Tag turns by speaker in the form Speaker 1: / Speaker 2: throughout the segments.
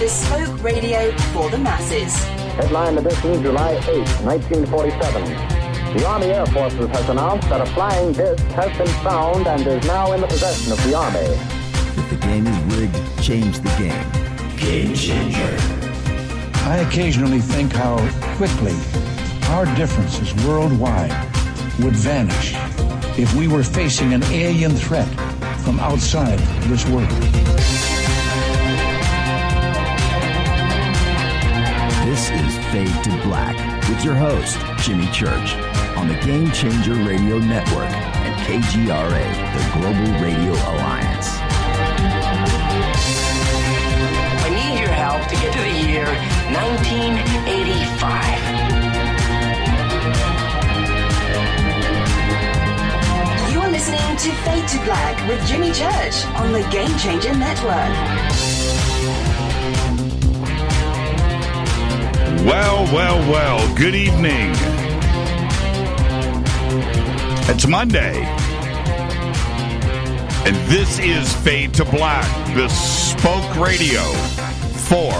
Speaker 1: bespoke radio for the masses.
Speaker 2: Headline edition, July 8, 1947. The Army Air Forces has announced that a flying disc has been found and is now in the possession of the Army.
Speaker 3: If the game is rigged, change the game.
Speaker 4: Game changer.
Speaker 5: I occasionally think how quickly our differences worldwide would vanish if we were facing an alien threat from outside this world.
Speaker 3: This is Fade to Black with your host, Jimmy Church, on the Game Changer Radio Network and KGRA, the Global Radio Alliance.
Speaker 4: I need your help to get to the year 1985.
Speaker 1: You're listening to Fade to Black with Jimmy Church on the Game Changer Network.
Speaker 6: Well, good evening. It's Monday, and this is Fade to Black, bespoke radio for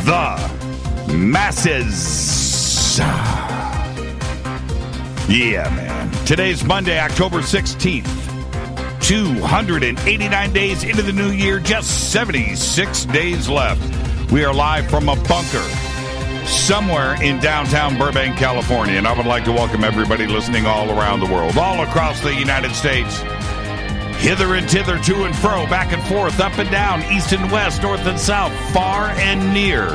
Speaker 6: the masses. Yeah, man. Today's Monday, October 16th. 289 days into the new year, just 76 days left. We are live from a bunker somewhere in downtown Burbank, California, and I would like to welcome everybody listening all around the world, all across the United States, hither and thither, to and fro, back and forth, up and down, east and west, north and south, far and near.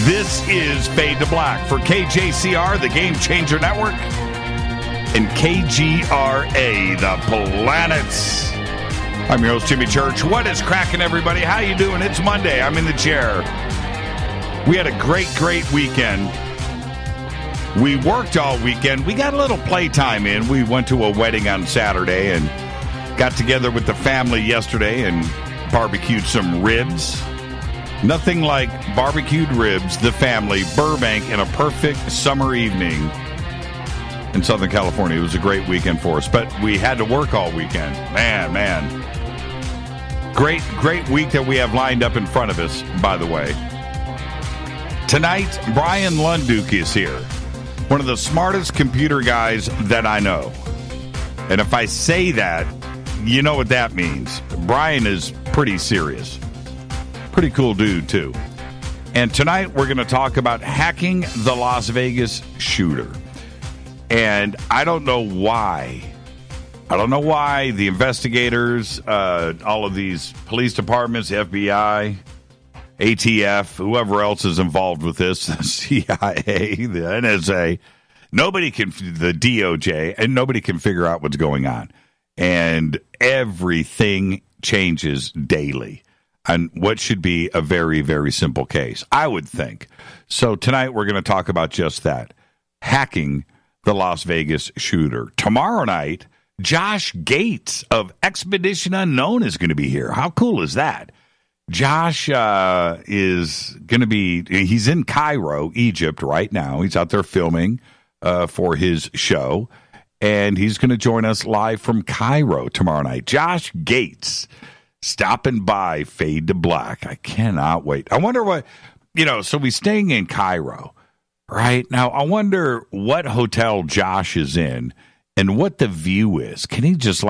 Speaker 6: This is Fade to Black for KJCR, the Game Changer Network, and KGRA, the Planets. I'm your host, Jimmy Church. What is cracking, everybody? How you doing? It's Monday. I'm in the chair. We had a great weekend. We worked all weekend. We got a little playtime in. We went to a wedding on Saturday and got together with the family yesterday and barbecued some ribs. Nothing like barbecued ribs, the family, Burbank, in a perfect summer evening in Southern California. It was a great weekend for us, but we had to work all weekend. Man. Great week that we have lined up in front of us, by the way. Tonight, Bryan Lunduke is here, one of the smartest computer guys that I know. And if I say that, you know what that means. Brian is pretty serious. Pretty cool dude, too. And tonight, we're going to talk about hacking the Las Vegas shooter. And I don't know why. The investigators, all of these police departments, the FBI, ATF, whoever else is involved with this, the CIA, the NSA, the DOJ, and nobody can figure out what's going on. And everything changes daily on what should be a very, very simple case, I would think. So tonight we're going to talk about just that, hacking the Las Vegas shooter. Tomorrow night, Josh Gates of Expedition Unknown is going to be here. How cool is that? Josh is going to be, he's in Cairo, Egypt right now. He's out there filming for his show, and he's going to join us live from Cairo tomorrow night. Josh Gates stopping by Fade to Black. I cannot wait. I wonder what, so we're staying in Cairo, right? Now, I wonder what hotel Josh is in and what the view is. Can he just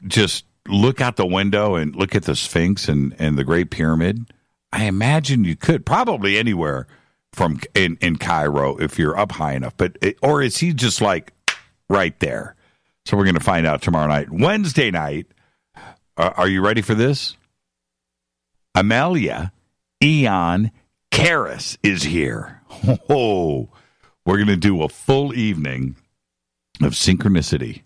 Speaker 6: just look out the window and look at the Sphinx and the Great Pyramid? I imagine you could, probably anywhere from in Cairo if you're up high enough. Or is he just right there? So we're going to find out tomorrow night. Wednesday night, are you ready for this? Amelia Eon Karis is here. Oh, we're going to do a full evening of synchronicity,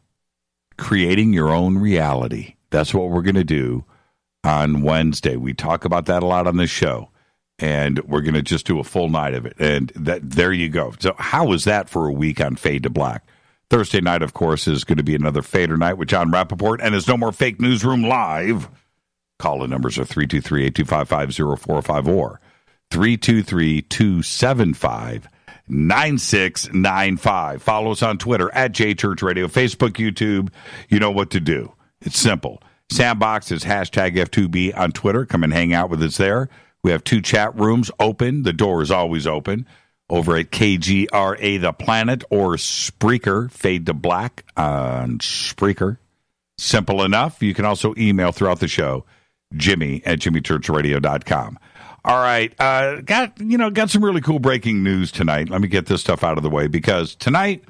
Speaker 6: creating your own reality. That's what we're going to do on Wednesday. We talk about that a lot on this show, and we're going to just do a full night of it. And there you go. So how was that for a week on Fade to Black? Thursday night, of course, is going to be another Fader night with John Rappaport, and there's no more Fake Newsroom Live. Call-in numbers are 323-825-5045 or 323-275-9695. Follow us on Twitter at JChurchRadio, Facebook, YouTube. You know what to do. It's simple. Sandbox is hashtag F2B on Twitter. Come and hang out with us there. We have 2 chat rooms open. The door is always open over at KGRA The Planet or Spreaker, Fade to Black on Spreaker. Simple enough. You can also email throughout the show, Jimmy@JimmyChurchRadio.com. All right. Got some really cool breaking news tonight. Let me get this stuff out of the way because tonight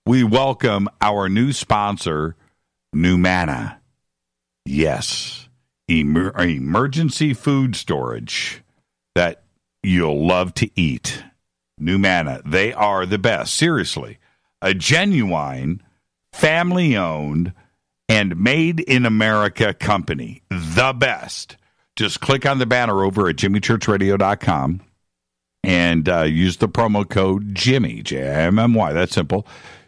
Speaker 6: we welcome our new sponsor, Numana. Yes. Emergency food storage that you'll love to eat. Numana. They are the best. Seriously. A genuine, family-owned, and made in America company. The best. Just click on the banner over at JimmyChurchRadio.com and use the promo code Jimmy, J-I-M-M-Y. That's simple.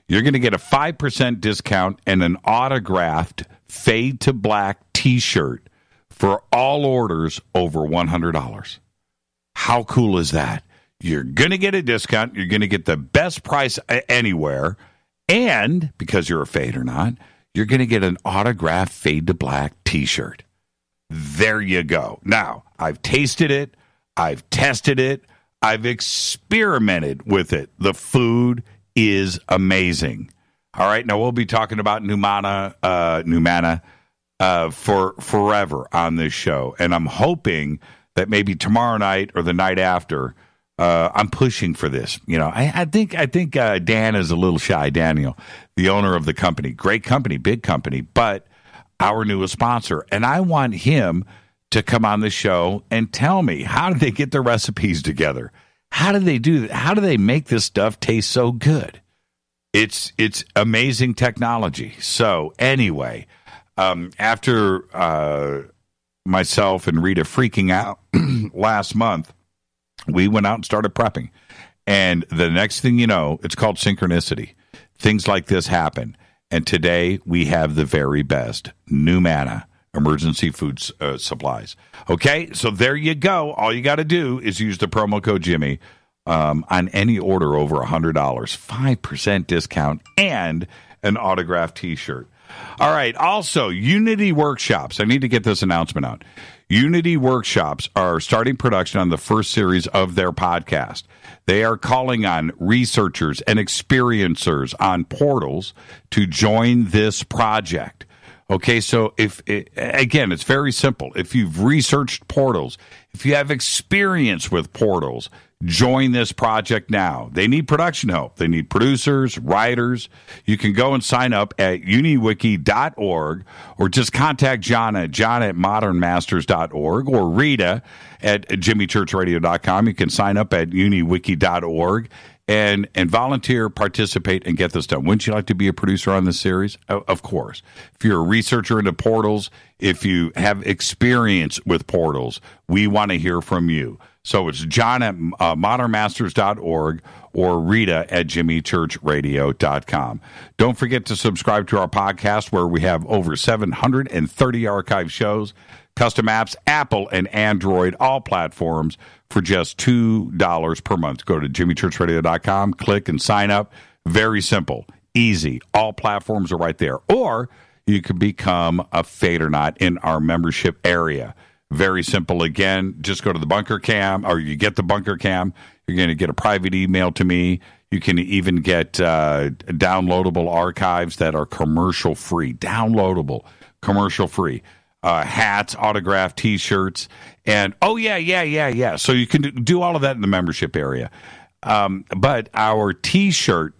Speaker 6: You're going to get a 5% discount and an autographed Fade to Black t-shirt for all orders over $100. How cool is that? You're going to get a discount. You're going to get the best price anywhere. And because you're a Fade or not, you're going to get an autographed Fade to Black t-shirt. There you go. Now, I've tasted it. I've tested it. I've experimented with it. The food is amazing. All right. Now, we'll be talking about Numana for forever on this show. And I'm hoping that maybe tomorrow night or the night after, I'm pushing for this. You know, I think Dan is a little shy. Daniel, the owner of the company, great company, big company, but our newest sponsor. And I want him to come on the show and tell me, how did they get their recipes together? How do they do that? How do they make this stuff taste so good? It's amazing technology. So anyway, after myself and Rita freaking out last month, we went out and started prepping. And the next thing you know, it's called synchronicity. Things like this happen. And today we have the very best Numana emergency food supplies. Okay, so there you go. All you got to do is use the promo code Jimmy on any order over $100, 5% discount, and an autographed T-shirt. All right, also, Unity Workshops. I need to get this announcement out. Unity Workshops are starting production on the first series of their podcast. They are calling on researchers and experiencers on portals to join this project. Okay, so again, it's very simple. If you've researched portals, if you have experience with portals, join this project now. They need production help. They need producers, writers. You can go and sign up at uniwiki.org or just contact John at modernmasters.org or Rita at jimmychurchradio.com. You can sign up at uniwiki.org and volunteer, participate, and get this done. Wouldn't you like to be a producer on this series? Of course. If you're a researcher into portals, if you have experience with portals, we want to hear from you. So it's John at modernmasters.org or Rita at jimmychurchradio.com. Don't forget to subscribe to our podcast where we have over 730 archive shows, custom apps, Apple and Android, all platforms for just $2 per month. Go to jimmychurchradio.com, click and sign up. Very simple, easy. All platforms are right there. Or you can become a Fade or Not in our membership area. Very simple. Again, just go to the Bunker Cam, or you get the Bunker Cam. You're going to get a private email to me. You can even get downloadable archives that are commercial free. Downloadable, commercial free. Hats, autographed T-shirts, and yeah. So you can do all of that in the membership area. But our T-shirt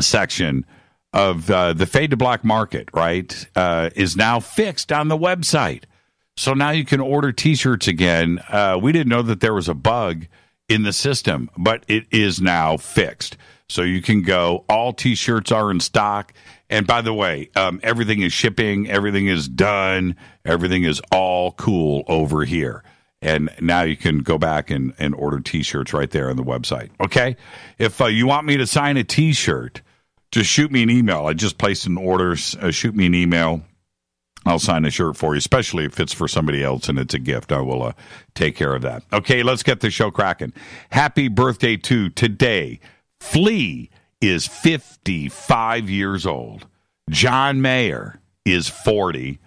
Speaker 6: section of the Fade to Black market, right, is now fixed on the website. So now you can order T-shirts again. We didn't know that there was a bug in the system, but it is now fixed. So you can go. All T-shirts are in stock. And by the way, everything is shipping. Everything is done. Everything is all cool over here. And now you can go back and order T-shirts right there on the website. Okay? If you want me to sign a T-shirt, just shoot me an email. I just placed an order. Shoot me an email. I'll sign a shirt for you, especially if it's for somebody else and it's a gift. I will take care of that. Okay, let's get the show cracking. Happy birthday to today. Flea is 55 years old. John Mayer is 40.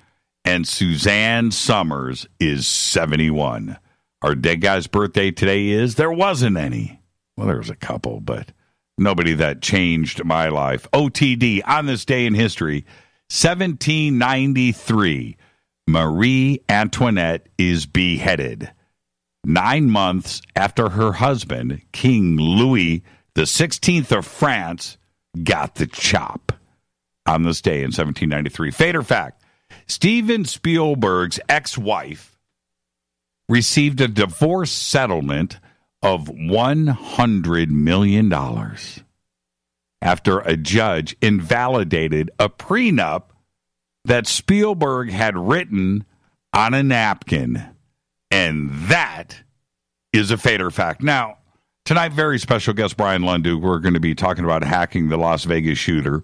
Speaker 6: and Suzanne Summers is 71. Our dead guy's birthday today is, there wasn't any. Well, there was a couple, but nobody that changed my life. OTD, on this day in history, 1793, Marie Antoinette is beheaded. 9 months after her husband, King Louis XVI of France, got the chop. On this day in 1793. Fate or fact, Steven Spielberg's ex-wife received a divorce settlement of $100 million after a judge invalidated a prenup that Spielberg had written on a napkin. And that is a fate or fact. Now, tonight, very special guest Bryan Lunduke. We're going to be talking about hacking the Las Vegas shooter.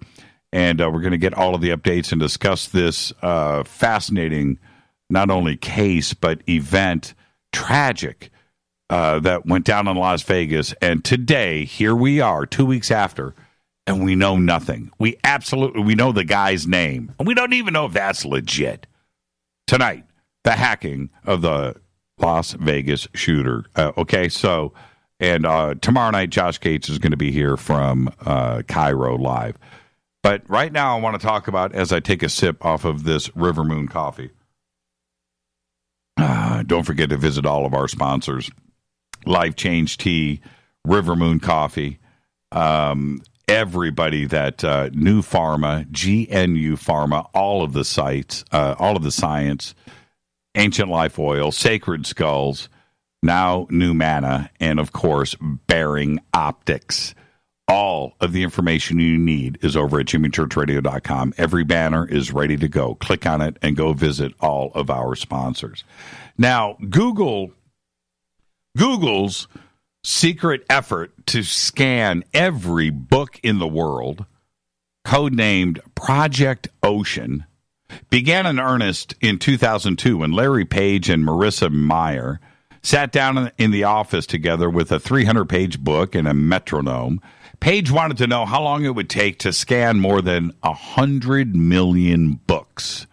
Speaker 6: And we're going to get all of the updates and discuss this fascinating, not only case, but event, tragic, that went down in Las Vegas. And today, here we are, 2 weeks after, and we know nothing. We know the guy's name. And we don't even know if that's legit. Tonight, the hacking of the Las Vegas shooter. Tomorrow night, Josh Gates is going to be here from Cairo Live. But right now, I want to talk about, as I take a sip off of this River Moon coffee, don't forget to visit all of our sponsors, Life Change Tea, River Moon Coffee, everybody that New Pharma, GNU Pharma, all of the sites, all of the science, Ancient Life Oil, Sacred Skulls, now New Manna, and, of course, Bearing Optics. All of the information you need is over at jimmychurchradio.com. Every banner is ready to go. Click on it and go visit all of our sponsors. Now, Google's secret effort to scan every book in the world, codenamed Project Ocean, began in earnest in 2002 when Larry Page and Marissa Mayer sat down in the office together with a 300-page book and a metronome. Page wanted to know how long it would take to scan more than 100 million books.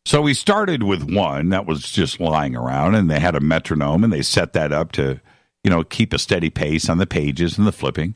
Speaker 6: So we started with one that was just lying around, and they had a metronome, and they set that up to, keep a steady pace on the pages and the flipping.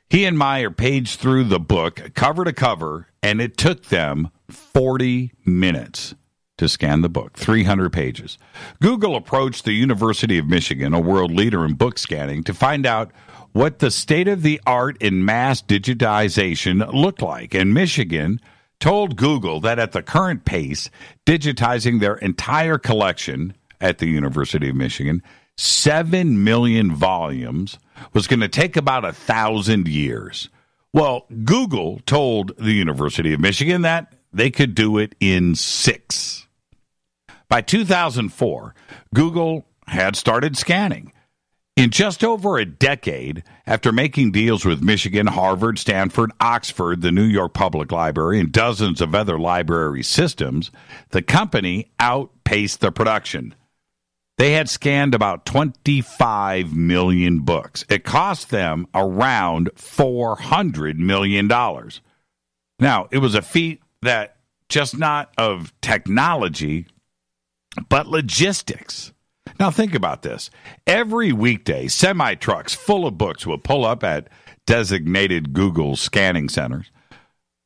Speaker 6: He and Meyer paged through the book cover to cover, and it took them 40 minutes to scan the book, 300 pages. Google approached the University of Michigan, a world leader in book scanning, to find out what the state-of-the-art in mass digitization looked like. And Michigan told Google that at the current pace, digitizing their entire collection at the University of Michigan, 7 million volumes, was going to take about 1,000 years. Well, Google told the University of Michigan that they could do it in 6. By 2004, Google had started scanning. In just over a decade, after making deals with Michigan, Harvard, Stanford, Oxford, the New York Public Library, and dozens of other library systems, the company outpaced the production. They had scanned about 25 million books. It cost them around $400 million. Now, it was a feat that just not of technology, but logistics. Now, think about this. Every weekday, semi-trucks full of books will pull up at designated Google scanning centers.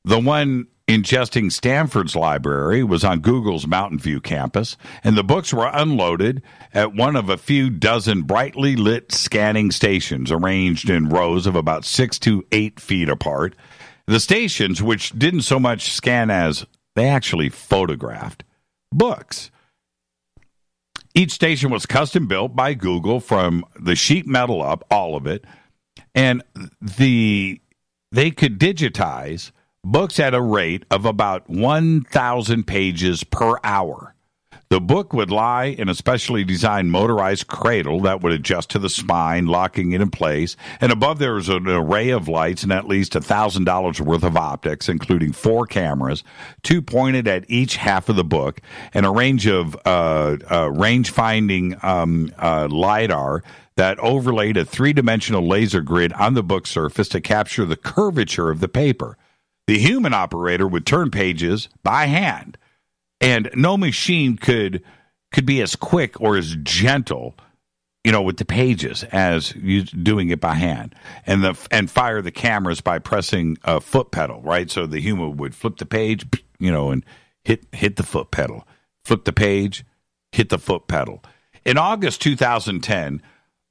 Speaker 6: The one ingesting Stanford's library was on Google's Mountain View campus, and the books were unloaded at one of a few dozen brightly lit scanning stations arranged in rows of about 6 to 8 feet apart. The stations, which didn't so much scan as they actually photographed books. Each station was custom built by Google from the sheet metal up, all of it, and they could digitize books at a rate of about 1,000 pages per hour. The book would lie in a specially designed motorized cradle that would adjust to the spine, locking it in place. And above there was an array of lights and at least $1,000 worth of optics, including 4 cameras, 2 pointed at each half of the book, and a range of range-finding LiDAR that overlaid a 3-dimensional laser grid on the book surface to capture the curvature of the paper. The human operator would turn pages by hand. And no machine could be as quick or as gentle, with the pages as you doing it by hand, and fire the cameras by pressing a foot pedal, right? So the human would flip the page, and hit the foot pedal, flip the page, hit the foot pedal. In August 2010,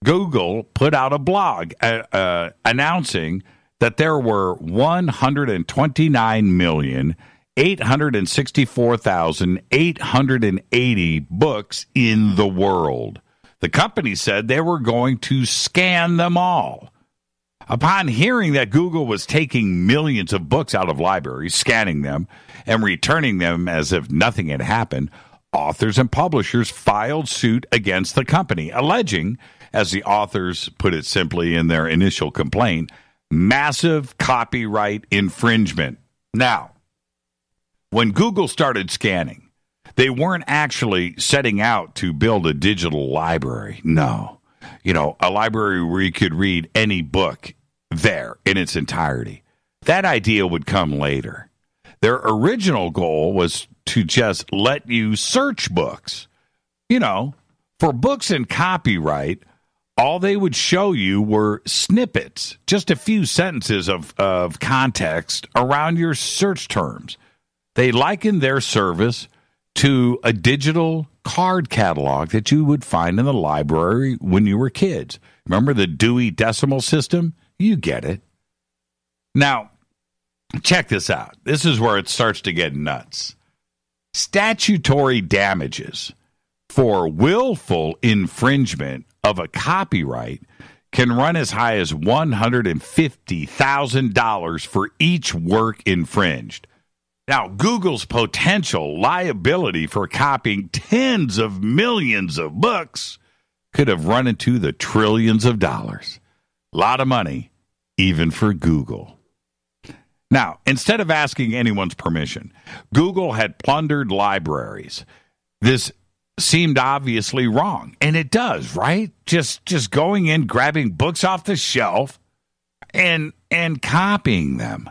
Speaker 6: Google put out a blog announcing that there were 129,864,880 books in the world. The company said they were going to scan them all. Upon hearing that Google was taking millions of books out of libraries, scanning them, and returning them as if nothing had happened, authors and publishers filed suit against the company, alleging, as the authors put it simply in their initial complaint, massive copyright infringement. Now, when Google started scanning, they weren't actually setting out to build a digital library. No. A library where you could read any book there in its entirety. That idea would come later. Their original goal was to just let you search books. For books and copyright, all they would show you were snippets, just a few sentences of context around your search terms. They likened their service to a digital card catalog that you would find in the library when you were kids. Remember the Dewey Decimal System? You get it. Now, check this out. This is where it starts to get nuts. Statutory damages for willful infringement of a copyright can run as high as $150,000 for each work infringed. Now, Google's potential liability for copying tens of millions of books could have run into the trillions of dollars. A lot of money, even for Google. Now, instead of asking anyone's permission, Google had plundered libraries. This seemed obviously wrong, and it does, right? Just going in, grabbing books off the shelf, and copying them,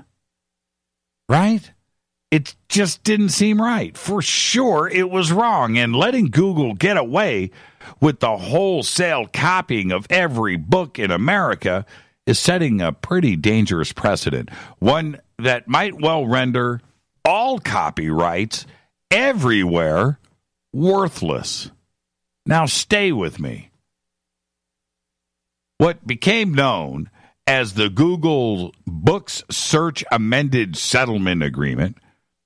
Speaker 6: right? It just didn't seem right. For sure, it was wrong, and letting Google get away with the wholesale copying of every book in America is setting a pretty dangerous precedent, one that might well render all copyrights everywhere worthless. Now, stay with me. What became known as the Google Books Search Amended Settlement Agreement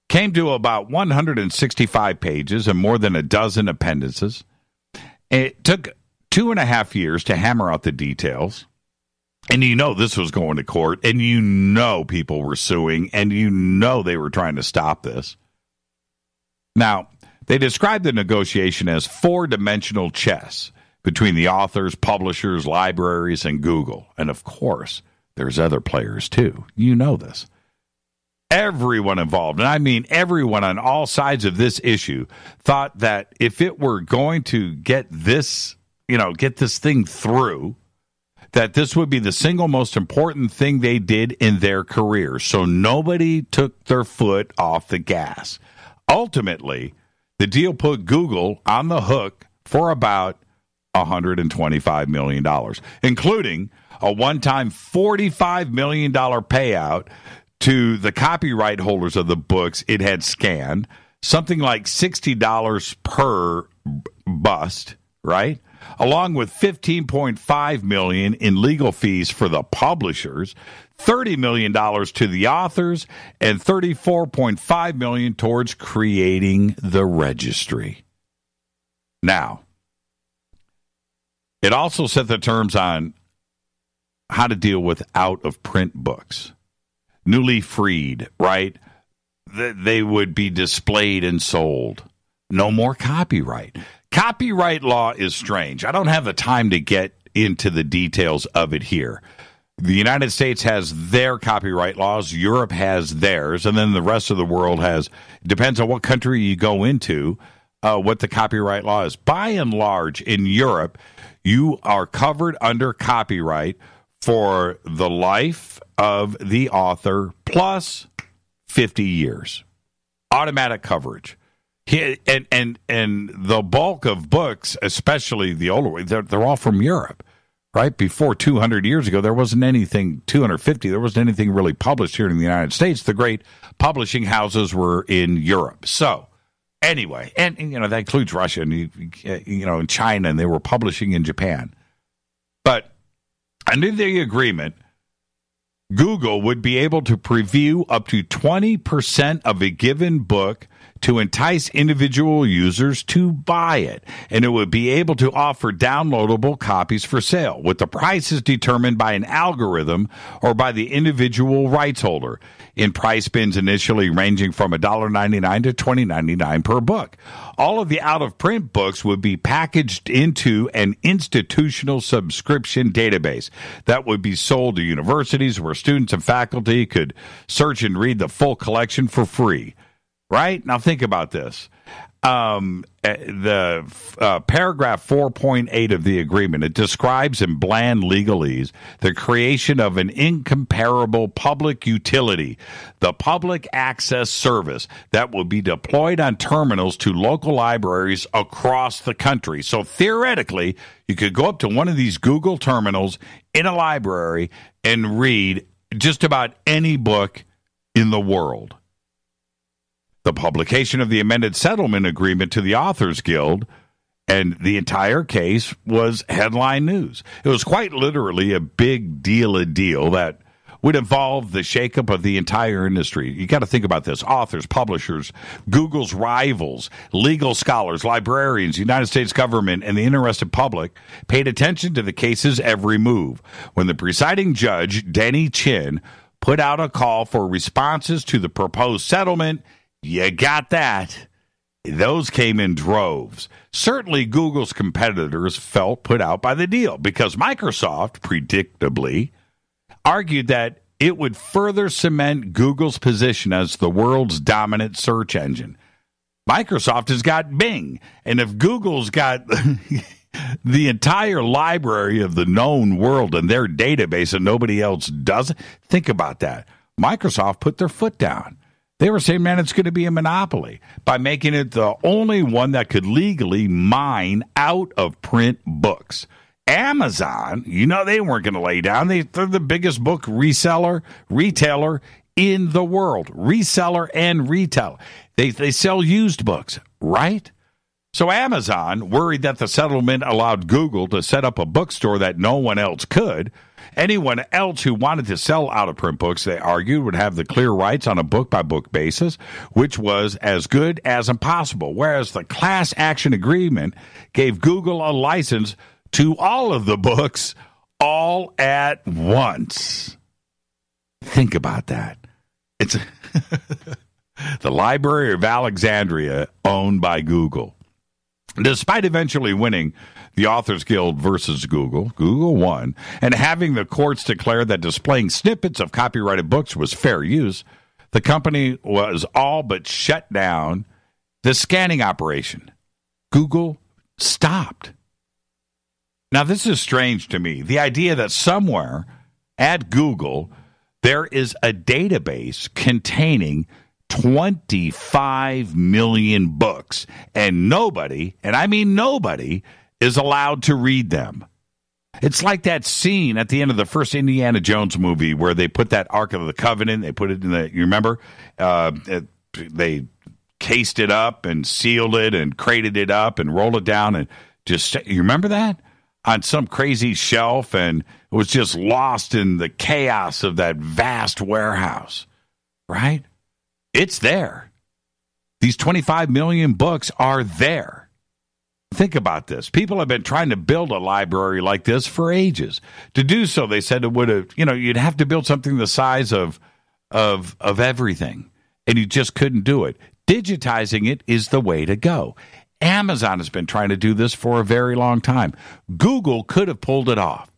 Speaker 6: came to about 165 pages and more than a dozen appendices. It took 2.5 years to hammer out the details. And this was going to court, and people were suing, and they were trying to stop this. Now, they described the negotiation as four-dimensional chess between the authors, publishers, libraries, and Google. And, of course, there's other players, too. You know this. Everyone involved, and I mean everyone on all sides of this issue, thought that if it were going to get this thing through, that this would be the single most important thing they did in their career. So nobody took their foot off the gas. Ultimately, the deal put Google on the hook for about $125 million, including a one-time $45 million payout to the copyright holders of the books it had scanned, something like $60 per bust, right? Along with $15.5 million in legal fees for the publishers, $30 million to the authors, and $34.5 million towards creating the registry. Now, it also set the terms on how to deal with out-of-print books. Newly freed, right? They would be displayed and sold. No more copyright. Copyright law is strange. I don't have the time to get into the details of it here. The United States has their copyright laws. Europe has theirs. And then the rest of the world has, depends on what country you go into, what the copyright law is. By and large, in Europe, you are covered under copyright for the life of the author plus 50 years. Automatic coverage. And the bulk of books, especially the older ones, they're all from Europe, right? Before 200 years ago, there wasn't anything, 250, there wasn't anything really published here in the United States. The great publishing houses were in Europe. So, anyway, and that includes Russia and, and China, and they were publishing in Japan. But under the agreement, Google would be able to preview up to 20% of a given book to entice individual users to buy it, and it would be able to offer downloadable copies for sale, with the prices determined by an algorithm or by the individual rights holder, in price bins initially ranging from $1.99 to $20.99 per book. All of the out-of-print books would be packaged into an institutional subscription database that would be sold to universities where students and faculty could search and read the full collection for free. Right? Now think about this. The paragraph 4.8 of the agreement, it describes in bland legalese the creation of an incomparable public utility, the public access service that will be deployed on terminals to local libraries across the country. So theoretically, you could go up to one of these Google terminals in a library and read just about any book in the world. The publication of the amended settlement agreement to the Authors Guild and the entire case was headline news. It was quite literally a big deal that would involve the shakeup of the entire industry. You got to think about this. Authors, publishers, Google's rivals, legal scholars, librarians, United States government, and the interested public paid attention to the case's every move. When the presiding judge, Denny Chin, put out a call for responses to the proposed settlement, you got that. Those came in droves. Certainly, Google's competitors felt put out by the deal because Microsoft, predictably, argued that it would further cement Google's position as the world's dominant search engine. Microsoft has got Bing, and if Google's got the entire library of the known world in their database and nobody else does, think about that. Microsoft put their foot down. They were saying, man, it's going to be a monopoly by making it the only one that could legally mine out of print books. Amazon, they weren't going to lay down. They're the biggest book retailer in the world. Reseller and retailer. They sell used books, right? So Amazon, worried that the settlement allowed Google to set up a bookstore that no one else could. Anyone else who wanted to sell out-of-print books, they argued, would have the clear rights on a book-by-book basis, which was as good as impossible, whereas the class action agreement gave Google a license to all of the books all at once. Think about that. It's the Library of Alexandria, owned by Google. Despite eventually winning the Authors Guild versus Google won, and having the courts declare that displaying snippets of copyrighted books was fair use, the company was all but shut down the scanning operation. Google stopped. Now, this is strange to me. The idea that somewhere at Google there is a database containing 25 million books, and nobody, and I mean nobody, is allowed to read them. It's like that scene at the end of the first Indiana Jones movie where they put that Ark of the Covenant, they put it in you remember? They cased it up and sealed it and crated it up and rolled it down and you remember that? On some crazy shelf, and it was just lost in the chaos of that vast warehouse, right? It's there. These 25 million books are there. Think about this. People have been trying to build a library like this for ages. To do so, they said it would have, you'd have to build something the size of everything, and you just couldn't do it. Digitizing it is the way to go. Amazon has been trying to do this for a very long time. Google could have pulled it off.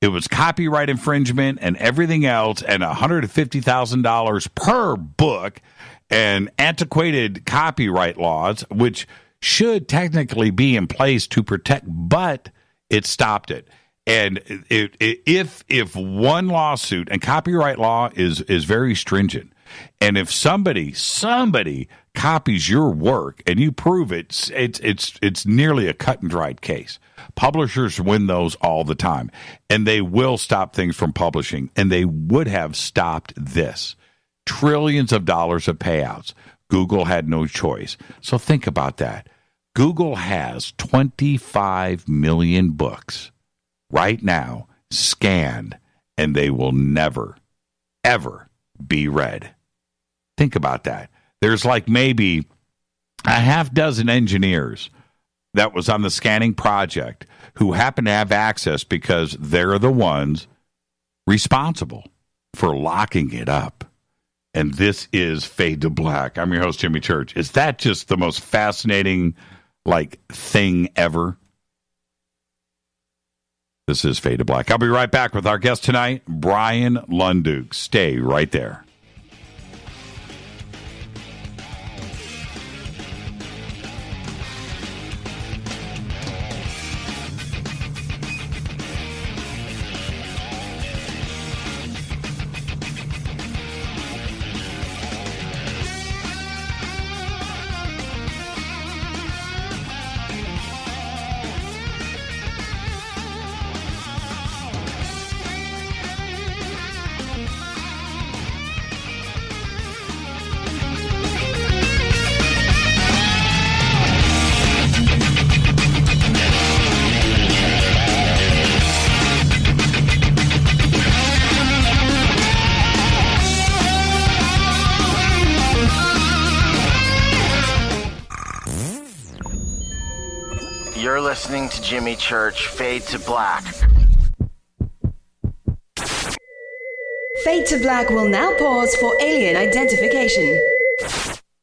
Speaker 6: It was copyright infringement and everything else, and $150,000 per book, and antiquated copyright laws, which should technically be in place to protect, but it stopped it. And if one lawsuit, and copyright law is very stringent, And if somebody copies your work and you prove it's nearly a cut and dried case. Publishers win those all the time, and they will stop things from publishing, and they would have stopped this. Trillions of dollars of payouts. Google had no choice. So think about that. Google has 25 million books right now scanned, and they will never, ever be read. Think about that. There's like maybe a half dozen engineers that was on the scanning project who happen to have access because they're the ones responsible for locking it up. And this is Fade to Black. I'm your host, Jimmy Church. Is that just the most fascinating, thing ever? This is Fade to Black. I'll be right back with our guest tonight, Bryan Lunduke. Stay right there.
Speaker 7: You're listening to Jimmy Church, Fade to Black.
Speaker 1: Fade to Black will now pause for alien identification.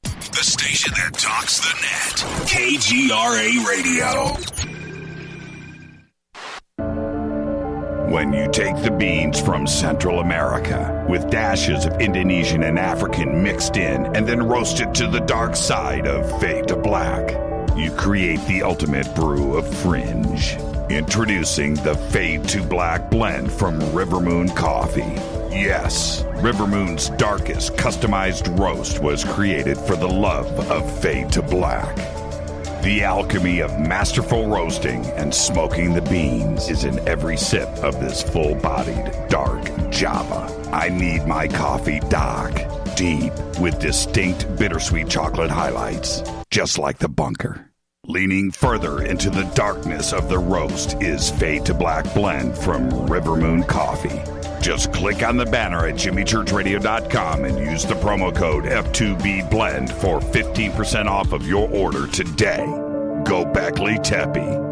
Speaker 3: The station that talks the net. KGRA Radio. When you take the beans from Central America with dashes of Indonesian and African mixed in and then roast it to the dark side of Fade to Black, you create the ultimate brew of fringe. Introducing the Fade to Black blend from River Moon Coffee. Yes, River Moon's darkest customized roast was created for the love of Fade to Black. The alchemy of masterful roasting and smoking the beans is in every sip of this full-bodied, dark Java. I need my coffee dark, deep, with distinct bittersweet chocolate highlights, just like the bunker. Leaning further into the darkness of the roast is Fade to Black blend from River Moon Coffee. Just click on the banner at jimmychurchradio.com and use the promo code F2BBLEND for 15% off of your order today. Go Beckley Teppy.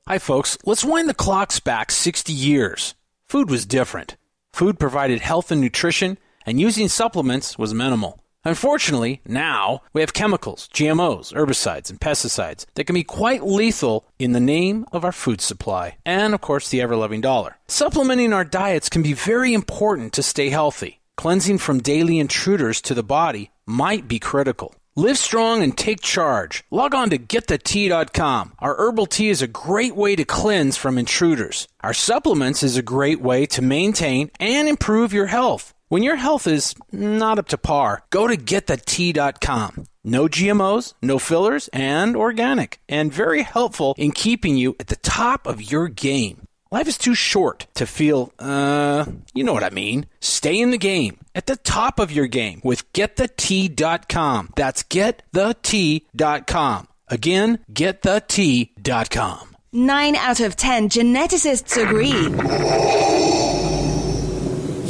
Speaker 8: Hi, folks. Let's wind the clocks back 60 years. Food was different. Food provided health and nutrition, and using supplements was minimal. Unfortunately, now we have chemicals, GMOs, herbicides, and pesticides that can be quite lethal in the name of our food supply and, of course, the ever-loving dollar. Supplementing our diets can be very important to stay healthy. Cleansing from daily intruders to the body might be critical. Live strong and take charge. Log on to getthetea.com. Our herbal tea is a great way to cleanse from intruders. Our supplements is a great way to maintain and improve your health. When your health is not up to par, go to getthetea.com. No GMOs, no fillers, and organic, and very helpful in keeping you at the top of your game. Life is too short to feel, you know what I mean. Stay in the game, at the top of your game with getthetea.com. That's getthetea.com. Again, getthetea.com.
Speaker 1: 9 out of 10 geneticists agree.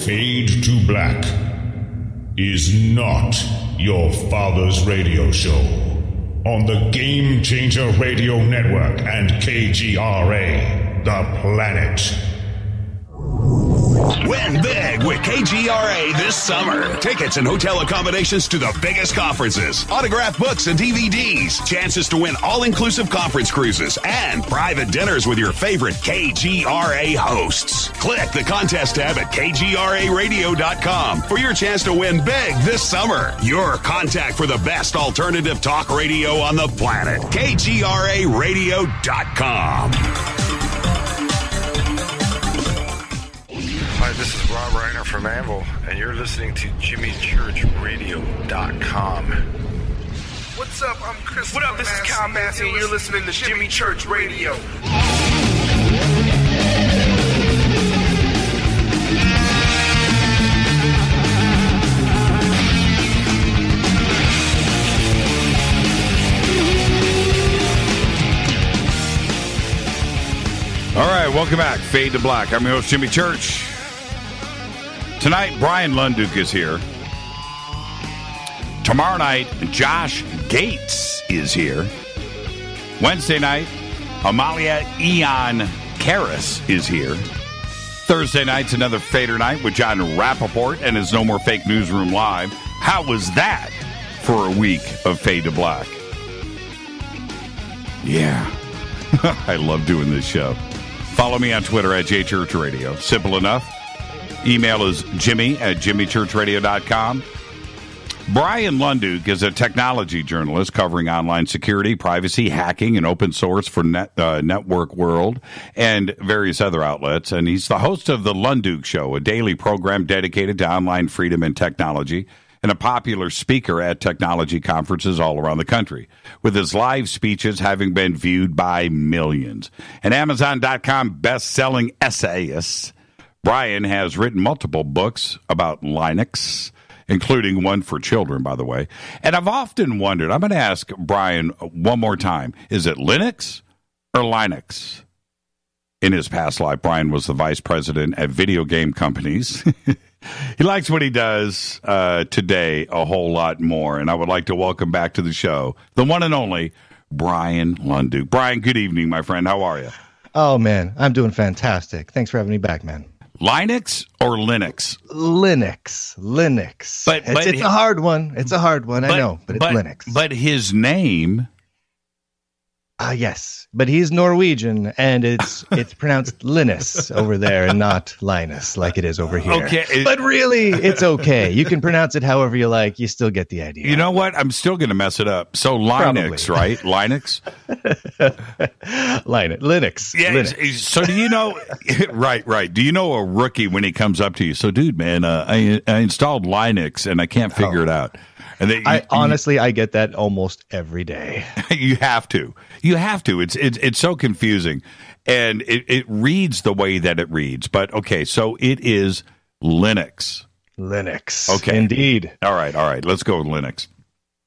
Speaker 9: Fade to Black is not your father's radio show on the Game Changer Radio Network and KGRA, the planet.
Speaker 3: Win big with KGRA this summer. Tickets and hotel accommodations to the biggest conferences, autographed books and DVDs, chances to win all-inclusive conference cruises, and private dinners with your favorite KGRA hosts. Click the contest tab at KGRAradio.com for your chance to win big this summer. Your contact for the best alternative talk radio on the planet. KGRAradio.com.
Speaker 10: Hi, this is Rob Reiner from Anvil, and you're listening to JimmyChurchRadio.com.
Speaker 11: What's up? I'm Chris. What up? This is Kyle Massey, and you're listening to Jimmy Church Radio.
Speaker 6: All right, welcome back. Fade to Black. I'm your host, Jimmy Church. Tonight, Bryan Lunduke is here. Tomorrow night, Josh Gates is here. Wednesday night, Amalia Eon Karras is here. Thursday night's another Fader night with John Rappaport and his No More Fake Newsroom Live. How was that for a week of Fade to Black? Yeah. I love doing this show. Follow me on Twitter at JChurchRadio. Simple enough. Email is jimmy@jimmychurchradio.com. Bryan Lunduke is a technology journalist covering online security, privacy, hacking, and open source for Network World and various other outlets. And he's the host of The Lunduke Show, a daily program dedicated to online freedom and technology, and a popular speaker at technology conferences all around the country, with his live speeches having been viewed by millions. An Amazon.com best-selling essayist, Bryan has written multiple books about Linux, including one for children, by the way. And I've often wondered, I'm going to ask Bryan one more time, is it Linux or Linux? In his past life, Bryan was the vice president at video game companies. He likes what he does today a whole lot more, and I would like to welcome back to the show the one and only Bryan Lunduke. Bryan, good evening, my friend. How are you?
Speaker 12: Oh, man, I'm doing fantastic. Thanks for having me back, man.
Speaker 6: Linux or Linux?
Speaker 12: Linux. But it's a hard one. It's a hard one, I know, but it's Linux.
Speaker 6: But his name...
Speaker 12: yes, but he's Norwegian, and it's pronounced Linus over there and not Linus like it is over here.
Speaker 6: Okay.
Speaker 12: But really, it's okay. You can pronounce it however you like. You still get the idea.
Speaker 6: You know what? I'm still going to mess it up. So Linux,
Speaker 12: Probably.
Speaker 6: right? Linux?
Speaker 12: Linux.
Speaker 6: Yeah.
Speaker 12: Linux.
Speaker 6: So do you know, right. Do you know a rookie when he comes up to you? So, dude, man, I installed Linux, and I can't figure it out. And
Speaker 12: honestly, I get that almost every day.
Speaker 6: You have to. It's so confusing, and it reads the way that it reads. But okay, so it is Linux. Okay,
Speaker 12: indeed.
Speaker 6: All right. Let's go with Linux.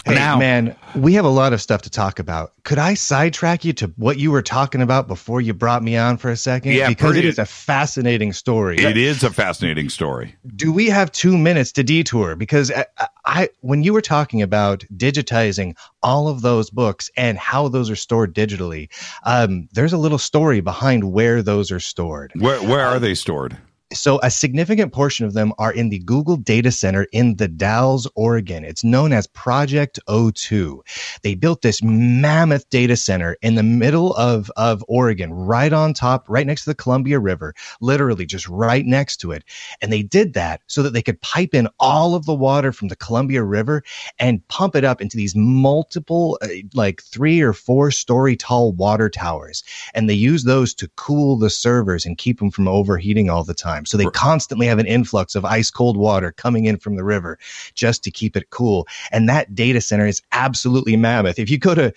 Speaker 12: Hey,
Speaker 6: now,
Speaker 12: man, we have a lot of stuff to talk about. Could I sidetrack you to what you were talking about before you brought me on for a second?
Speaker 6: Yeah,
Speaker 12: because it is a fascinating story.
Speaker 6: It is a fascinating story.
Speaker 12: Do we have 2 minutes to detour? Because when you were talking about digitizing all of those books and how those are stored digitally, there's a little story behind where those are stored.
Speaker 6: Where are they stored?
Speaker 12: So a significant portion of them are in the Google data center in the Dalles, Oregon. It's known as Project O2. They built this mammoth data center in the middle of Oregon, right on top, right next to the Columbia River, literally just right next to it. And they did that so that they could pipe in all of the water from the Columbia River and pump it up into these multiple, like 3 or 4 story tall water towers. And they use those to cool the servers and keep them from overheating all the time. So they constantly have an influx of ice cold water coming in from the river just to keep it cool. And that data center is absolutely mammoth. If you go to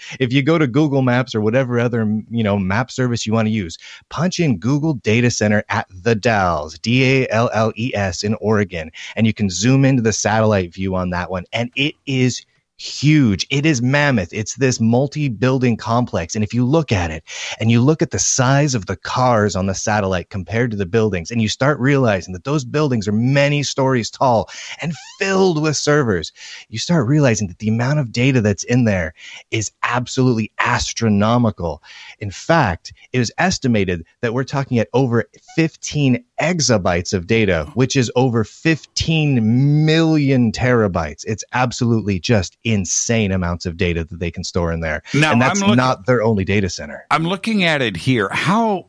Speaker 12: Google Maps or whatever other, map service you want to use, punch in Google data center at the Dalles, Dalles in Oregon, and you can zoom into the satellite view on that one. And it is huge. It is mammoth. It's this multi-building complex. And if you look at it and you look at the size of the cars on the satellite compared to the buildings, and you start realizing that those buildings are many stories tall and filled with servers, you start realizing that the amount of data that's in there is absolutely astronomical. In fact, it was estimated that we're talking at over 15 exabytes of data, which is over 15 million terabytes. It's absolutely just insane amounts of data that they can store in there.
Speaker 6: Now,
Speaker 12: and that's not their only data center.
Speaker 6: I'm looking at it here.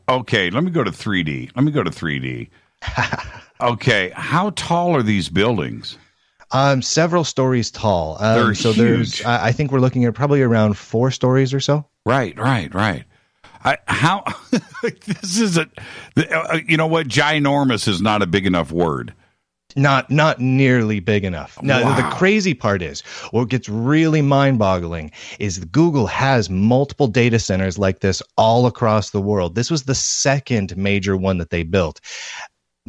Speaker 6: Okay, let me go to 3D. Okay, how tall are these buildings?
Speaker 12: Several stories tall.
Speaker 6: They're
Speaker 12: so
Speaker 6: huge.
Speaker 12: There's, I think we're looking at probably around 4 stories or so.
Speaker 6: Right. This is you know what? Ginormous is not a big enough word.
Speaker 12: Not nearly big enough. Now,
Speaker 6: Wow.
Speaker 12: the crazy part is, what gets really mind-boggling is Google has multiple data centers like this all across the world. This was the second major one that they built.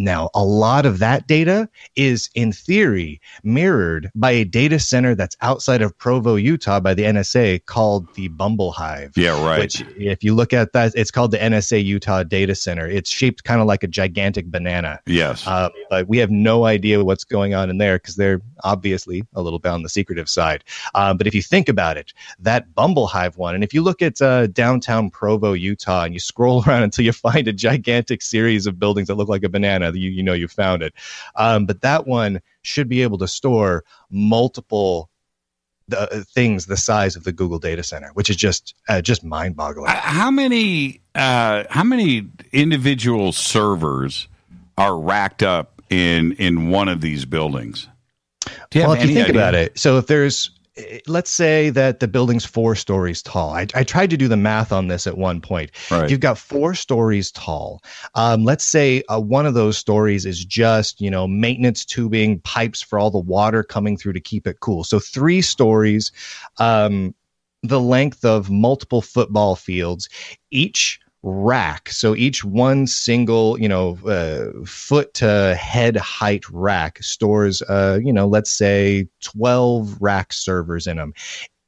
Speaker 12: Now, a lot of that data is, in theory, mirrored by a data center that's outside of Provo, Utah, by the NSA called the Bumble Hive.
Speaker 6: Yeah, right.
Speaker 12: Which, if you look at that, it's called the NSA Utah Data Center. It's shaped kind of like a gigantic banana.
Speaker 6: Yes.
Speaker 12: But we have no idea what's going on in there because they're obviously a little bit on the secretive side. But if you think about it, that Bumble Hive one, and if you look at downtown Provo, Utah, and you scroll around until you find a gigantic series of buildings that look like a banana, you know you found it. But that one should be able to store multiple things the size of the Google data center, which is just mind-boggling.
Speaker 6: How many individual servers are racked up in one of these buildings? Do you have
Speaker 12: Well, if you
Speaker 6: any
Speaker 12: think
Speaker 6: idea?
Speaker 12: about it, so if there's, let's say that the building's 4 stories tall. I tried to do the math on this at one point.
Speaker 6: Right.
Speaker 12: You've got 4 stories tall. Let's say one of those stories is just, maintenance tubing, pipes for all the water coming through to keep it cool. So 3 stories, the length of multiple football fields, each rack. So each one single, foot to head height rack stores, let's say 12 rack servers in them.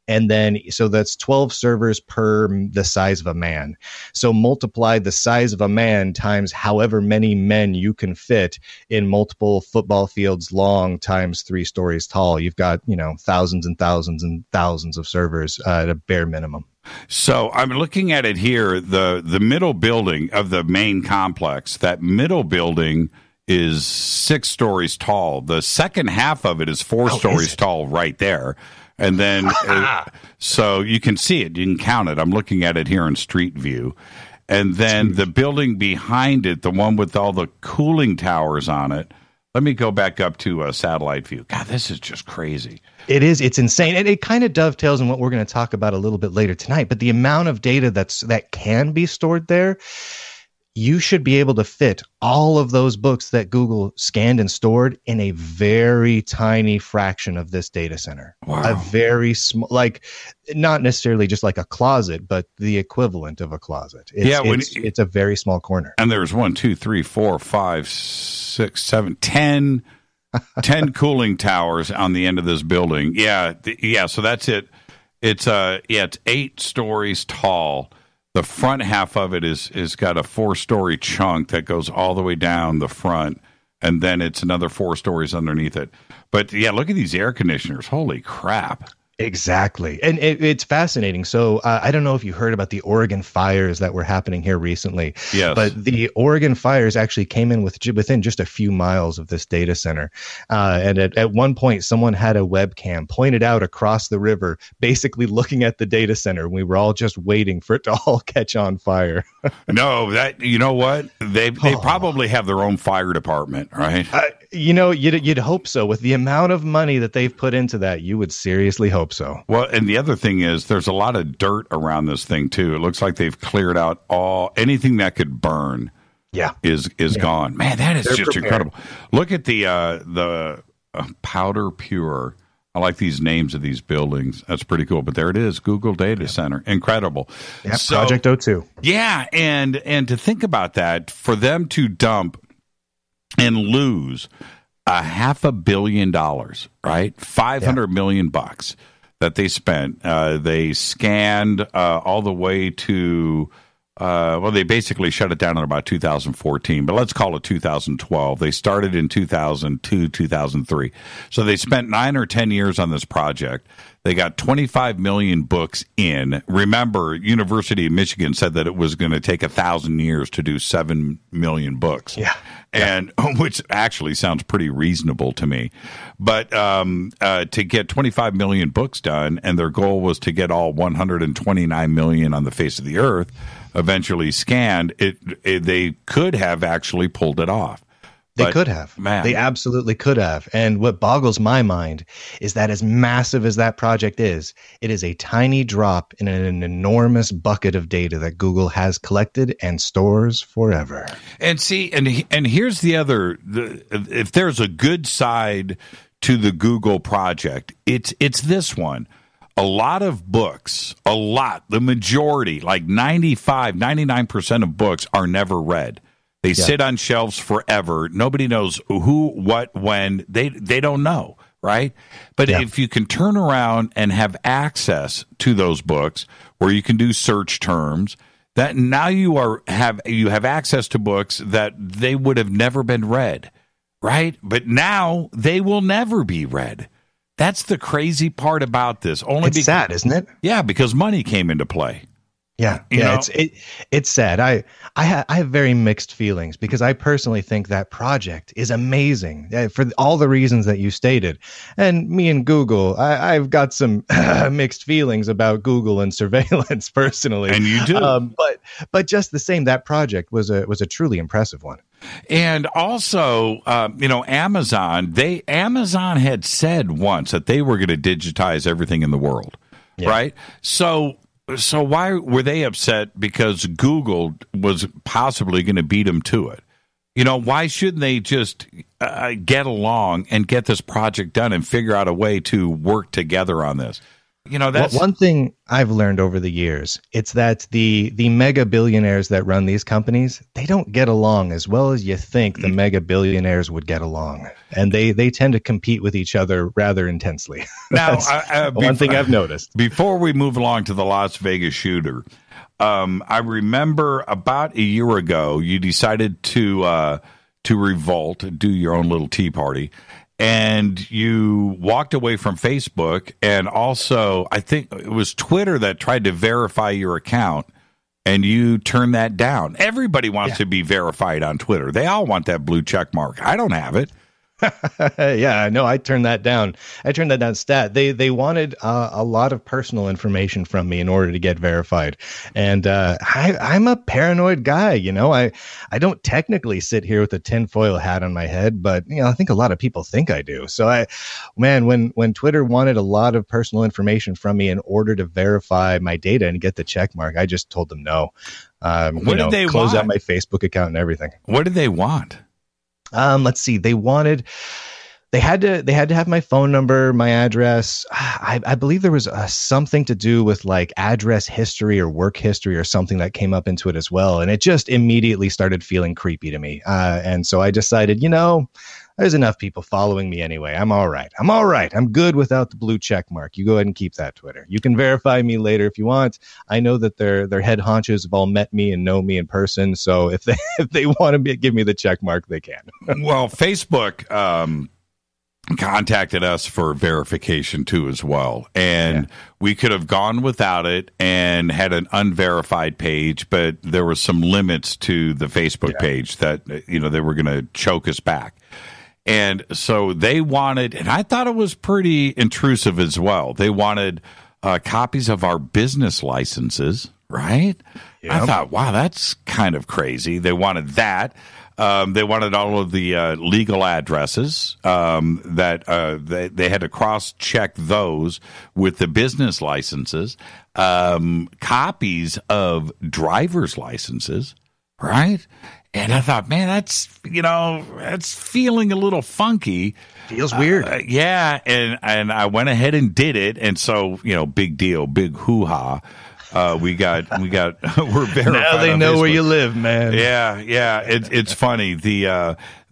Speaker 12: And then, so that's 12 servers per the size of a man. So multiply the size of a man times however many men you can fit in multiple football fields long times 3 stories tall. You've got, thousands and thousands and thousands of servers at a bare minimum.
Speaker 6: So I'm looking at it here, the middle building of the main complex, that middle building is 6 stories tall. The second half of it is 4 stories tall right there. And then, so you can see it, you can count it. I'm looking at it here in Street View. And then the building behind it, the one with all the cooling towers on it, let me go back up to a satellite view. God, this is just crazy.
Speaker 12: It is. It's insane. And it kind of dovetails in what we're going to talk about a little bit later tonight. But the amount of data that can be stored there, you should be able to fit all of those books that Google scanned and stored in a very tiny fraction of this data center.
Speaker 6: Wow.
Speaker 12: A very small, like not necessarily just like a closet, but the equivalent of a closet. It's a very small corner.
Speaker 6: And there's 1, 2, 3, 4, 5, 6, 7, 10 cooling towers on the end of this building. Yeah. So that's it. It's 8 stories tall. The front half of it is got a 4-story chunk that goes all the way down the front, and then it's another 4 stories underneath it. But yeah, look at these air conditioners. Holy crap.
Speaker 12: Exactly. And it's fascinating. So I don't know if you heard about the Oregon fires that were happening here recently.
Speaker 6: Yes.
Speaker 12: But the Oregon fires actually came in within just a few miles of this data center. And at one point, someone had a webcam pointed out across the river, basically looking at the data center. We were all just waiting for it to all catch on fire.
Speaker 6: No, you know what? They probably have their own fire department, right?
Speaker 12: You'd hope so. With the amount of money that they've put into that, you would seriously hope so.
Speaker 6: Well, and the other thing is there's a lot of dirt around this thing too. It looks like they've cleared out anything that could burn.
Speaker 12: Yeah,
Speaker 6: is gone. Man, that is just incredible. Look at the Powder Pure. I like these names of these buildings. That's pretty cool. But there it is, Google Data Center. Incredible.
Speaker 12: Yeah, Project O2. Yeah,
Speaker 6: and to think about that, for them to dump and lose $500 million, right? $500 million that they spent. They scanned all the way to, they basically shut it down in about 2014, but let's call it 2012. They started in 2002, 2003. So they spent 9 or 10 years on this project. They got 25 million books in. Remember, University of Michigan said that it was going to take 1,000 years to do 7 million books.
Speaker 12: Yeah.
Speaker 6: And which actually sounds pretty reasonable to me. But to get 25 million books done, and their goal was to get all 129 million on the face of the earth eventually scanned, they could have actually pulled it off.
Speaker 12: They could have.
Speaker 6: Man.
Speaker 12: They absolutely could have. And what boggles my mind is that as massive as that project is, it is a tiny drop in an enormous bucket of data that Google has collected and stores forever.
Speaker 6: And see, and here's the other, if there's a good side to the Google project, it's this one. A lot of books, the majority, like 99% of books are never read. They sit on shelves forever. Nobody knows who, what, when. They don't know, right? But if you can turn around and have access to those books where you can do search terms, that now you have access to books that they would have never been read, right? But now they will never be read. That's the crazy part about this. It's
Speaker 12: sad, isn't it?
Speaker 6: Yeah, because money came into play.
Speaker 12: Yeah, it's sad. I have very mixed feelings because I personally think that project is amazing for all the reasons that you stated. And me and Google, I've got some mixed feelings about Google and surveillance personally.
Speaker 6: And you do.
Speaker 12: But just the same, that project was a truly impressive one.
Speaker 6: And also, Amazon had said once that they were going to digitize everything in the world, right? So why were they upset? Because Google was possibly going to beat them to it. Why shouldn't they just get along and get this project done and figure out a way to work together on this? That's
Speaker 12: one thing I've learned over the years. It's that the mega billionaires that run these companies, they don't get along as well as you think the mega billionaires would get along. And they tend to compete with each other rather intensely.
Speaker 6: Now,
Speaker 12: one thing I've noticed.
Speaker 6: Before we move along to the Las Vegas shooter, I remember about a year ago, you decided to revolt, do your own little tea party. And you walked away from Facebook, and also I think it was Twitter that tried to verify your account, and you turned that down. Everybody wants to be verified on Twitter. They all want that blue check mark. I don't have it.
Speaker 12: Yeah, no, I turned that down. Stat. They wanted a lot of personal information from me in order to get verified. And I'm a paranoid guy, I don't technically sit here with a tinfoil hat on my head, but I think a lot of people think I do. So when Twitter wanted a lot of personal information from me in order to verify my data and get the check mark, I just told them no.
Speaker 6: What did they
Speaker 12: close
Speaker 6: want?
Speaker 12: out my Facebook account and everything.
Speaker 6: What did they want?
Speaker 12: Let's see. They had to have my phone number, my address. I believe there was something to do with like address history or work history or something that came up into it as well. And it just immediately started feeling creepy to me. And so I decided, there's enough people following me anyway. I'm all right. I'm good without the blue check mark. You go ahead and keep that, Twitter. You can verify me later if you want. I know that their head honchos have all met me and know me in person. So if they want to give me the check mark, they can.
Speaker 6: Well, Facebook contacted us for verification too as well, and we could have gone without it and had an unverified page, but there were some limits to the Facebook page that they were going to choke us back. And so they wanted, and I thought it was pretty intrusive as well, they wanted copies of our business licenses, right? Yep. I thought, wow, that's kind of crazy. They wanted that. They wanted all of the legal addresses that they had to cross-check those with the business licenses, copies of driver's licenses, right? And I thought, man, that's feeling a little funky.
Speaker 12: Feels weird.
Speaker 6: And I went ahead and did it. And so, big deal, big hoo-ha. We're verified.
Speaker 12: Now they know where you live, man.
Speaker 6: Yeah. It's funny.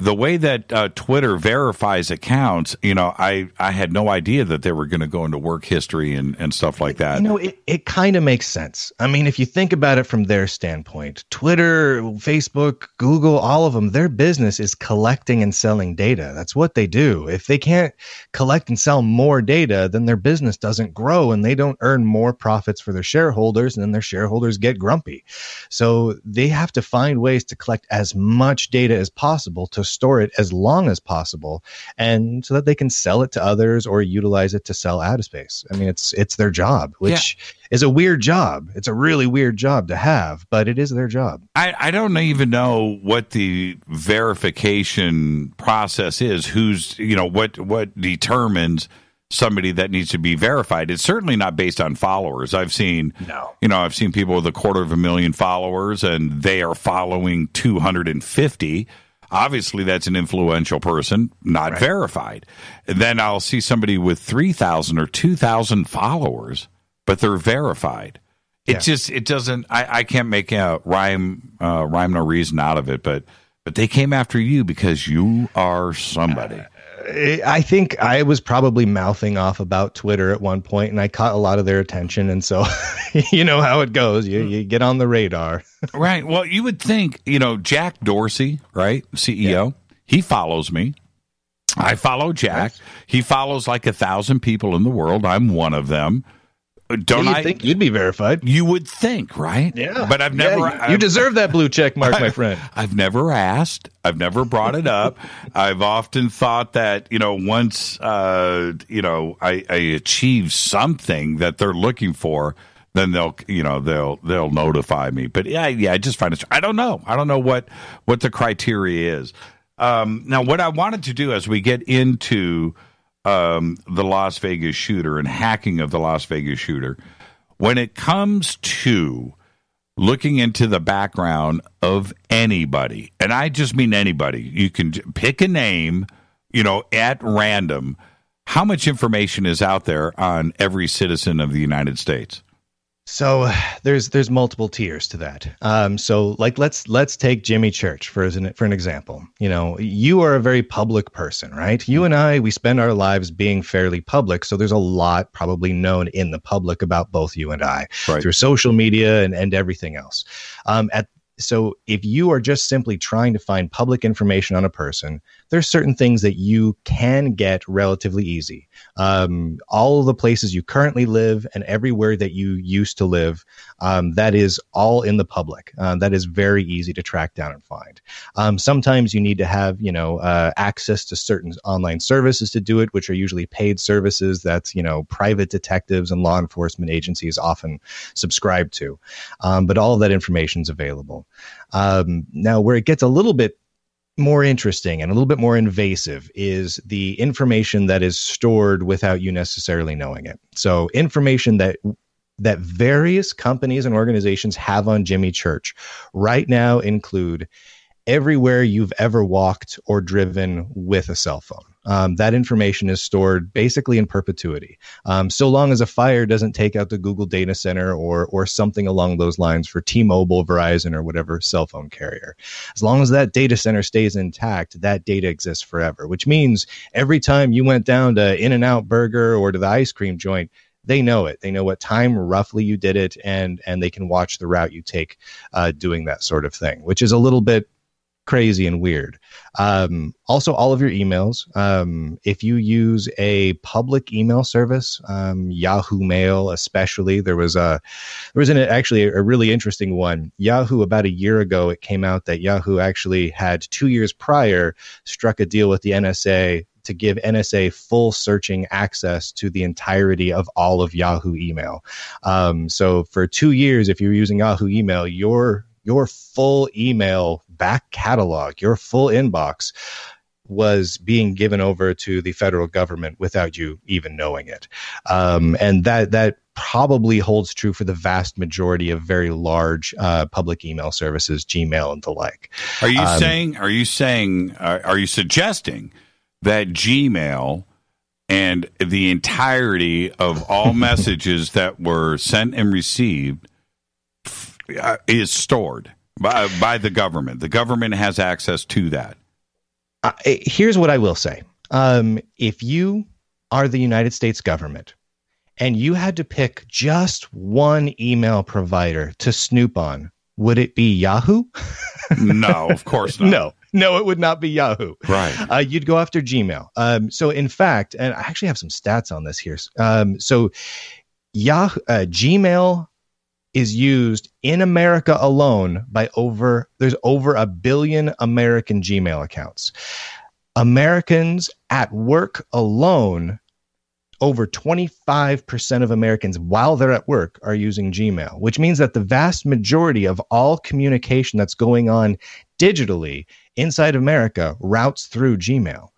Speaker 6: The way that Twitter verifies accounts, I had no idea that they were going to go into work history and stuff like that.
Speaker 12: It kind of makes sense. I mean, if you think about it from their standpoint, Twitter, Facebook, Google, all of them, their business is collecting and selling data. That's what they do. If they can't collect and sell more data, then their business doesn't grow and they don't earn more profits for their shareholders, and then their shareholders get grumpy. So they have to find ways to collect as much data as possible to store it as long as possible, and so that they can sell it to others or utilize it to sell out of space. I mean, it's their job, which is a weird job. It's a really weird job to have, but it is their job.
Speaker 6: I don't even know what the verification process is. Who's, what determines somebody that needs to be verified? It's certainly not based on followers. I've seen people with 250,000 followers, and they are following 250. Obviously, that's an influential person, not verified. And then I'll see somebody with 3,000 or 2,000 followers, but they're verified. It doesn't. I can't make a rhyme no reason out of it. But they came after you because you are somebody.
Speaker 12: I think I was probably mouthing off about Twitter at one point, and I caught a lot of their attention. And so, you know how it goes. You get on the radar.
Speaker 6: Right. Well, you would think, Jack Dorsey, right? CEO, he follows me. I follow Jack. Yes. He follows like 1,000 people in the world. I'm one of them. Don't I
Speaker 12: think you'd be verified?
Speaker 6: You would think, right?
Speaker 12: Yeah.
Speaker 6: But I've never.
Speaker 12: You deserve that blue check mark, my friend.
Speaker 6: I've never asked. I've never brought it up. I've often thought that once I achieve something that they're looking for, then they'll notify me. But I just find it. I don't know. I don't know what the criteria is. Now, what I wanted to do as we get into the Las Vegas shooter and hacking of the Las Vegas shooter, when it comes to looking into the background of anybody, and I just mean anybody, you can pick a name, at random, how much information is out there on every citizen of the United States?
Speaker 12: So there's multiple tiers to that. So like let's take Jimmy Church for an example. You are a very public person, right? You and I, we spend our lives being fairly public. So there's a lot probably known in the public about both you and I through social media and everything else. So if you are just simply trying to find public information on a person, there's certain things that you can get relatively easy. All of the places you currently live and everywhere that you used to live, that is all in the public. That is very easy to track down and find. Sometimes you need to have, access to certain online services to do it, which are usually paid services that, private detectives and law enforcement agencies often subscribe to. But all of that information is available. Now, where it gets a little bit more interesting and a little bit more invasive is the information that is stored without you necessarily knowing it. So information that various companies and organizations have on Jimmy Church right now include everywhere you've ever walked or driven with a cell phone. That information is stored basically in perpetuity. So long as a fire doesn't take out the Google data center or something along those lines for T-Mobile, Verizon, or whatever cell phone carrier. As long as that data center stays intact, that data exists forever, which means every time you went down to In-N-Out Burger or to the ice cream joint, they know it. They know what time roughly you did it, and they can watch the route you take doing that sort of thing, which is a little bit crazy and weird. Also, all of your emails. If you use a public email service, Yahoo Mail especially, there was actually a really interesting one. Yahoo, about a year ago, it came out that Yahoo actually had 2 years prior struck a deal with the NSA to give NSA full searching access to the entirety of all of Yahoo email. So for 2 years, if you're using Yahoo email, your full email back catalog, your full inbox was being given over to the federal government without you even knowing it. And that probably holds true for the vast majority of very large public email services, Gmail and the like.
Speaker 6: Are you suggesting that Gmail and the entirety of all messages that were sent and received is stored by the government? The government has access to that.
Speaker 12: Here's what I will say. If you are the United States government and you had to pick just one email provider to snoop on, would it be Yahoo?
Speaker 6: No, of course not.
Speaker 12: No, it would not be Yahoo.
Speaker 6: Right.
Speaker 12: You'd go after Gmail. So in fact, and I actually have some stats on this here. So Yahoo, Gmail is used in America alone by there's over 1 billion American Gmail accounts. Americans at work alone, over 25% of Americans while they're at work are using Gmail, which means that the vast majority of all communication that's going on digitally inside America routes through Gmail.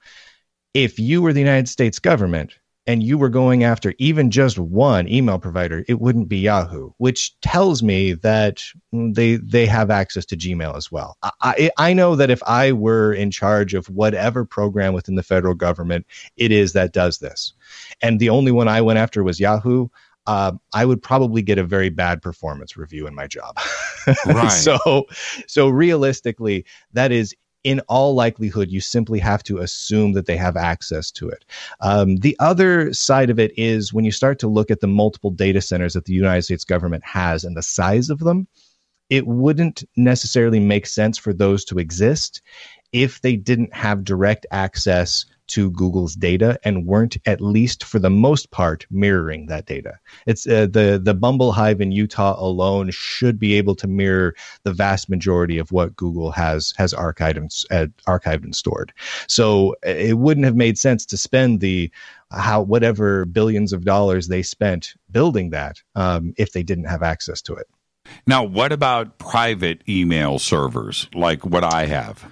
Speaker 12: If you were the United States government and you were going after even just one email provider, it wouldn't be Yahoo, which tells me that they have access to Gmail as well. I know that if I were in charge of whatever program within the federal government it is that does this, and the only one I went after was Yahoo, I would probably get a very bad performance review in my job.
Speaker 6: Right.
Speaker 12: So realistically, that is, in all likelihood, you simply have to assume that they have access to it. The other side of it is when you start to look at the multiple data centers that the United States government has and the size of them, it wouldn't necessarily make sense for those to exist if they didn't have direct access to Google's data and weren't, at least for the most part, mirroring that data. It's the Bumble Hive in Utah alone should be able to mirror the vast majority of what Google has archived and stored. So it wouldn't have made sense to spend whatever billions of dollars they spent building that if they didn't have access to it.
Speaker 6: Now, what about private email servers like what I have?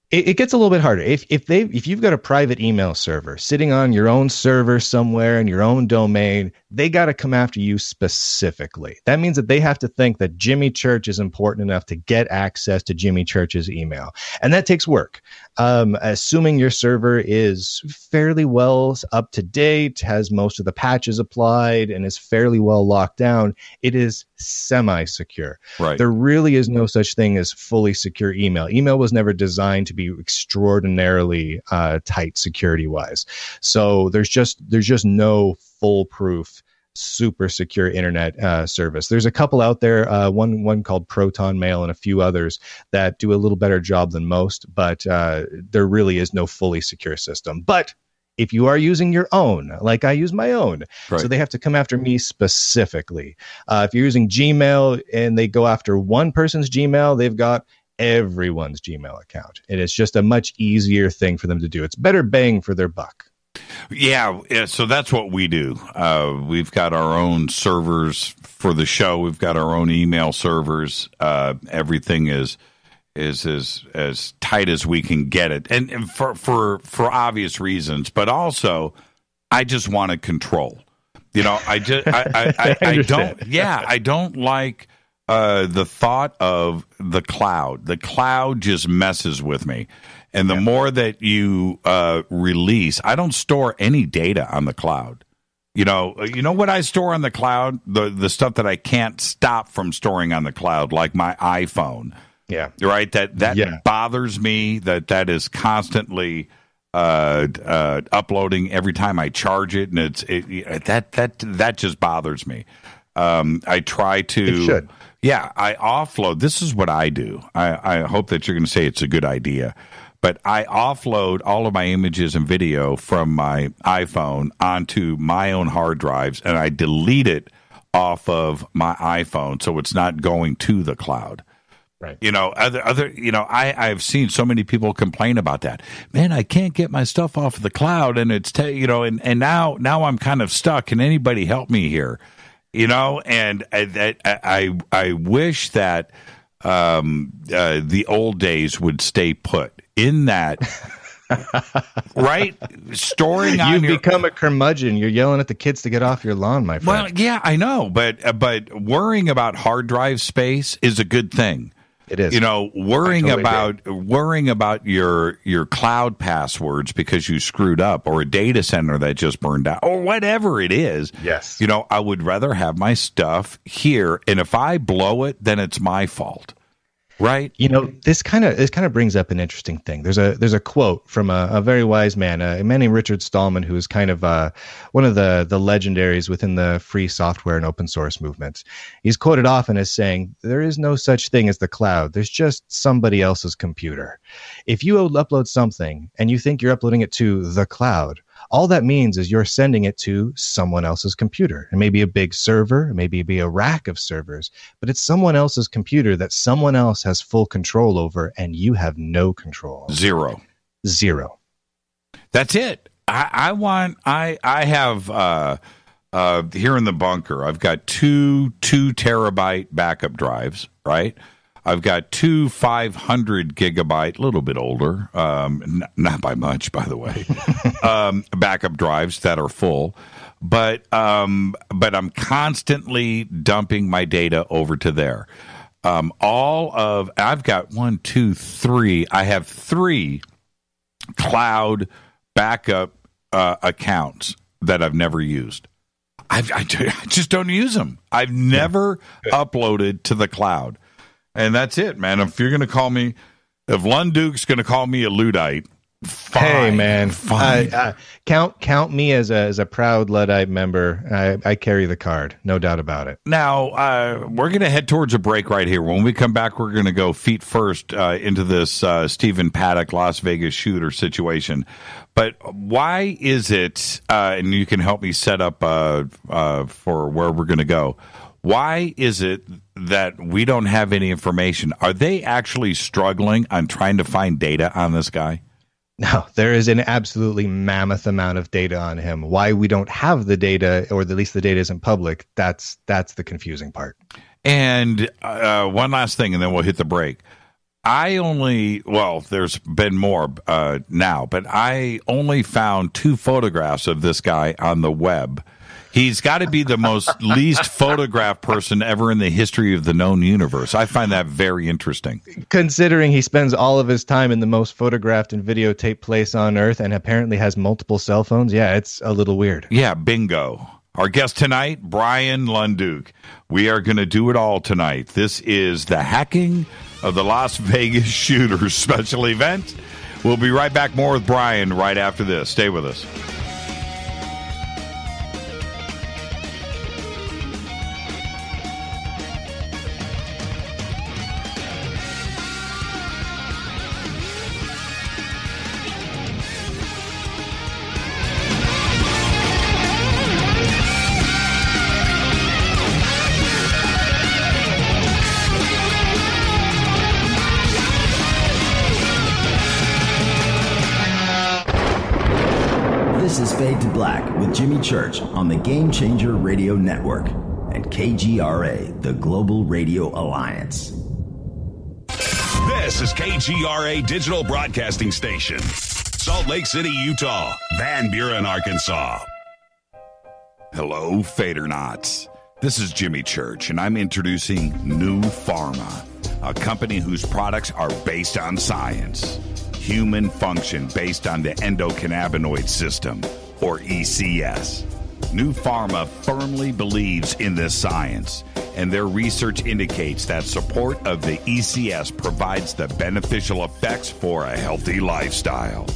Speaker 12: It gets a little bit harder. If you've got a private email server sitting on your own server somewhere in your own domain, they got to come after you specifically. That means that they have to think that Jimmy Church is important enough to get access to Jimmy Church's email. And that takes work. Assuming your server is fairly well up to date, has most of the patches applied, and is fairly well locked down, it is semi-secure.
Speaker 6: Right.
Speaker 12: There really is no such thing as fully secure email. Email was never designed to be extraordinarily tight security-wise. So there's just no foolproof, super secure internet service. There's a couple out there, one called Proton Mail and a few others that do a little better job than most, but there really is no fully secure system. But if you are using your own, like I use my own,
Speaker 6: right.
Speaker 12: So they have to come after me specifically. If you're using Gmail and they go after one person's Gmail, they've got everyone's Gmail account. And it's just a much easier thing for them to do. It's better bang for their buck.
Speaker 6: Yeah, so that's what we do. We've got our own servers for the show. We've got our own email servers. Everything is as tight as we can get it, and for obvious reasons. But also, I just want to control. I don't like the thought of the cloud. The cloud just messes with me. And the more that you release, I don't store any data on the cloud. You know what I store on the cloud? The stuff that I can't stop from storing on the cloud, like my iPhone.
Speaker 12: Yeah.
Speaker 6: Right. That bothers me. That is constantly uploading every time I charge it, and that just bothers me. I try to.
Speaker 12: It should.
Speaker 6: Yeah, I offload. This is what I do. I hope that you're going to say it's a good idea. But I offload all of my images and video from my iPhone onto my own hard drives, and I delete it off of my iPhone so it's not going to the cloud.
Speaker 12: Right.
Speaker 6: I've seen so many people complain about that. Man, I can't get my stuff off of the cloud, and it's and now I'm kind of stuck. Can anybody help me here? And I wish that the old days would stay put. In that, right? Storing on
Speaker 12: you become a curmudgeon. You're yelling at the kids to get off your lawn, my friend.
Speaker 6: Well, yeah, I know, but worrying about hard drive space is a good thing.
Speaker 12: It is.
Speaker 6: Worrying about your cloud passwords because you screwed up, or a data center that just burned out, or whatever it is.
Speaker 12: Yes.
Speaker 6: I would rather have my stuff here, and if I blow it, then it's my fault. Right.
Speaker 12: This kind of brings up an interesting thing. There's a quote from a very wise man, a man named Richard Stallman, who is kind of one of the legendaries within the free software and open source movement. He's quoted often as saying, "There is no such thing as the cloud. There's just somebody else's computer. If you upload something and you think you're uploading it to the cloud, All that means is you're sending it to someone else's computer. It may be a big server, it may be a rack of servers, but it's someone else's computer that someone else has full control over, and you have no control.
Speaker 6: Zero.
Speaker 12: That's
Speaker 6: it. I have here in the bunker, I've got two 2 terabyte backup drives, right? I've got 2 500 gigabyte, a little bit older, not by much, by the way, backup drives that are full. But I'm constantly dumping my data over to there. I've got 1, 2, 3. I have 3 cloud backup accounts that I've never used. I just don't use them. I've never uploaded to the cloud. And that's it, man. If you're going to call me, if Lunduke's going to call me a Luddite, fine. Hey, man.
Speaker 12: Fine. Count me as a proud Luddite member. I carry the card, no doubt about it.
Speaker 6: Now, we're going to head towards a break right here. When we come back, we're going to go feet first into this Stephen Paddock Las Vegas shooter situation. But why is it, and you can help me set up for where we're going to go, why is it that we don't have any information? Are they actually struggling on trying to find data on this guy?
Speaker 12: No, there is an absolutely mammoth amount of data on him. Why we don't have the data, or at least the data isn't public, that's the confusing part.
Speaker 6: And one last thing, and then we'll hit the break. There's been more now, but I only found 2 photographs of this guy on the web. He's got to be the most least photographed person ever in the history of the known universe. I find that very interesting.
Speaker 12: Considering he spends all of his time in the most photographed and videotaped place on Earth and apparently has multiple cell phones, yeah, it's a little weird.
Speaker 6: Yeah, bingo. Our guest tonight, Bryan Lunduke. We are going to do it all tonight. This is the Hacking of the Las Vegas Shooters special event. We'll be right back more with Bryan right after this. Stay with us.
Speaker 13: This is Fade to Black with Jimmy Church on the Game Changer Radio Network and KGRA, the Global Radio Alliance.
Speaker 3: This is KGRA Digital Broadcasting Station, Salt Lake City, Utah, Van Buren, Arkansas. Hello, Fadernauts. This is Jimmy Church, and I'm introducing New Pharma, a company whose products are based on science. Human function based on the endocannabinoid system, or ECS. New Pharma firmly believes in this science, and their research indicates that support of the ECS provides the beneficial effects for a healthy lifestyle.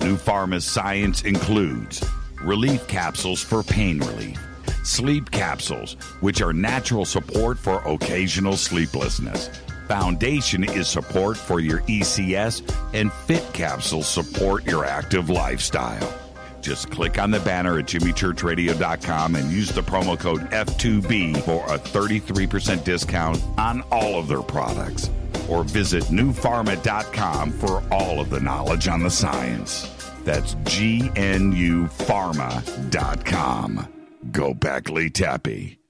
Speaker 3: New Pharma's science includes relief capsules for pain relief, sleep capsules, which are natural support for occasional sleeplessness. Foundation is support for your ECS, and Fit capsules support your active lifestyle. Just click on the banner at jimmychurchradio.com and use the promo code F2B for a 33% discount on all of their products. Or visit newpharma.com for all of the knowledge on the science. That's GNUpharma.com. Go Beckley Tappy.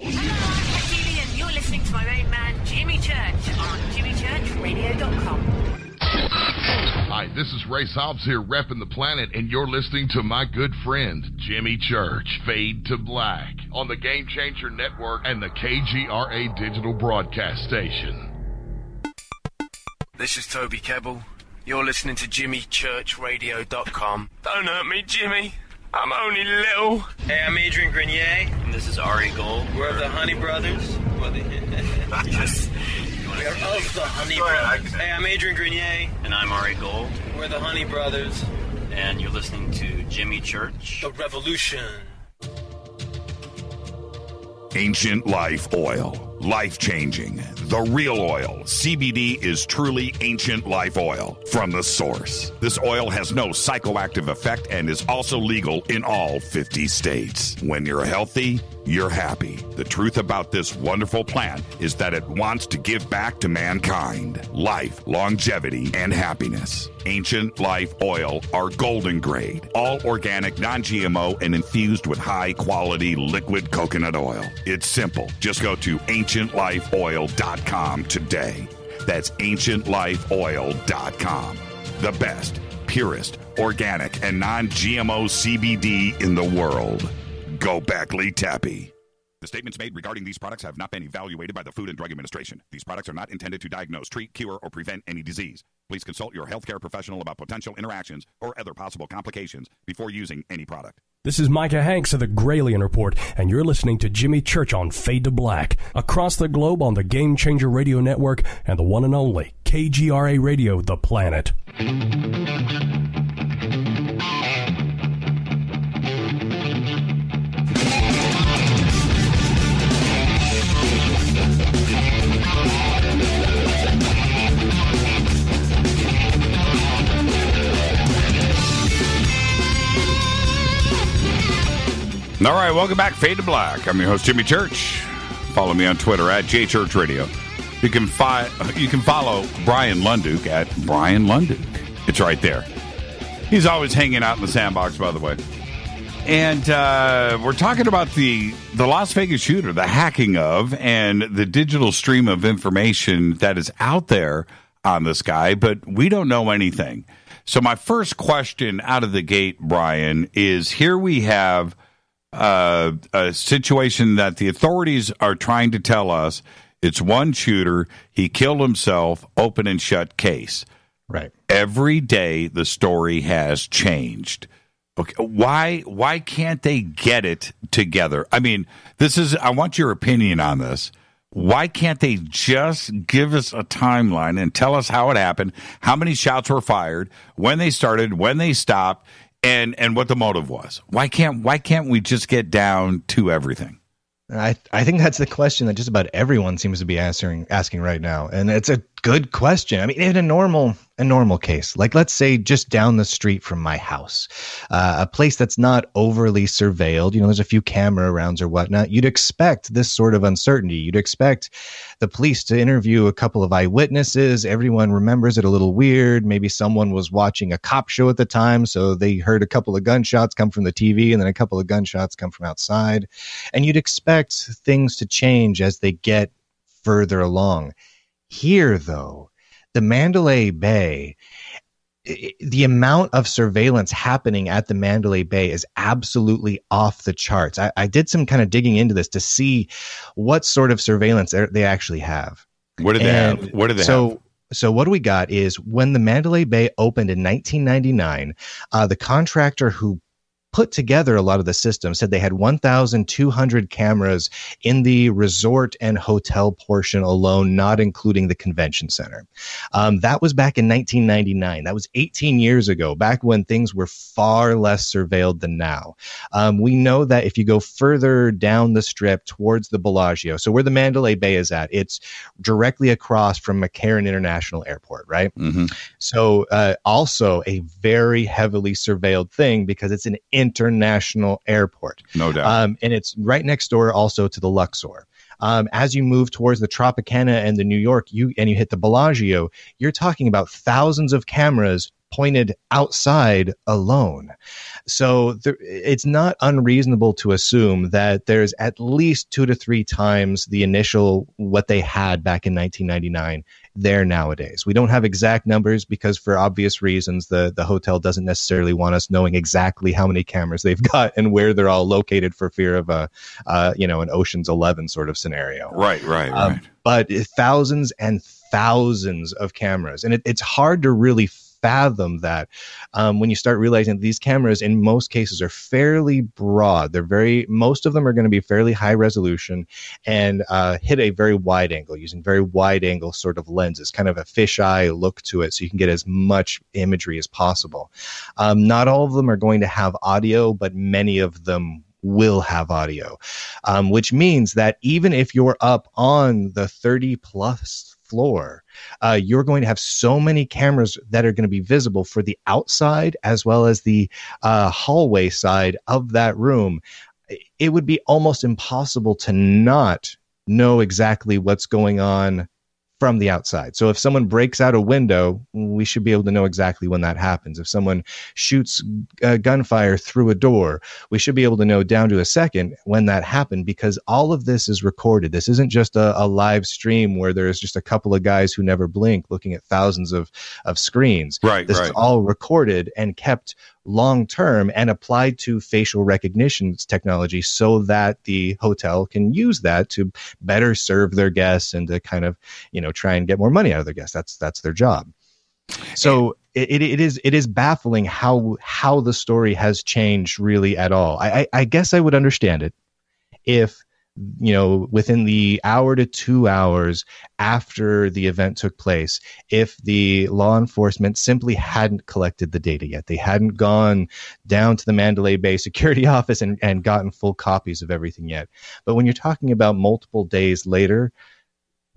Speaker 14: You're listening to my main man, Jimmy Church, on jimmychurchradio.com.
Speaker 15: Hi, this is Ray Hobbs here, repping the planet, and you're listening to my good friend, Jimmy Church, Fade to Black, on the Game Changer Network and the KGRA Digital Broadcast Station.
Speaker 11: This is Toby Kebbell. You're listening to jimmychurchradio.com. Don't hurt me, Jimmy. I'm only little.
Speaker 16: Hey, I'm Adrian Grenier.
Speaker 17: And this is Ari Gold.
Speaker 16: We're of the Honey Brothers.
Speaker 17: Yes.
Speaker 16: We are of the Honey Brothers. Hey, I'm Adrian Grenier.
Speaker 17: And I'm Ari Gold.
Speaker 16: We're the Honey Brothers.
Speaker 17: And you're listening to Jimmy Church.
Speaker 16: The Revolution.
Speaker 3: Ancient Life Oil. Life-changing. The real oil. CBD is truly ancient life oil from the source. This oil has no psychoactive effect and is also legal in all 50 states. When you're healthy, you're happy. The truth about this wonderful plant is that it wants to give back to mankind life, longevity, and happiness. Ancient Life Oil are golden grade, all organic, non-GMO, and infused with high-quality liquid coconut oil. It's simple. Just go to ancientlifeoil.com today. That's ancientlifeoil.com. The best, purest, organic, and non-GMO CBD in the world. Go Beckley Tappy. The statements made regarding these products have not been evaluated by the Food and Drug Administration. These products are not intended to diagnose, treat, cure, or prevent any disease. Please consult your healthcare professional about potential interactions or other possible complications before using any product.
Speaker 18: This is Micah Hanks of the Gralien Report, and you're listening to Jimmy Church on Fade to Black, across the globe on the Game Changer Radio Network and the one and only KGRA Radio, The Planet.
Speaker 6: All right, welcome back, Fade to Black. I'm your host, Jimmy Church. Follow me on Twitter at JChurchRadio. You can follow Bryan Lunduke at Bryan Lunduke. It's right there. He's always hanging out in the sandbox, by the way. And we're talking about the Las Vegas shooter, the hacking of, and the digital stream of information that is out there on this guy, but we don't know anything. So my first question out of the gate, Brian, is here we have a situation that the authorities are trying to tell us it's one shooter, he killed himself, open and shut case.
Speaker 12: Right.
Speaker 6: Every day the story has changed. Okay, why can't they get it together? I mean, I want your opinion on this. Why can't they just give us a timeline and tell us how it happened, how many shots were fired, when they started, when they stopped, and what the motive was? Why can't we just get down to everything?
Speaker 12: I think that's the question that just about everyone seems to be asking right now, and it's a good question. I mean, in a normal case, like let's say just down the street from my house, a place that's not overly surveilled, there's a few camera rounds or whatnot, you'd expect this sort of uncertainty. You'd expect the police to interview a couple of eyewitnesses. Everyone remembers it a little weird. Maybe someone was watching a cop show at the time, so they heard a couple of gunshots come from the TV and then a couple of gunshots come from outside. And you'd expect things to change as they get further along. Here, though, the Mandalay Bay, the amount of surveillance happening at the Mandalay Bay is absolutely off the charts. I did some kind of digging into this to see what sort of surveillance they actually have.
Speaker 6: What do they have?
Speaker 12: So what we got is when the Mandalay Bay opened in 1999, the contractor who put together a lot of the systems said they had 1,200 cameras in the resort and hotel portion alone, not including the convention center. That was back in 1999. That was 18 years ago, back when things were far less surveilled than now. We know that if you go further down the strip towards the Bellagio, so where the Mandalay Bay is at, it's directly across from McCarran International Airport, right?
Speaker 6: Mm-hmm.
Speaker 12: So also a very heavily surveilled thing because it's an international airport.
Speaker 6: No doubt.
Speaker 12: And it's right next door also to the Luxor. As you move towards the Tropicana and the New York, you hit the Bellagio, you're talking about thousands of cameras pointed outside alone. So it's not unreasonable to assume that there's at least 2 to 3 times the initial what they had back in 1999 there nowadays. We don't have exact numbers because for obvious reasons, the hotel doesn't necessarily want us knowing exactly how many cameras they've got and where they're all located for fear of an Ocean's 11 sort of scenario.
Speaker 6: Right.
Speaker 12: But thousands and thousands of cameras. And it's hard to really fathom that when you start realizing these cameras in most cases are fairly broad. Most of them are going to be fairly high resolution and hit a very wide angle using very wide angle sort of lenses, kind of a fisheye look to it, so you can get as much imagery as possible. Not all of them are going to have audio, but many of them will have audio, which means that even if you're up on the 30 plus floor, you're going to have so many cameras that are going to be visible for the outside as well as the hallway side of that room. It would be almost impossible to not know exactly what's going on from the outside. So if someone breaks out a window, we should be able to know exactly when that happens. If someone shoots gunfire through a door, we should be able to know down to a second when that happened, because all of this is recorded. This isn't just a live stream where there's just a couple of guys who never blink looking at thousands of screens.
Speaker 6: Right.
Speaker 12: This is all recorded and kept long term and applied to facial recognition technology so that the hotel can use that to better serve their guests and to kind of, try and get more money out of their guests. That's their job. So it is baffling how the story has changed really at all. I guess I would understand it if, within the hour to 2 hours after the event took place, if the law enforcement simply hadn't collected the data yet, they hadn't gone down to the Mandalay Bay security office and gotten full copies of everything yet. But when you're talking about multiple days later,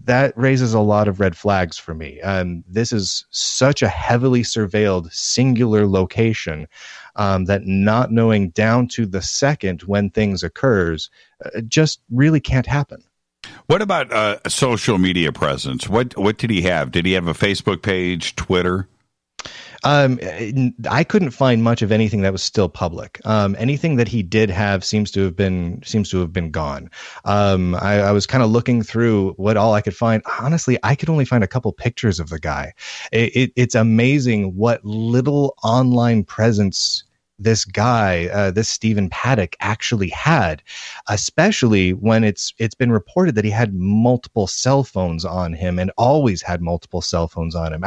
Speaker 12: that raises a lot of red flags for me. This is such a heavily surveilled singular location that not knowing down to the second when things occurs just really can't happen.
Speaker 6: What about a social media presence? What did he have? Did he have a Facebook page, Twitter?
Speaker 12: I couldn't find much of anything that was still public. Anything that he did have seems to have been gone. I was kind of looking through what all I could find. Honestly, I could only find a couple pictures of the guy. It's amazing what little online presence this guy, this Stephen Paddock, actually had, especially when it's been reported that he had multiple cell phones on him and always had multiple cell phones on him.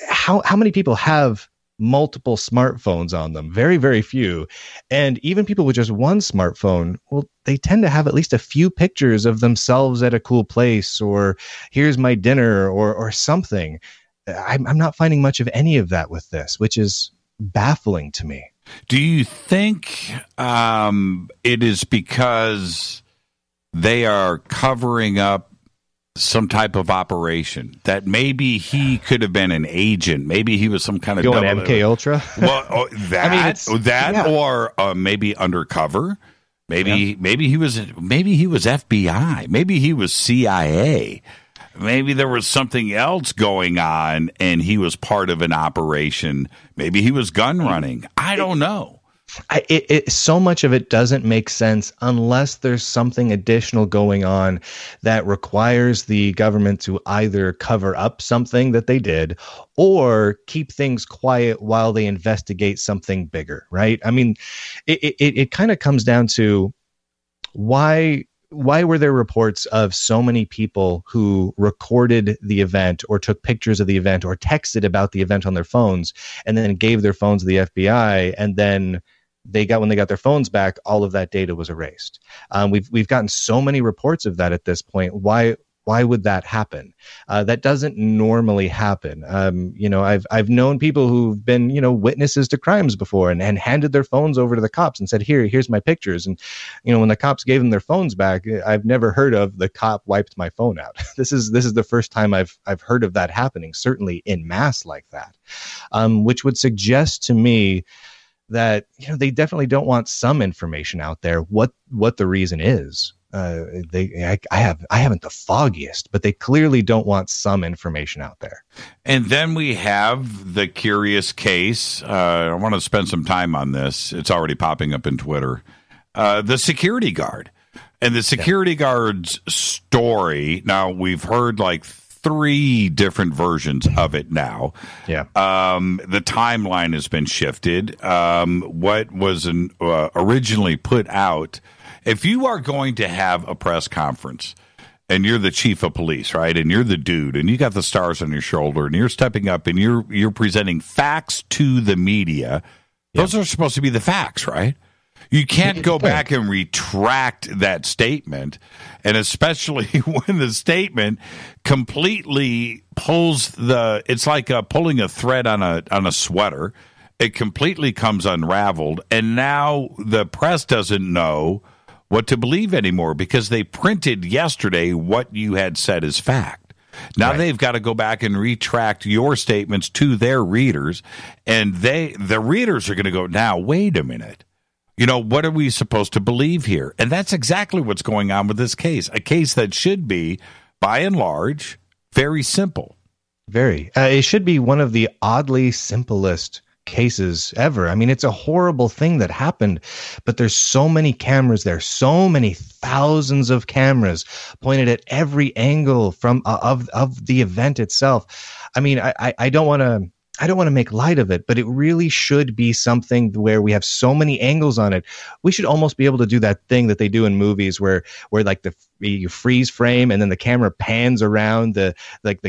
Speaker 12: How many people have multiple smartphones on them? Very, very few. And even people with just one smartphone, well, they tend to have at least a few pictures of themselves at a cool place, or here's my dinner, or something. I'm not finding much of any of that with this, which is baffling to me.
Speaker 6: Do you think it is because they are covering up some type of operation, that maybe he could have been an agent, maybe he was some kind of
Speaker 12: going MK Ultra?
Speaker 6: Well, or maybe undercover, maybe he was FBI, maybe he was CIA, maybe there was something else going on and he was part of an operation, maybe he was gun running. I don't know.
Speaker 12: So much of it doesn't make sense unless there's something additional going on that requires the government to either cover up something that they did or keep things quiet while they investigate something bigger, right? I mean, it kind of comes down to why were there reports of so many people who recorded the event or took pictures of the event or texted about the event on their phones and then gave their phones to the FBI, and then when they got their phones back, all of that data was erased? We've gotten so many reports of that at this point. Why would that happen? That doesn't normally happen. I've known people who've been, witnesses to crimes before and handed their phones over to the cops and said, here's my pictures. And, when the cops gave them their phones back, I've never heard of the cop wiped my phone out. This is the first time I've heard of that happening, certainly en masse like that, which would suggest to me that, they definitely don't want some information out there. What the reason is. I haven't the foggiest, but they clearly don't want some information out there.
Speaker 6: And then we have the curious case. I want to spend some time on this. It's already popping up in Twitter. The security guard and the security guard's story. Now, we've heard like 3 different versions of it now.
Speaker 12: Yeah.
Speaker 6: The timeline has been shifted. What was originally put out, if you are going to have a press conference and you're the chief of police, right, and you're the dude and you got the stars on your shoulder and you're stepping up and you're presenting facts to the media, those are supposed to be the facts, right? You can't go back and retract that statement, and especially when the statement completely pulls it's like pulling a thread on a sweater, it completely comes unraveled, and now the press doesn't know what to believe anymore because they printed yesterday what you had said as fact. Now they've got to go back and retract your statements to their readers, and the readers are going to go, now, wait a minute. What are we supposed to believe here? And that's exactly what's going on with this case, a case that should be, by and large, very simple.
Speaker 12: Very. It should be one of the oddly simplest cases ever. I mean, it's a horrible thing that happened, but there's so many cameras there, so many thousands of cameras pointed at every angle from of the event itself. I mean, I don't want to make light of it, but it really should be something where we have so many angles on it. We should almost be able to do that thing that they do in movies where like you freeze frame and then the camera pans around the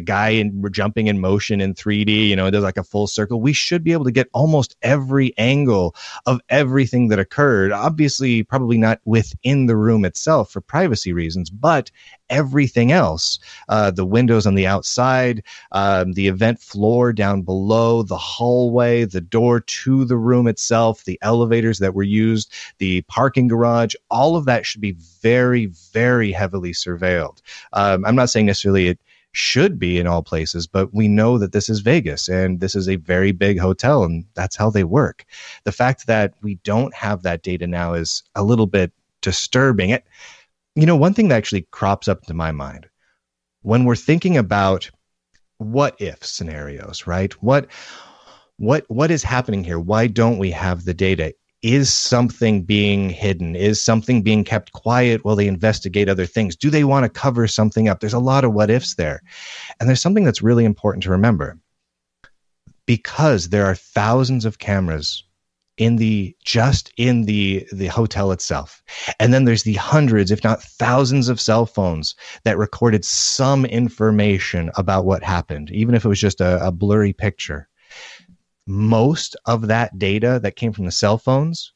Speaker 12: guy jumping in motion in 3D, it does like a full circle. We should be able to get almost every angle of everything that occurred. Obviously, probably not within the room itself for privacy reasons, but everything else, the windows on the outside, the event floor down below, the hallway, the door to the room itself, the elevators that were used, the parking garage, all of that should be very, very heavily surveilled. I'm not saying necessarily it should be in all places, but we know that this is Vegas and this is a very big hotel and that's how they work. The fact that we don't have that data now is a little bit disturbing. One thing that actually crops up into my mind when we're thinking about what if scenarios, right? What is happening here? Why don't we have the data? Is something being hidden? Is something being kept quiet while they investigate other things? Do they want to cover something up? There's a lot of what ifs there. And there's something that's really important to remember. Because there are thousands of cameras in the hotel itself. And then there's the hundreds, if not thousands of cell phones that recorded some information about what happened, even if it was just a blurry picture. Most of that data that came from the cell phones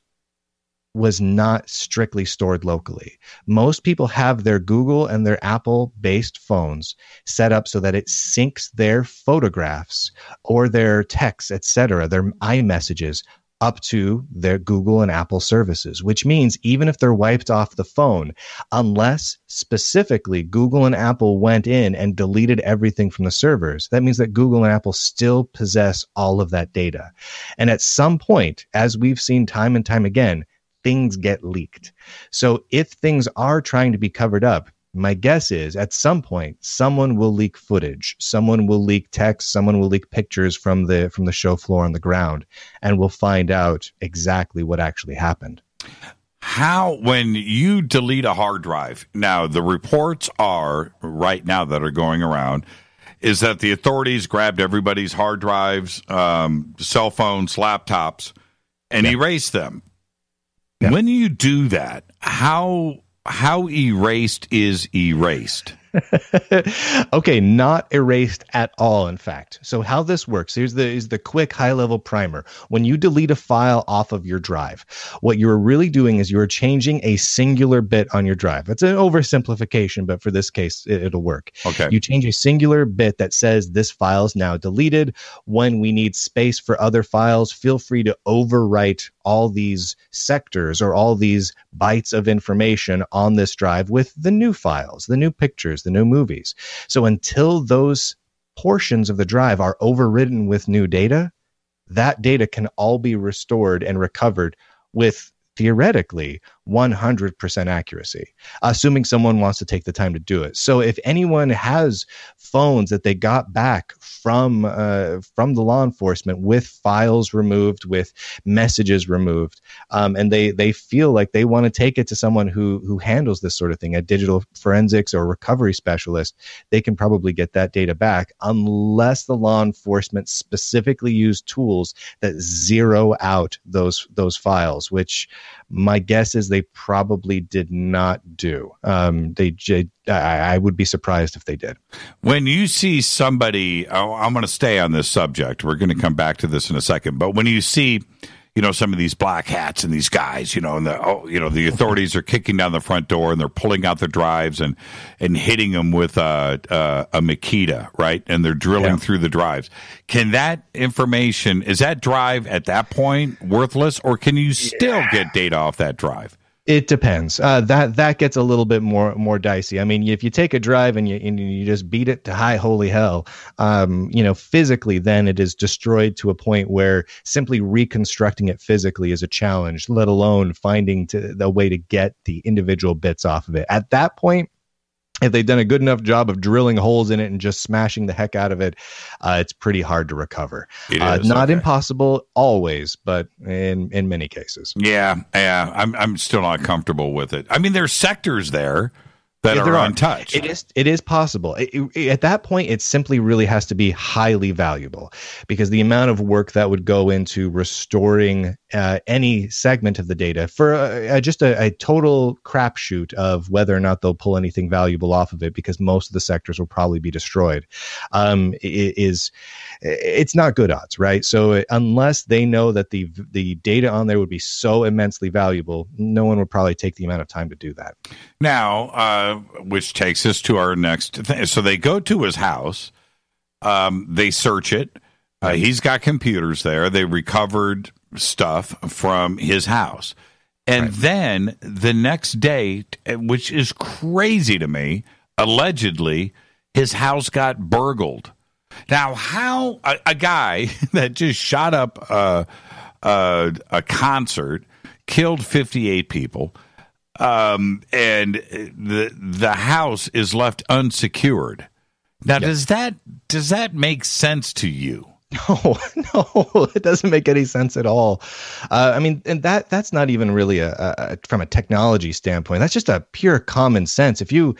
Speaker 12: was not strictly stored locally. Most people have their Google and their Apple-based phones set up so that it syncs their photographs or their texts, etc., their iMessages, up to their Google and Apple services, which means even if they're wiped off the phone, unless specifically Google and Apple went in and deleted everything from the servers, that means that Google and Apple still possess all of that data. And at some point, as we've seen time and time again, things get leaked. So if things are trying to be covered up, my guess is at some point, someone will leak footage, someone will leak text, someone will leak pictures from the show floor on the ground, and we'll find out exactly what actually happened.
Speaker 6: How, when you delete a hard drive, now the reports are right now that are going around, is that the authorities grabbed everybody's hard drives, cell phones, laptops, and erased them. Yeah. When you do that, how erased is erased?
Speaker 12: Okay, not erased at all, in fact. So how this works, here's the quick high-level primer. When you delete a file off of your drive, what you're really doing is you're changing a singular bit on your drive. It's an oversimplification, but for this case, it'll work.
Speaker 6: Okay.
Speaker 12: You change a singular bit that says this file is now deleted. When we need space for other files, feel free to overwrite all these sectors or all these bytes of information on this drive with the new files, the new pictures, the new movies. So until those portions of the drive are overridden with new data, that data can all be restored and recovered with theoretically 100% accuracy, assuming someone wants to take the time to do it. So if anyone has phones that they got back from the law enforcement with files removed, with messages removed, and they feel like they want to take it to someone who handles this sort of thing, a digital forensics or recovery specialist, they can probably get that data back unless the law enforcement specifically use tools that zero out those files, which my guess is they probably did not do. I would be surprised if they did.
Speaker 6: When you see somebody, I'm going to stay on this subject. We're going to come back to this in a second. But when you see, some of these black hats and these guys, and the authorities are kicking down the front door and they're pulling out the drives and hitting them with a Makita, right? And they're drilling through the drives. Can that information, is that drive at that point worthless, or can you still get data off that drive?
Speaker 12: It depends. That gets a little bit more dicey. I mean, if you take a drive and you just beat it to high holy hell, physically, then it is destroyed to a point where simply reconstructing it physically is a challenge, let alone finding the way to get the individual bits off of it. At that point, if they've done a good enough job of drilling holes in it and just smashing the heck out of it, it's pretty hard to recover. Not impossible always, but in many cases.
Speaker 6: Yeah. I'm still not comfortable with it. I mean, there's sectors there that are untouched.
Speaker 12: It is possible. At that point, it simply really has to be highly valuable, because the amount of work that would go into restoring any segment of the data for just a total crapshoot of whether or not they'll pull anything valuable off of it, because most of the sectors will probably be destroyed, it's not good odds, right? So unless they know that the data on there would be so immensely valuable, no one would probably take the amount of time to do that.
Speaker 6: Now, which takes us to our next thing. So they go to his house, they search it. He's got computers there. They recovered stuff from his house. And then the next day, which is crazy to me, allegedly, his house got burgled. Now, how a guy that just shot up a concert, killed 58 people, and the house is left unsecured. Now, does that make sense to you?
Speaker 12: No, it doesn't make any sense at all. I mean, and that's not even really from a technology standpoint. That's just a pure common sense. If you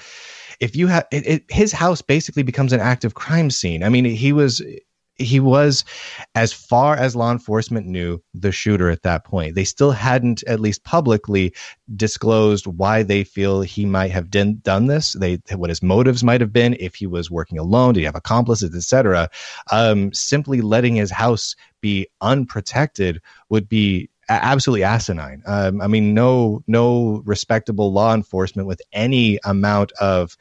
Speaker 12: have his house basically becomes an active crime scene. I mean, he was, as far as law enforcement knew, the shooter at that point. They still hadn't, at least publicly, disclosed why they feel he might have done this. What his motives might have been, if he was working alone, did he have accomplices, etc. Simply letting his house be unprotected would be absolutely asinine. I mean, no respectable law enforcement with any amount of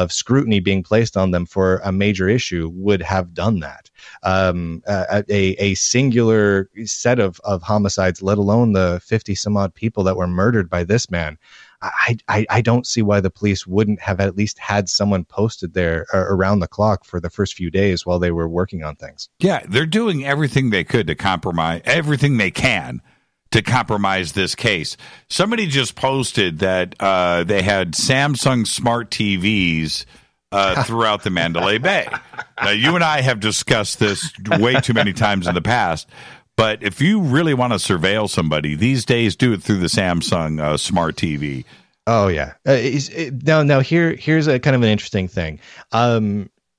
Speaker 12: scrutiny being placed on them for a major issue would have done that. A singular set of homicides, let alone the 50 some odd people that were murdered by this man. I don't see why the police wouldn't have at least had someone posted there around the clock for the first few days while they were working on things.
Speaker 6: Yeah, they're doing everything they could to compromise, everything they can to compromise this case. Somebody just posted that they had Samsung smart TVs throughout the Mandalay Bay. Now, you and I have discussed this way too many times in the past, but if you really want to surveil somebody these days, do it through the Samsung smart TV.
Speaker 12: Oh, yeah. Now here's a kind of an interesting thing.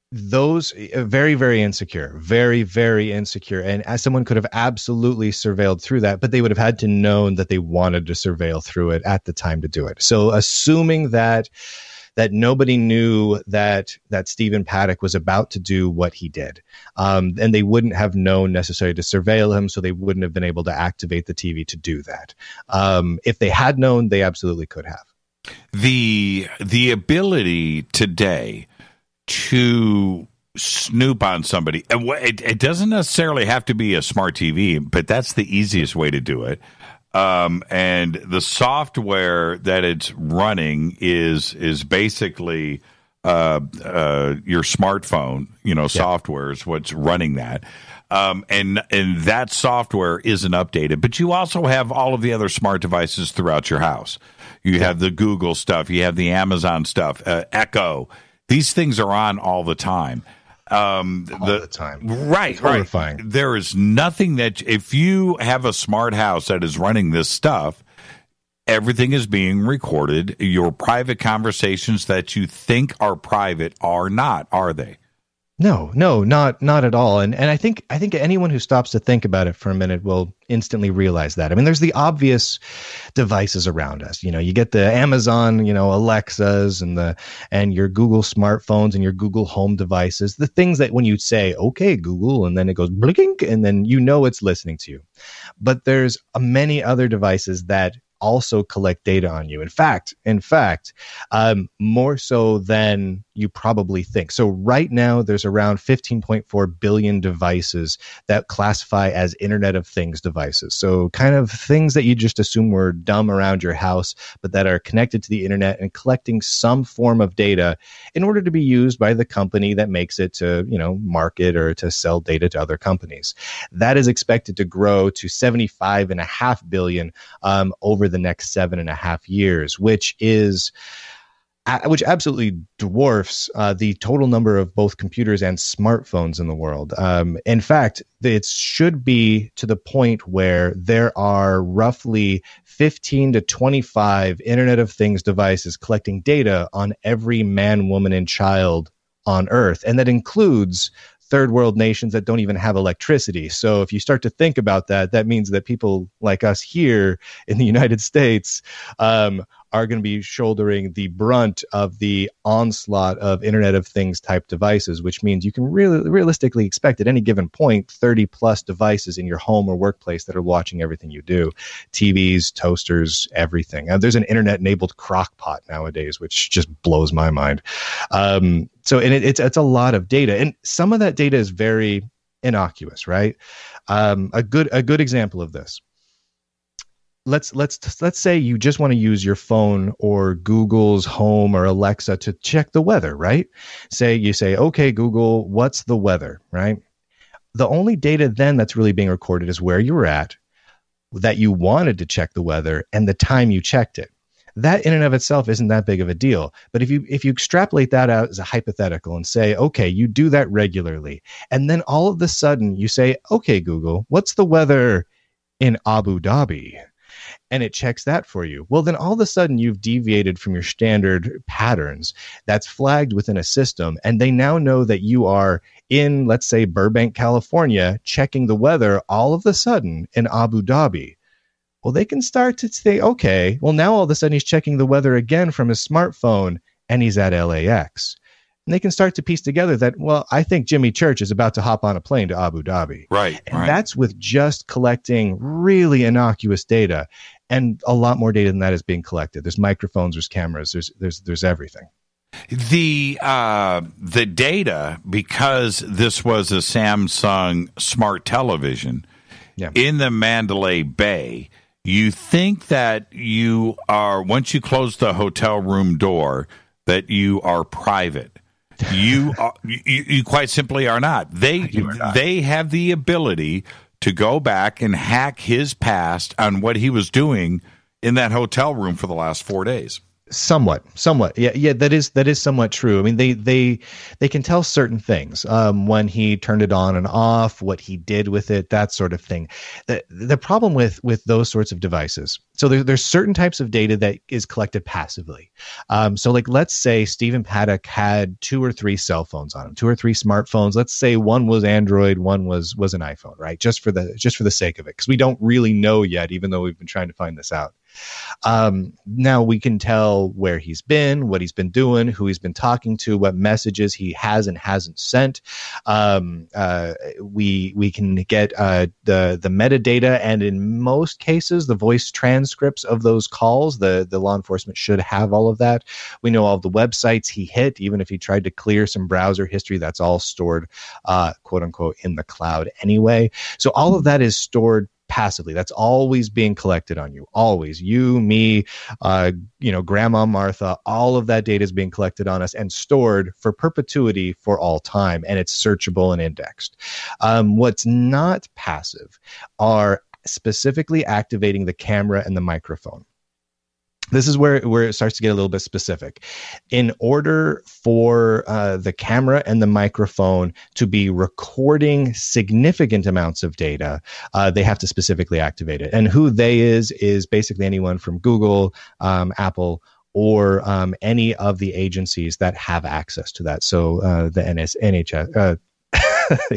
Speaker 12: Those very, very insecure, very, very insecure. And as someone could have absolutely surveilled through that, but they would have had to know that they wanted to surveil through it at the time to do it. So assuming that nobody knew that Stephen Paddock was about to do what he did, and they wouldn't have known necessarily to surveil him, so they wouldn't have been able to activate the TV to do that. If they had known, they absolutely could have.
Speaker 6: The ability today to snoop on somebody, it doesn't necessarily have to be a smart TV, but that's the easiest way to do it. And the software that it's running is basically your smartphone, software is what's running that. And that software isn't updated, but you also have all of the other smart devices throughout your house. You have the Google stuff, you have the Amazon stuff, Echo. These things are on all the time.
Speaker 12: All the time.
Speaker 6: Right, right. There is nothing that, if you have a smart house that is running this stuff, everything is being recorded. Your private conversations that you think are private are not, are they?
Speaker 12: No, not at all. And I think anyone who stops to think about it for a minute will instantly realize that. I mean, there's the obvious devices around us. You know, you get the Amazon, Alexas and your Google smartphones and your Google Home devices, the things that when you say, okay, Google, and then it goes blinking, and then it's listening to you. But there's many other devices that also collect data on you. In fact, more so than you probably think. So right now, there's around 15.4 billion devices that classify as Internet of Things devices. So kind of things that you just assume were dumb around your house, but that are connected to the internet and collecting some form of data in order to be used by the company that makes it to, market or to sell data to other companies. That is expected to grow to 75.5 billion over the next 7.5 years, which absolutely dwarfs the total number of both computers and smartphones in the world. In fact, it should be to the point where there are roughly 15 to 25 Internet of Things devices collecting data on every man, woman, and child on Earth. And that includes third world nations that don't even have electricity. So if you start to think about that, that means that people like us here in the United States are going to be shouldering the brunt of the onslaught of Internet of Things type devices, which means you can really realistically expect at any given point 30 plus devices in your home or workplace that are watching everything you do. TVs, toasters, everything. There's an internet enabled crock pot nowadays, which just blows my mind. It's a lot of data, and some of that data is very innocuous, right? A good example of this. Let's say you just want to use your phone or Google's Home or Alexa to check the weather, right? You say, okay, Google, what's the weather, right? The only data then that's really being recorded is where you were at, that you wanted to check the weather, and the time you checked it. That in and of itself isn't that big of a deal. But if you extrapolate that out as a hypothetical and say, okay, you do that regularly, and then all of a sudden you say, okay, Google, what's the weather in Abu Dhabi? And it checks that for you. Well, then all of a sudden you've deviated from your standard patterns. That's flagged within a system. And they now know that you are in, let's say, Burbank, California, checking the weather all of a sudden in Abu Dhabi. Well, they can start to say, okay, well, now all of a sudden he's checking the weather again from his smartphone and he's at LAX. And they can start to piece together that, well, I think Jimmy Church is about to hop on a plane to Abu Dhabi.
Speaker 6: Right.
Speaker 12: And that's with just collecting really innocuous data. And a lot more data than that is being collected. There's microphones, there's cameras, there's everything.
Speaker 6: The data, because this was a Samsung smart television in the Mandalay Bay, you think that you are, once you close the hotel room door, that you are private. You quite simply are not. They have the ability to go back and hack his past on what he was doing in that hotel room for the last 4 days.
Speaker 12: Somewhat. Yeah, that is somewhat true. I mean, they can tell certain things, when he turned it on and off, what he did with it, that sort of thing. The problem with those sorts of devices, so there's certain types of data that is collected passively. So like, let's say Stephen Paddock had 2 or 3 cell phones on him, 2 or 3 smartphones. Let's say one was Android, one was an iPhone, right? Just for the sake of it, because we don't really know yet, even though we've been trying to find this out. Now we can tell where he's been, what he's been doing, who he's been talking to, what messages he has and hasn't sent. We can get the metadata, and in most cases, the voice transcripts of those calls. The law enforcement should have all of that. We know all of the websites he hit, even if he tried to clear some browser history. That's all stored, quote unquote, in the cloud anyway. So all of that is stored passively. That's always being collected on you. Always. You, me, Grandma Martha, all of that data is being collected on us and stored for perpetuity for all time. And it's searchable and indexed. What's not passive are specifically activating the camera and the microphone. This is where it starts to get a little bit specific. In order for the camera and the microphone to be recording significant amounts of data, they have to specifically activate it. And who they is basically anyone from Google, Apple, or any of the agencies that have access to that. So the NHS.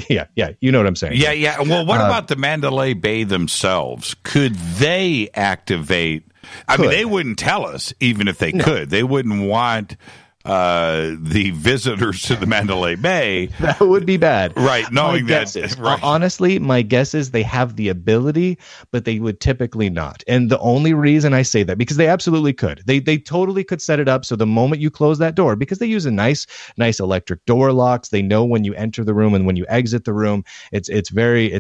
Speaker 12: Yeah, you know what I'm saying.
Speaker 6: Yeah. Well, what about the Mandalay Bay themselves? Could they activate? I mean, they wouldn't tell us, even if they could. They wouldn't want the visitors to the Mandalay Bay.
Speaker 12: That would be bad.
Speaker 6: Right, knowing that. Right.
Speaker 12: Honestly, my guess is they have the ability, but they would typically not. And the only reason I say that, because they absolutely could. They totally could set it up so the moment you close that door, because they use a nice electric door locks. They know when you enter the room and when you exit the room. It's very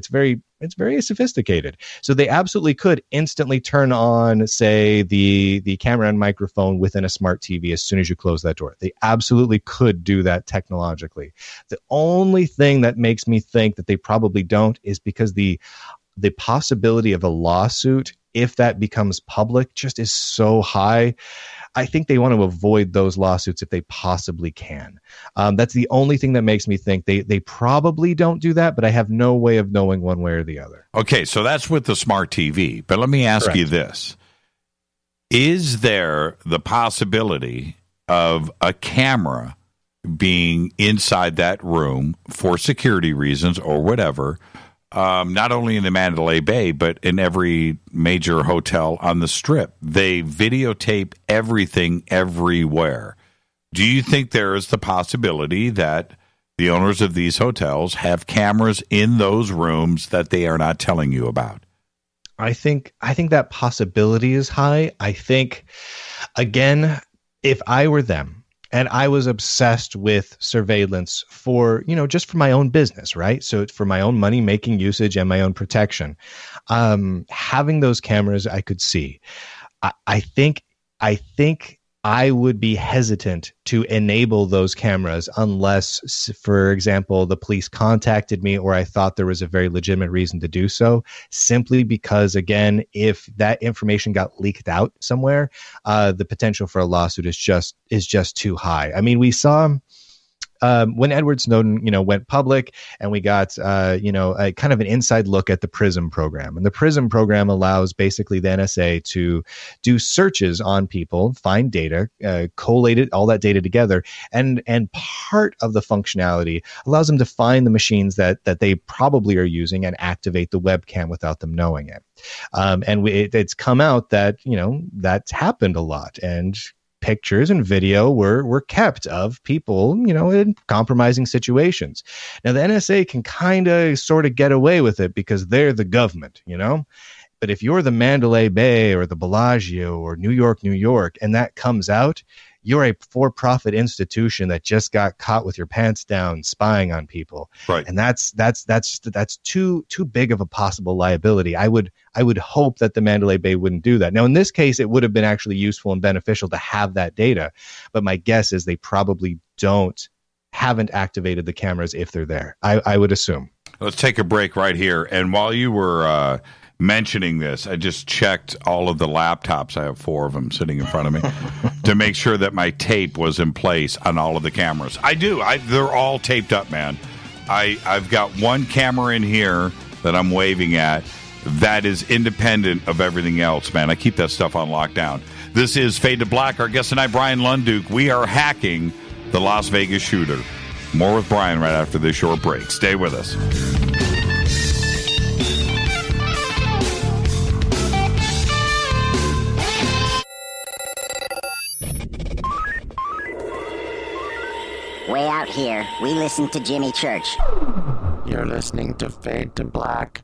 Speaker 12: sophisticated. So they absolutely could instantly turn on, say, the camera and microphone within a smart TV as soon as you close that door. They absolutely could do that technologically. The only thing that makes me think that they probably don't is because the possibility of a lawsuit, if that becomes public, just is so high. I think they want to avoid those lawsuits if they possibly can. That's the only thing that makes me think they probably don't do that, but I have no way of knowing one way or the other.
Speaker 6: Okay, so that's with the smart TV. But let me ask you this. Is there the possibility of a camera being inside that room for security reasons or whatever, not only in the Mandalay Bay, but in every major hotel on the Strip? They videotape everything everywhere. Do you think there is the possibility that the owners of these hotels have cameras in those rooms that they are not telling you about?
Speaker 12: I think that possibility is high. I think, again, if I were them and I was obsessed with surveillance for, just for my own business, right? So it's for my own money making usage and my own protection. Having those cameras, I could see. I think I would be hesitant to enable those cameras unless, for example, the police contacted me or I thought there was a very legitimate reason to do so, simply because, again, if that information got leaked out somewhere, the potential for a lawsuit is just too high. I mean, we saw when Edward Snowden, went public, and we got, a kind of an inside look at the PRISM program. And the PRISM program allows basically the NSA to do searches on people, find data, collate it, all that data together. And part of the functionality allows them to find the machines that they probably are using and activate the webcam without them knowing it. It's come out that, that's happened a lot. And pictures and video were kept of people, in compromising situations. Now, the NSA can kind of sort of get away with it because they're the government, But if you're the Mandalay Bay or the Bellagio or New York, and that comes out, you're a for-profit institution that just got caught with your pants down spying on people.
Speaker 6: Right.
Speaker 12: And that's too big of a possible liability. I would hope that the Mandalay Bay wouldn't do that. Now, in this case, it would have been actually useful and beneficial to have that data. But my guess is they probably haven't activated the cameras if they're there. I would assume.
Speaker 6: Let's take a break right here. And while you were mentioning this, I just checked all of the laptops. I have 4 of them sitting in front of me to make sure that my tape was in place on all of the cameras. I do. They're all taped up, man. I've got one camera in here that I'm waving at that is independent of everything else, man. I keep that stuff on lockdown. This is Fade to Black. Our guest tonight, Bryan Lunduke. We are hacking the Las Vegas shooter. More with Brian right after this short break. Stay with us.
Speaker 19: Way out here, we listen to Jimmy Church.
Speaker 20: You're listening to Fade to Black.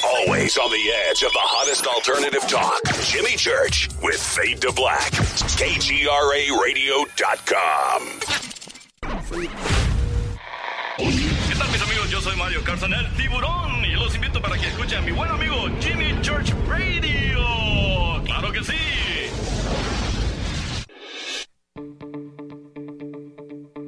Speaker 21: Always on the edge of the hottest alternative talk. Jimmy Church with Fade to Black. KGRARadio.com.
Speaker 22: ¿Qué tal, mis amigos? Yo soy Mario Carson, el tiburón, y los invito para que escuchen a mi buen amigo Jimmy Church Radio. ¡Claro que sí!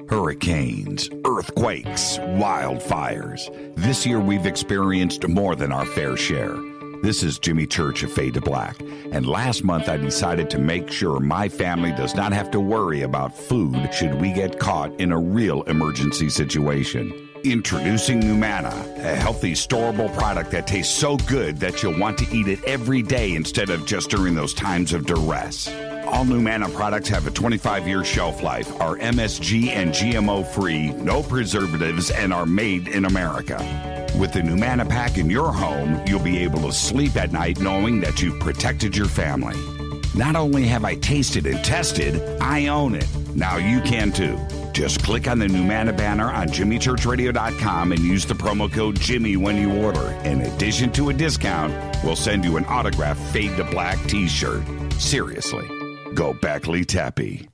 Speaker 3: Hurricanes, earthquakes, wildfires. This year we've experienced more than our fair share. This is Jimmy Church of Fade to Black. And last month I decided to make sure my family does not have to worry about food should we get caught in a real emergency situation. Introducing Numana, a healthy, storable product that tastes so good that you'll want to eat it every day instead of just during those times of duress. All Numana products have a 25-year shelf life, are MSG and GMO-free, no preservatives, and are made in America. With the Numana pack in your home, you'll be able to sleep at night knowing that you've protected your family. Not only have I tasted and tested, I own it. Now you can too. Just click on the Numana banner on JimmyChurchRadio.com and use the promo code Jimmy when you order. In addition to a discount, we'll send you an autographed Fade to Black t-shirt. Seriously, go Beckley Tappy.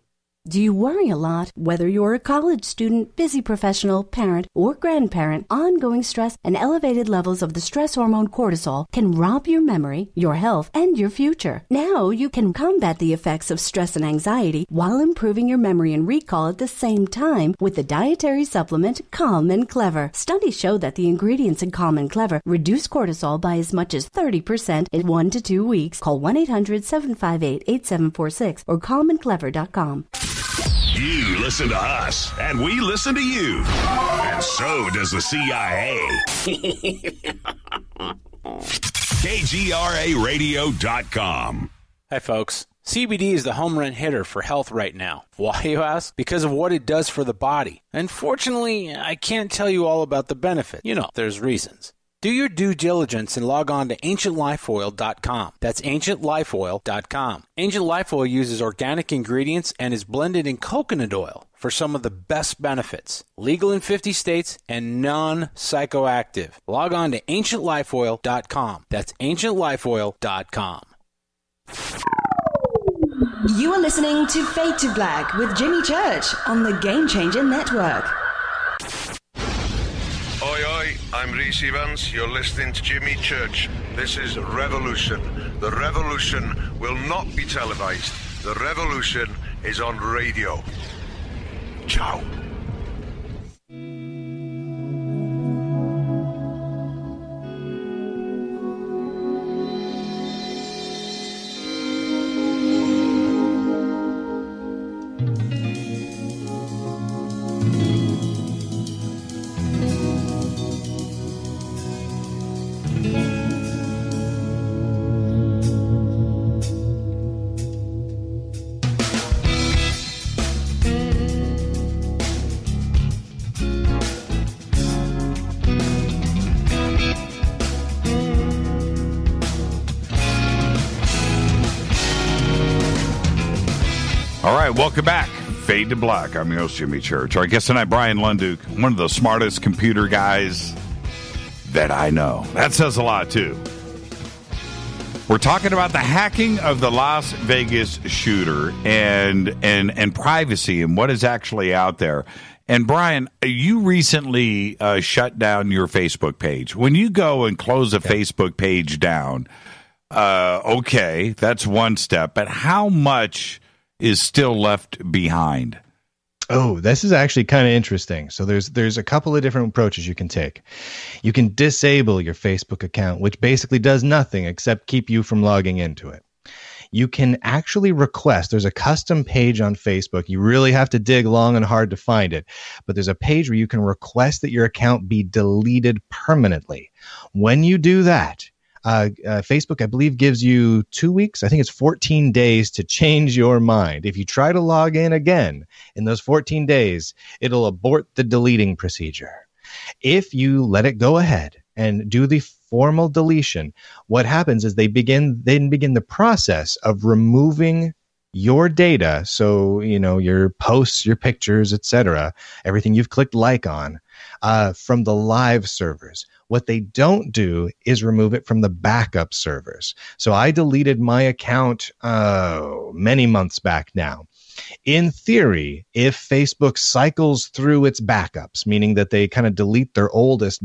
Speaker 2: Do you worry a lot? Whether you're a college student, busy professional, parent, or grandparent, ongoing stress and elevated levels of the stress hormone cortisol can rob your memory, your health, and your future. Now you can combat the effects of stress and anxiety while improving your memory and recall at the same time with the dietary supplement Calm and Clever. Studies show that the ingredients in Calm and Clever reduce cortisol by as much as 30% in 1 to 2 weeks. Call 1-800-758-8746 or calmandclever.com.
Speaker 21: You listen to us, and we listen to you. And so does the CIA. KGRARadio.com.
Speaker 8: Hi, folks. CBD is the home run hitter for health right now. Why, you ask? Because of what it does for the body. Unfortunately, I can't tell you all about the benefit. You know, there's reasons. Do your due diligence and log on to AncientLifeOil.com. That's AncientLifeOil.com. Ancient Life Oil uses organic ingredients and is blended in coconut oil for some of the best benefits. Legal in 50 states and non-psychoactive. Log on to AncientLifeOil.com. That's AncientLifeOil.com.
Speaker 1: You are listening to Fade to Black with Jimmy Church on the Game Changer Network.
Speaker 10: Oi, oi, I'm Reese Evans. You're listening to Jimmy Church. This is Revolution. The revolution will not be televised. The revolution is on radio. Ciao.
Speaker 6: All right, welcome back. Fade to Black. I'm your host, Jimmy Church. Our guest tonight, Bryan Lunduke, one of the smartest computer guys that I know. That says a lot, too. We're talking about the hacking of the Las Vegas shooter and privacy and what is actually out there. And, Brian, you recently shut down your Facebook page. When you go and close a Facebook page down, okay, that's one step. But how much is still left behind?
Speaker 12: Oh, this is actually kind of interesting. So there's a couple of different approaches you can take. You can disable your Facebook account, which basically does nothing except keep you from logging into it. You can actually request, there's a custom page on Facebook. You really have to dig long and hard to find it, but there's a page where you can request that your account be deleted permanently. When you do that, Facebook, I believe, gives you 2 weeks. I think it's 14 days to change your mind. If you try to log in again in those 14 days, it'll abort the deleting procedure. If you let it go ahead and do the formal deletion, what happens is they begin the process of removing your data. So, you know, your posts, your pictures, etc., everything you've clicked like on, from the live servers. What they don't do is remove it from the backup servers. So I deleted my account many months back now. In theory, if Facebook cycles through its backups, meaning that they kind of delete their oldest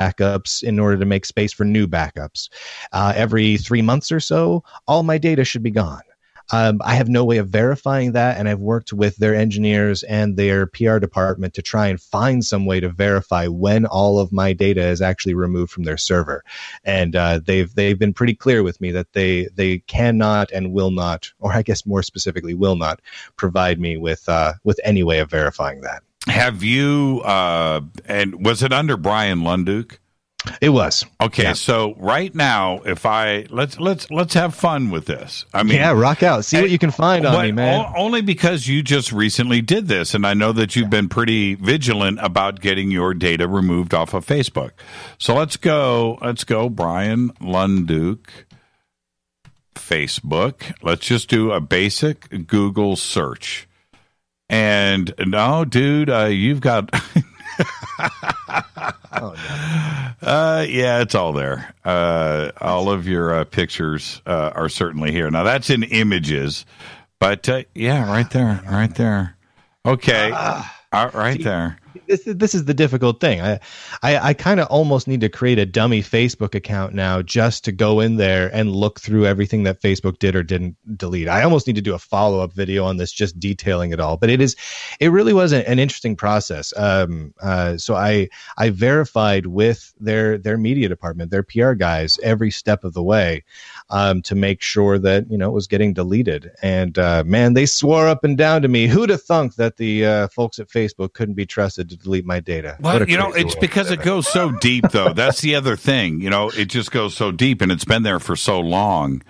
Speaker 12: backups in order to make space for new backups, every 3 months or so, all my data should be gone. I have no way of verifying that, and I've worked with their engineers and their PR department to try and find some way to verify when all of my data is actually removed from their server. And they've been pretty clear with me that they cannot and will not, or I guess more specifically will not, provide me with any way of verifying that.
Speaker 6: Have you, and was it under Bryan Lunduke?
Speaker 12: It was.
Speaker 6: Okay,
Speaker 12: Yeah.
Speaker 6: so right now, if let's have fun with this. I mean,
Speaker 12: yeah, rock out. See what you can find on me, man.
Speaker 6: Only because you just recently did this, and I know that you've been pretty vigilant about getting your data removed off of Facebook. So let's go, Bryan Lunduke, Facebook. Let's just do a basic Google search. And no, dude, you've got.
Speaker 12: Oh, no.
Speaker 6: Yeah, it's all there. All of your pictures are certainly here. Now that's in images, but yeah, right there. Okay, right there.
Speaker 12: This is the difficult thing. I kind of almost need to create a dummy Facebook account now just to go in there and look through everything that Facebook did or didn't delete. I almost need to do a follow-up video on this, just detailing it all. But it really was an interesting process. So I verified with their media department, their PR guys, every step of the way to make sure that it was getting deleted. And man, they swore up and down to me, who'd have thunk that the folks at Facebook couldn't be trusted to delete my data.
Speaker 6: Well, it's because it goes so deep, though. That's the other thing. It just goes so deep, and it's been there for so long.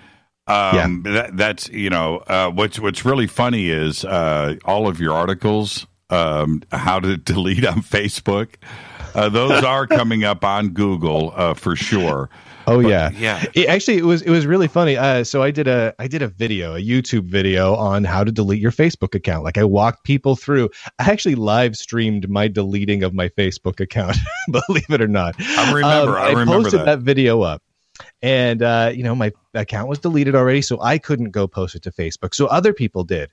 Speaker 6: That's what's really funny is all of your articles, how to delete on Facebook. Those are coming up on Google for sure.
Speaker 12: Oh, yeah. It was really funny. So I did a video, a YouTube video on how to delete your Facebook account. Like I walked people through. I actually live streamed my deleting of my Facebook account, believe it or not.
Speaker 6: I remember
Speaker 12: I posted that video up. And my account was deleted already, so I couldn't go post it to Facebook. So other people did.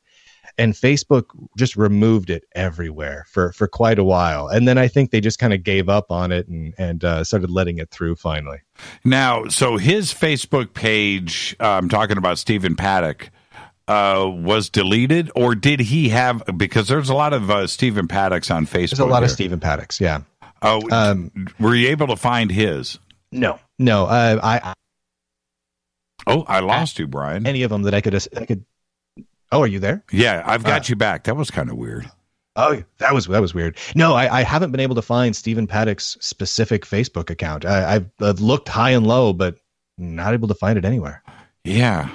Speaker 12: And Facebook just removed it everywhere for quite a while. And then I think they just kind of gave up on it and started letting it through finally.
Speaker 6: Now, so his Facebook page, I'm talking about Stephen Paddock, was deleted, or did he have, because there's a lot of Stephen Paddocks on Facebook.
Speaker 12: There's a lot of Stephen Paddocks, yeah.
Speaker 6: Were you able to find his?
Speaker 12: No.
Speaker 6: I lost you, Brian.
Speaker 12: Any of them that I could. Oh, are you there?
Speaker 6: Yeah, I've got you back. That was kind of weird.
Speaker 12: Oh, that was weird. No, I haven't been able to find Stephen Paddock's specific Facebook account. I've looked high and low, but not able to find it anywhere.
Speaker 6: Yeah,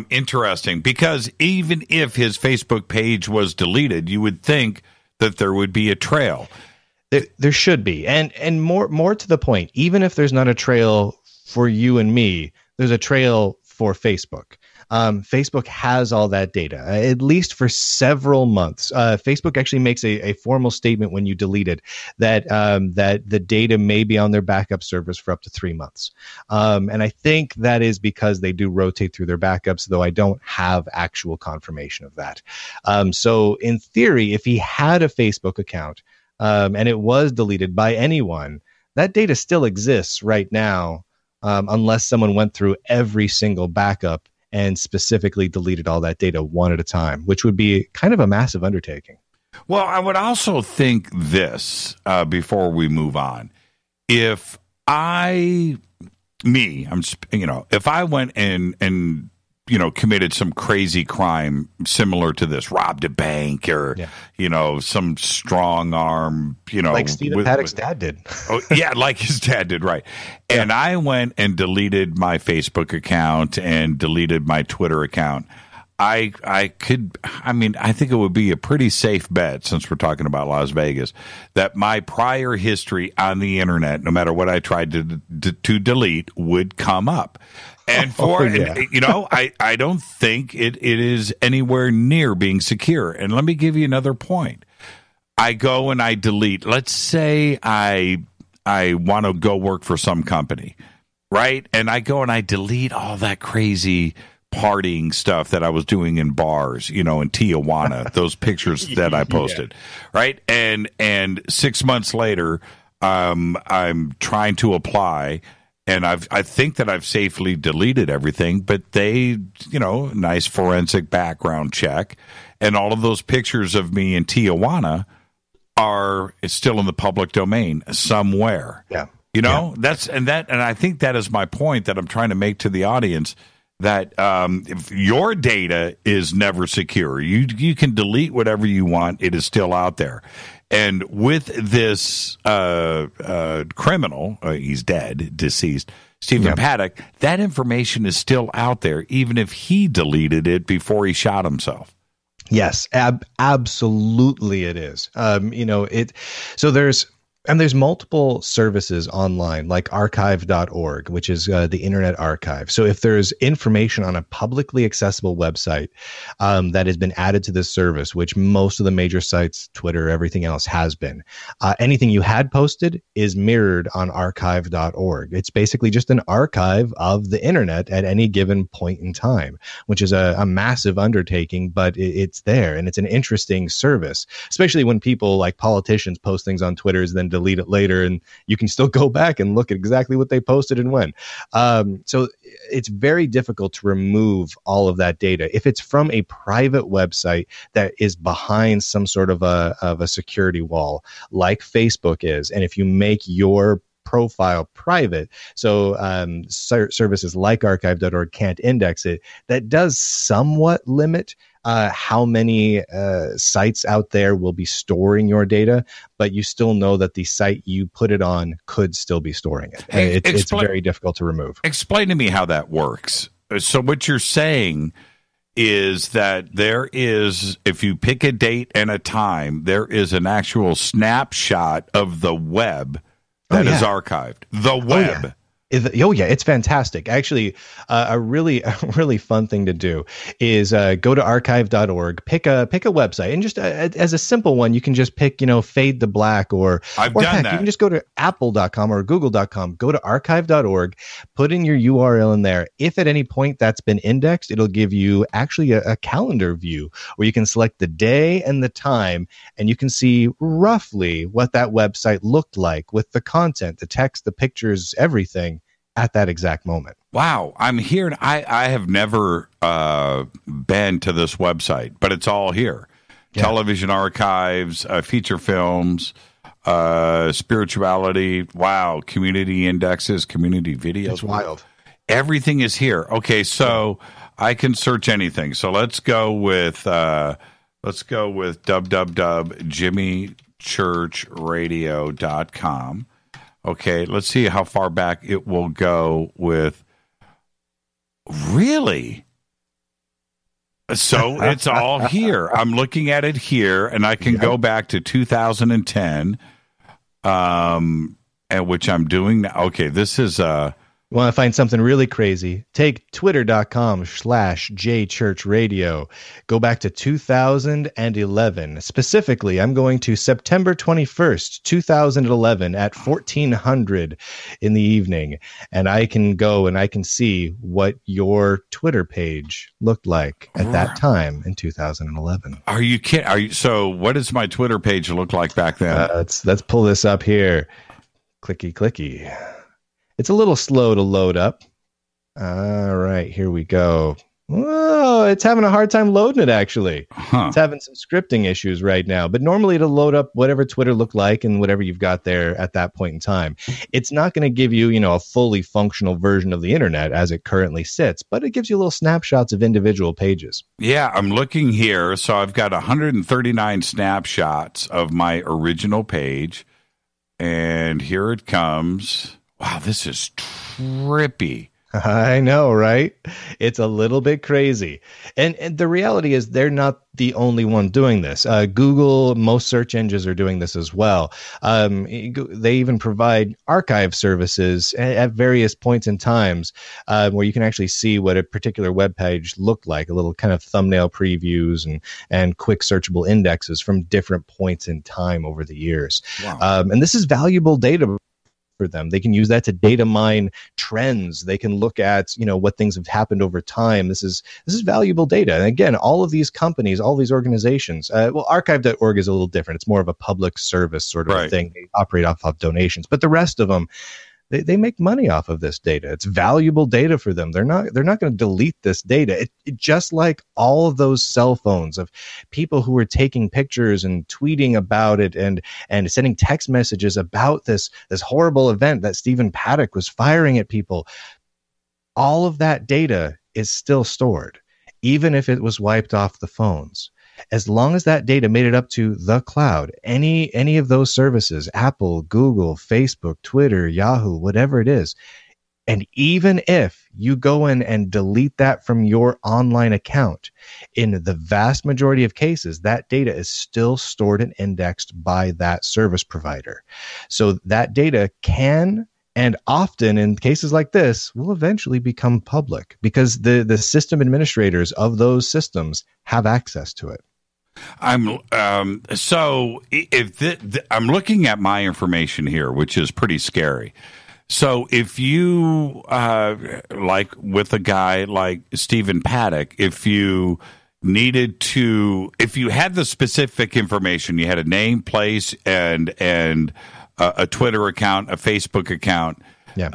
Speaker 6: interesting. Because even if his Facebook page was deleted, you would think that there would be a trail.
Speaker 12: There should be, and more to the point. Even if there's not a trail for you and me, there's a trail for Facebook. Facebook has all that data, at least for several months. Facebook actually makes a formal statement when you delete it that the data may be on their backup servers for up to 3 months. And I think that is because they do rotate through their backups, though I don't have actual confirmation of that. So in theory, if he had a Facebook account and it was deleted by anyone, that data still exists right now, unless someone went through every single backup and specifically deleted all that data one at a time, which would be kind of a massive undertaking.
Speaker 6: Well, I would also think this before we move on. If I went and committed some crazy crime similar to this, robbed a bank or, some strong arm,
Speaker 12: like Stephen Paddock's dad did.
Speaker 6: Like his dad did. Right. Yeah. And I went and deleted my Facebook account and deleted my Twitter account. I think it would be a pretty safe bet, since we're talking about Las Vegas, that my prior history on the internet, no matter what I tried to delete, would come up. And I don't think it is anywhere near being secure. And let me give you another point. I go and I delete. Let's say I want to go work for some company, right? And I go and I delete all that crazy partying stuff that I was doing in bars, in Tijuana, those pictures that I posted, right? And 6 months later, I'm trying to apply. And I think that I've safely deleted everything, but they, nice forensic background check, and all of those pictures of me in Tijuana are still in the public domain somewhere.
Speaker 12: Yeah.
Speaker 6: And I think that is my point that I'm trying to make to the audience, that if your data is never secure. You can delete whatever you want. It is still out there. And with this criminal, he's dead, deceased, Stephen Paddock, that information is still out there, even if he deleted it before he shot himself.
Speaker 12: Yes, absolutely it is. So there's multiple services online like archive.org, which is the Internet Archive. So if there's information on a publicly accessible website that has been added to this service, which most of the major sites, Twitter, everything else has been, anything you had posted is mirrored on archive.org. It's basically just an archive of the Internet at any given point in time, which is a massive undertaking, but it's there. And it's an interesting service, especially when people like politicians post things on Twitter and then delete it later, and you can still go back and look at exactly what they posted and when. So it's very difficult to remove all of that data. If it's from a private website that is behind some sort of a security wall, like Facebook is, and if you make your profile private, so services like archive.org can't index it, that does somewhat limit how many sites out there will be storing your data, but you still know that the site you put it on could still be storing it. It's very difficult to remove.
Speaker 6: Explain to me how that works. So what you're saying is that there is, if you pick a date and a time, there is an actual snapshot of the web that is archived. The web.
Speaker 12: It's fantastic. Actually, a really fun thing to do is go to archive.org, pick a website, and just as a simple one, you can just pick, Fade to Black, or
Speaker 6: I've done that.
Speaker 12: You can just go to apple.com or google.com, go to archive.org, put in your URL in there. If at any point that's been indexed, it'll give you actually a calendar view where you can select the day and the time, and you can see roughly what that website looked like with the content, the text, the pictures, everything at that exact moment.
Speaker 6: Wow. I'm here. I have never been to this website, but it's all here. Yeah. Television archives, feature films, spirituality. Wow. Community indexes, community videos.
Speaker 12: It's wild.
Speaker 6: Everything is here. Okay. So I can search anything. So let's go with www.jimmychurchradio.com. Okay, let's see how far back it will go with. Really? So it's all here. I'm looking at it here, and I can go back to 2010, and which I'm doing now. Okay, this is
Speaker 12: You want to find something really crazy? Take twitter.com/jchurchradio. Go back to 2011. Specifically, I'm going to September 21st, 2011 at 1400 in the evening. And I can go and I can see what your Twitter page looked like at that time in 2011.
Speaker 6: Are you kidding? So what does my Twitter page look like back then?
Speaker 12: Let's pull this up here. Clicky, clicky. It's a little slow to load up. All right, here we go. Whoa, it's having a hard time loading it, actually. It's having some scripting issues right now. But normally it'll load up whatever Twitter looked like and whatever you've got there at that point in time. It's not going to give you, a fully functional version of the internet as it currently sits, but it gives you little snapshots of individual pages.
Speaker 6: Yeah, I'm looking here. So I've got 139 snapshots of my original page. And here it comes. Wow, this is trippy.
Speaker 12: I know, right? It's a little bit crazy. And the reality is they're not the only one doing this. Google, most search engines are doing this as well. They even provide archive services at various points in times where you can actually see what a particular web page looked like, a little kind of thumbnail previews and quick searchable indexes from different points in time over the years. Wow. And this is valuable data for them. They can use that to data mine trends. They can look at, what things have happened over time. This is valuable data. And again, all of these companies, all these organizations, archive.org is a little different. It's more of a public service sort of thing. They operate off of donations, but the rest of them, they make money off of this data. It's valuable data for them. They're not going to delete this data. It just like all of those cell phones of people who were taking pictures and tweeting about it and sending text messages about this horrible event that Stephen Paddock was firing at people. All of that data is still stored, even if it was wiped off the phones. As long as that data made it up to the cloud, any of those services, Apple, Google, Facebook, Twitter, Yahoo, whatever it is, and even if you go in and delete that from your online account, in the vast majority of cases, that data is still stored and indexed by that service provider. So that data can, and often in cases like this, will eventually become public because the system administrators of those systems have access to it.
Speaker 6: I'm looking at my information here, which is pretty scary. So if you like with a guy like Stephen Paddock, if you had the specific information, you had a name, place, and a Twitter account, a Facebook account,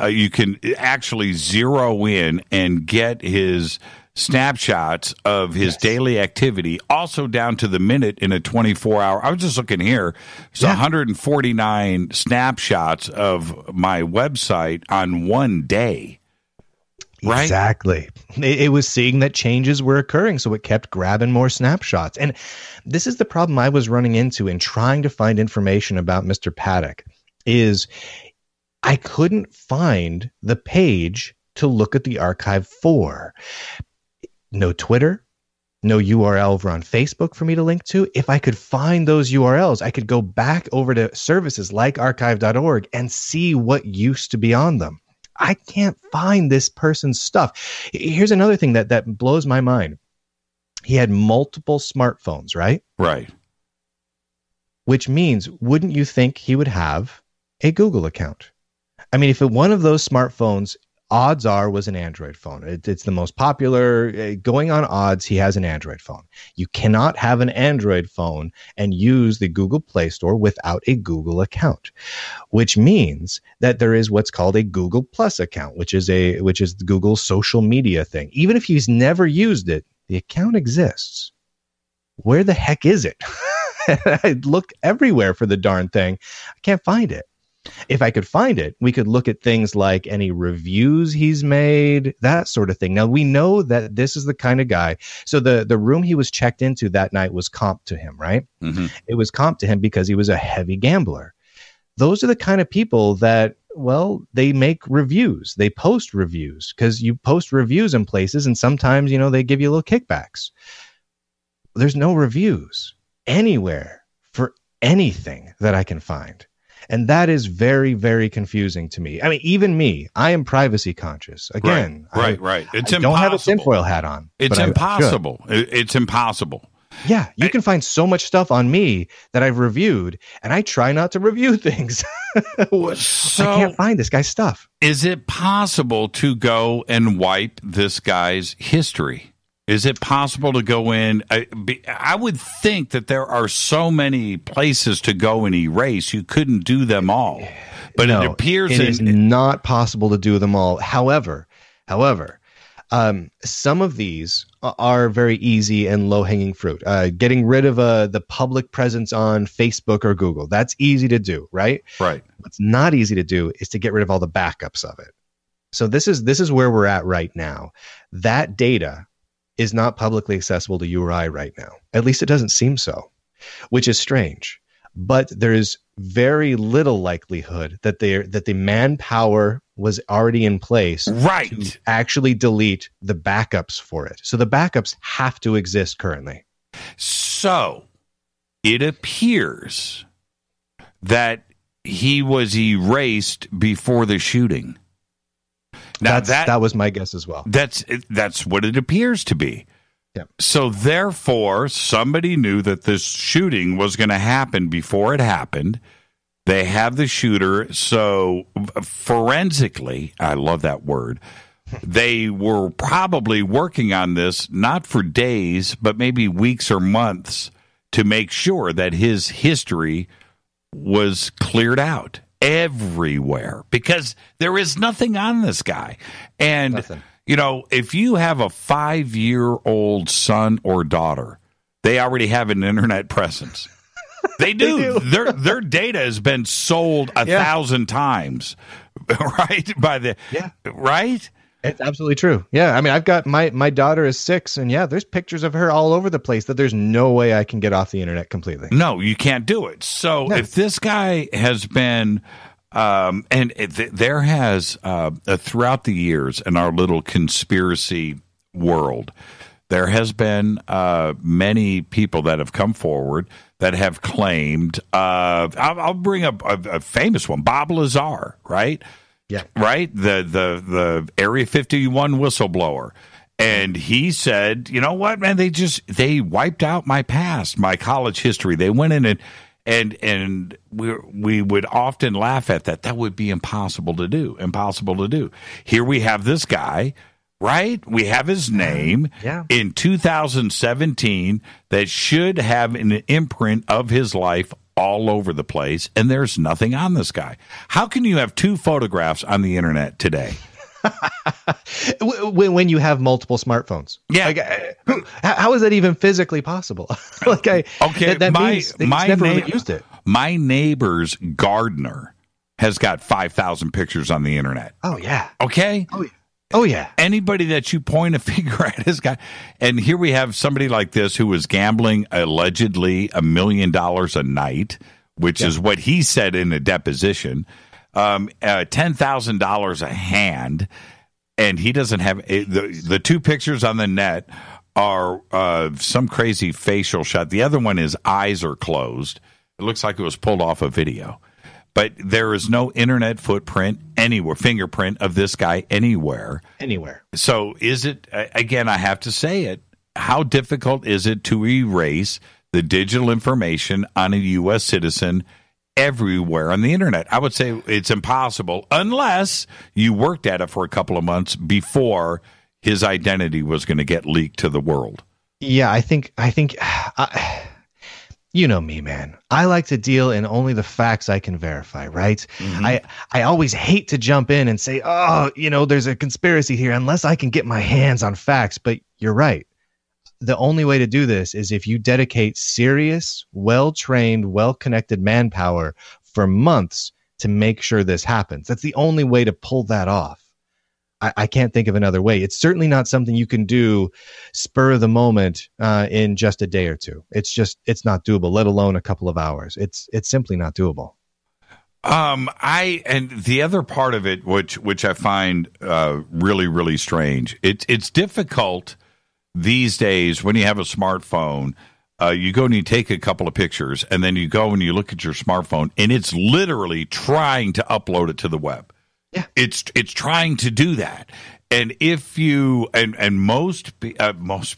Speaker 6: you can actually zero in and get his snapshots of his daily activity, also down to the minute in a 24-hour. I was just looking here. It's 149 snapshots of my website on one day. Right?
Speaker 12: Exactly. It was seeing that changes were occurring, so it kept grabbing more snapshots. And this is the problem I was running into in trying to find information about Mr. Paddock, is I couldn't find the page to look at the archive for. No Twitter, no URL over on Facebook for me to link to. If I could find those URLs, I could go back over to services like archive.org and see what used to be on them. I can't find this person's stuff. Here's another thing that blows my mind. He had multiple smartphones, right?
Speaker 6: Right.
Speaker 12: Which means, wouldn't you think he would have a Google account? I mean, if one of those smartphones, odds are, was an Android phone. It's the most popular. Going on odds, he has an Android phone. You cannot have an Android phone and use the Google Play Store without a Google account, which means that there is what's called a Google Plus account, which is Google's social media thing. Even if he's never used it, the account exists. Where the heck is it? I look everywhere for the darn thing. I can't find it. If I could find it, we could look at things like any reviews he's made, that sort of thing. Now, we know that this is the kind of guy. So the room he was checked into that night was comped to him, right? Mm-hmm. It was comped to him because he was a heavy gambler. Those are the kind of people that, well, they make reviews. They post reviews because you post reviews in places and sometimes, they give you little kickbacks. There's no reviews anywhere for anything that I can find. And that is very, very confusing to me. I mean, even me, I am privacy conscious. Again,
Speaker 6: right. It's impossible.
Speaker 12: Don't have a tinfoil hat on.
Speaker 6: It's impossible. It's impossible.
Speaker 12: Yeah, you can find so much stuff on me that I've reviewed, and I try not to review things. So I can't find this guy's stuff.
Speaker 6: Is it possible to go and wipe this guy's history? Is it possible to go in? I would think that there are so many places to go and erase. You couldn't do them all. But no, it appears
Speaker 12: it is not possible to do them all. However, some of these are very easy and low-hanging fruit. Getting rid of the public presence on Facebook or Google. That's easy to do, right?
Speaker 6: Right.
Speaker 12: What's not easy to do is to get rid of all the backups of it. So this is where we're at right now. That data is not publicly accessible to you or I right now. At least it doesn't seem so, which is strange. But there is very little likelihood that the manpower was already in place to actually delete the backups for it. So the backups have to exist currently.
Speaker 6: So it appears that he was erased before the shooting. Now
Speaker 12: that was my guess as well.
Speaker 6: That's what it appears to be.
Speaker 12: Yep.
Speaker 6: So therefore, somebody knew that this shooting was going to happen before it happened. They have the shooter. So forensically, I love that word, they were probably working on this not for days, but maybe weeks or months to make sure that his history was cleared out everywhere, because there is nothing on this guy. And,
Speaker 12: nothing.
Speaker 6: If you have a 5-year-old son or daughter, they already have an internet presence. They do. Their data has been sold 1,000 times, right? Right?
Speaker 12: It's absolutely true. Yeah. I mean, I've got my daughter is 6, and yeah, there's pictures of her all over the place that there's no way I can get off the internet completely.
Speaker 6: No, you can't do it. So if this guy has been, there has, throughout the years in our little conspiracy world, there has been many people that have come forward that have claimed, I'll bring up a famous one, Bob Lazar, right?
Speaker 12: Yeah.
Speaker 6: Right? The Area 51 whistleblower. And he said, you know what, man, they wiped out my past, my college history. They went in and we would often laugh at that. That would be impossible to do. Here we have this guy, right? We have his name in 2017 that should have an imprint of his life all over the place, and there's nothing on this guy. How can you have 2 photographs on the internet today?
Speaker 12: when you have multiple smartphones.
Speaker 6: Yeah.
Speaker 12: Like, how is that even physically possible? That means he's never really used it.
Speaker 6: My neighbor's gardener has got 5,000 pictures on the internet.
Speaker 12: Oh, yeah.
Speaker 6: Okay?
Speaker 12: Oh, yeah.
Speaker 6: Anybody that you point a finger at has got, and here we have somebody like this who was gambling allegedly $1 million a night, which is what he said in a deposition, $10,000 a hand, and he doesn't have the 2 pictures on the net are some crazy facial shot. The other one, his eyes are closed. It looks like it was pulled off a video. But there is no internet footprint anywhere, fingerprint of this guy anywhere. So is it, again, I have to say it, how difficult is it to erase the digital information on a U.S. citizen everywhere on the internet? I would say it's impossible unless you worked at it for a couple of months before his identity was going to get leaked to the world.
Speaker 12: Yeah, I think you know me, man. I like to deal in only the facts I can verify, right? Mm-hmm. I always hate to jump in and say, there's a conspiracy here unless I can get my hands on facts. But you're right. The only way to do this is if you dedicate serious, well-trained, well-connected manpower for months to make sure this happens. That's the only way to pull that off. I can't think of another way. It's certainly not something you can do spur of the moment in just a day or 2. It's not doable, let alone a couple of hours. It's simply not doable.
Speaker 6: And the other part of it, which I find really, really strange, it's difficult these days when you have a smartphone. You go and you take a couple of pictures, and then you go and you look at your smartphone, and it's literally trying to upload it to the web.
Speaker 12: Yeah,
Speaker 6: it's trying to do that, and if you and most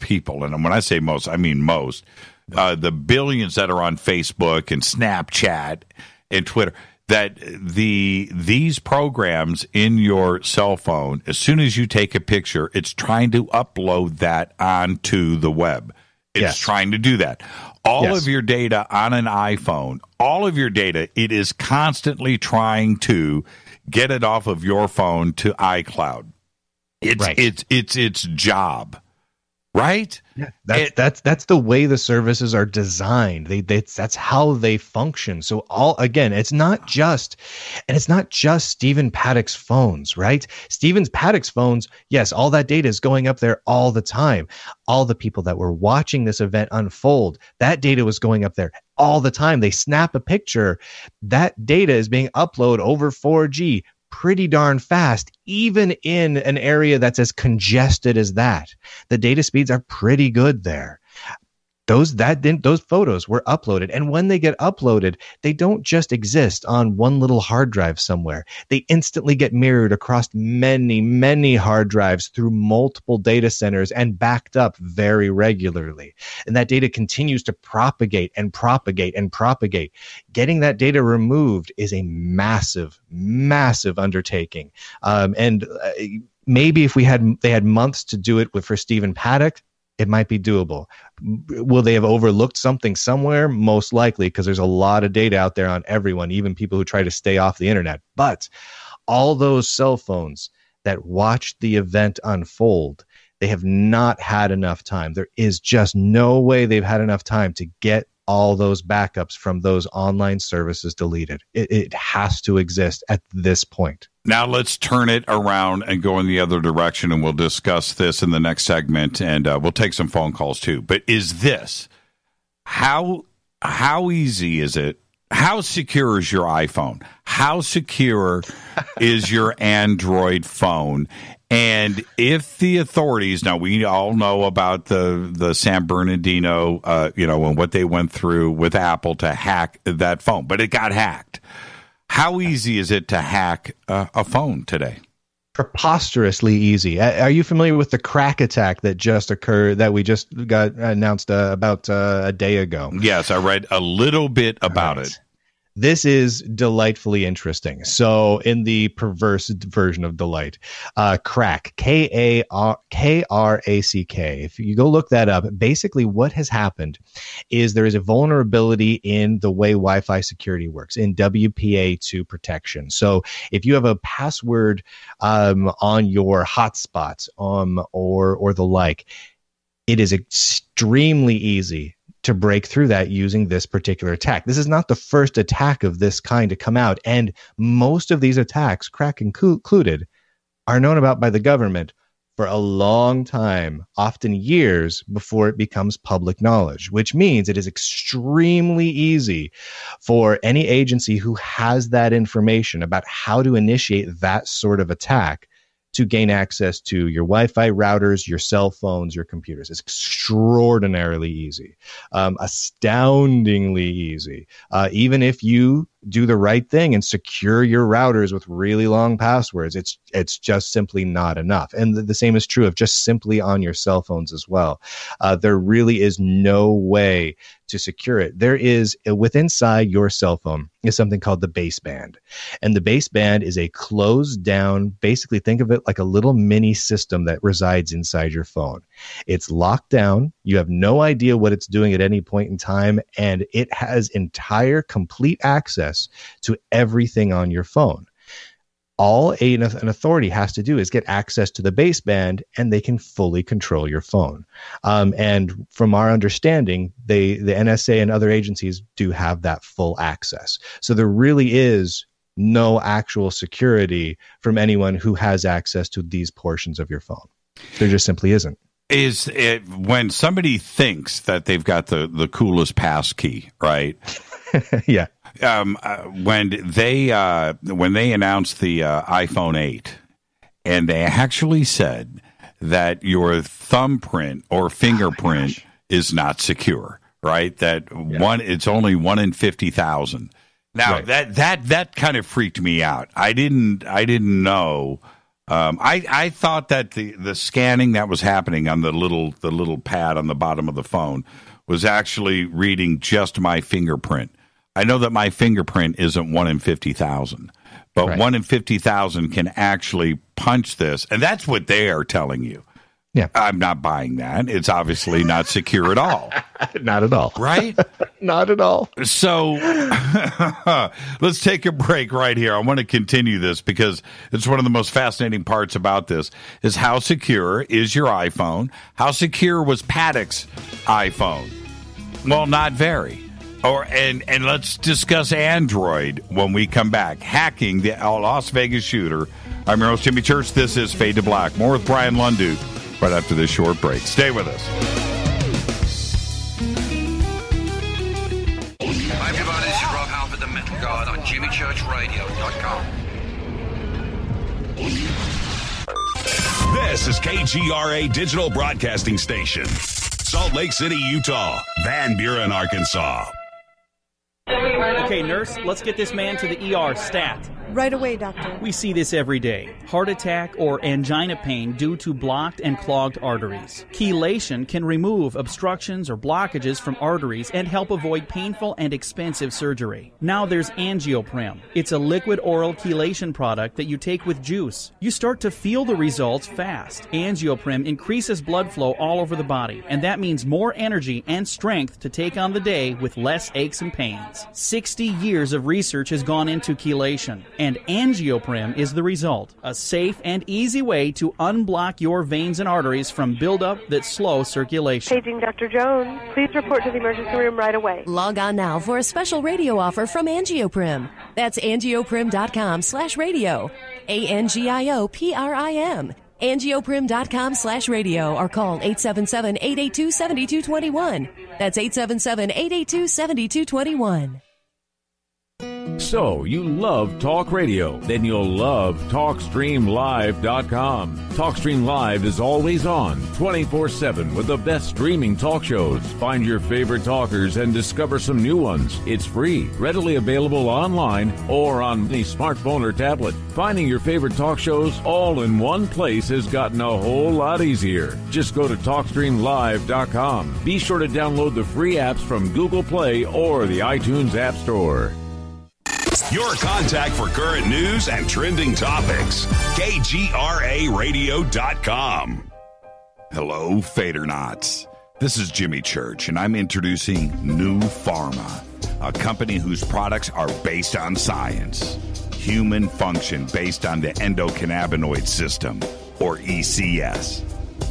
Speaker 6: people, and when I say most, I mean most, the billions that are on Facebook and Snapchat and Twitter, that these programs in your cell phone, as soon as you take a picture, it's trying to upload that onto the web. It's trying to do that. All of your data on an iPhone, all of your data, it is constantly trying to get it off of your phone to iCloud. It's its job, right?
Speaker 12: Yeah, that's the way the services are designed. That's how they function. So it's not just Stephen Paddock's phones, right? Paddock's phones, yes, all that data is going up there all the time. All the people that were watching this event unfold, that data was going up there all the time. They snap a picture, that data is being uploaded over 4G pretty darn fast, even in an area that's as congested as that. The data speeds are pretty good there. Those photos were uploaded, and when they get uploaded, they don't just exist on one little hard drive somewhere. They instantly get mirrored across many, many hard drives through multiple data centers and backed up very regularly. And that data continues to propagate and propagate and propagate. Getting that data removed is a massive, massive undertaking. Maybe if they had months to do it for Stephen Paddock, it might be doable. Will they have overlooked something somewhere? Most likely, because there's a lot of data out there on everyone, even people who try to stay off the internet. But all those cell phones that watched the event unfold, they have not had enough time. There is just no way they've had enough time to get all those backups from those online services deleted. It has to exist at this point.
Speaker 6: Now let's turn it around and go in the other direction, and we'll discuss this in the next segment, and we'll take some phone calls too. But is this, how easy is it? How secure is your iPhone? How secure is your Android phone? And if the authorities, now we all know about the San Bernardino, and what they went through with Apple to hack that phone, but it got hacked. How easy is it to hack a phone today?
Speaker 12: Preposterously easy. Are you familiar with the crack attack that just occurred, that we just got announced about a day ago?
Speaker 6: Yes, I read a little bit about it.
Speaker 12: This is delightfully interesting. So in the perverse version of delight, crack, K-R-A-C-K. If you go look that up, basically what has happened is there is a vulnerability in the way Wi-Fi security works, in WPA2 protection. So if you have a password on your hotspots or the like, it is extremely easy to break through that using this particular attack. This is not the first attack of this kind to come out, and most of these attacks, crack included, are known about by the government for a long time, often years before it becomes public knowledge, which means it is extremely easy for any agency who has that information about how to initiate that sort of attack to gain access to your Wi-Fi routers, your cell phones, your computers. It's extraordinarily easy, astoundingly easy. Even if you do the right thing and secure your routers with really long passwords, it's just simply not enough. And the same is true of just simply on your cell phones as well. There really is no way to secure it. There is, inside your cell phone is something called the baseband. And the baseband is a closed down, basically think of it like a little mini system that resides inside your phone. It's locked down. You have no idea what it's doing at any point in time. And it has complete access to everything on your phone. All an authority has to do is get access to the baseband, and they can fully control your phone. And from our understanding, the NSA and other agencies do have that full access. So there really is no actual security from anyone who has access to these portions of your phone. There just simply isn't.
Speaker 6: Is it when somebody thinks that they've got the coolest pass key, right?
Speaker 12: Yeah.
Speaker 6: When they announced the iPhone 8, and they actually said that your thumbprint or fingerprint is not secure, right? It's only 1 in 50,000. Now right. that kind of freaked me out. I didn't know. I thought that the scanning that was happening on the little pad on the bottom of the phone was actually reading just my fingerprint. I know that my fingerprint isn't 1 in 50,000, but right. 1 in 50,000 can actually punch this, and that's what they are telling you.
Speaker 12: Yeah,
Speaker 6: I'm not buying that. It's obviously not secure at all.
Speaker 12: Not at all.
Speaker 6: Right?
Speaker 12: Not at all.
Speaker 6: So let's take a break right here. I want to continue this because it's one of the most fascinating parts about this is how secure is your iPhone? How secure was Paddock's iPhone? Well, not very. And let's discuss Android when we come back. Hacking the Las Vegas shooter. I'm your host, Jimmy Church. This is Fade to Black. More with Bryan Lunduke right after this short break. Stay with us.
Speaker 4: Hi, everybody. This is Rob Halford, the Metal Guard on JimmyChurchRadio.com.
Speaker 21: This is KGRA Digital Broadcasting Station. Salt Lake City, Utah. Van Buren, Arkansas.
Speaker 5: Okay, nurse, let's get this man to the ER stat.
Speaker 23: Right away, doctor.
Speaker 5: We see this every day. Heart attack or angina pain due to blocked and clogged arteries. Chelation can remove obstructions or blockages from arteries and help avoid painful and expensive surgery. Now there's Angioprim. It's a liquid oral chelation product that you take with juice. You start to feel the results fast. Angioprim increases blood flow all over the body, and that means more energy and strength to take on the day with less aches and pains. 60 years of research has gone into chelation, and Angioprim is the result. A safe and easy way to unblock your veins and arteries from buildup that slow circulation.
Speaker 23: Paging Dr. Jones. Please report to the emergency room right away.
Speaker 24: Log on now for a special radio offer from Angioprim. That's angioprim.com/radio.
Speaker 7: ANGIOPRIM. Angioprim.com/radio or call 877-882-7221. That's 877-882-7221.
Speaker 9: So, you love talk radio? Then you'll love TalkStreamLive.com. TalkStream Live is always on, 24/7 with the best streaming talk shows. Find your favorite talkers and discover some new ones. It's free, readily available online or on the smartphone or tablet. Finding your favorite talk shows all in one place has gotten a whole lot easier. Just go to TalkStreamLive.com. Be sure to download the free apps from Google Play or the iTunes App Store.
Speaker 3: Your contact for current news and trending topics. KGRARadio.com. Hello, Fadernauts. This is Jimmy Church, and I'm introducing New Pharma, a company whose products are based on science. Human function based on the endocannabinoid system, or ECS.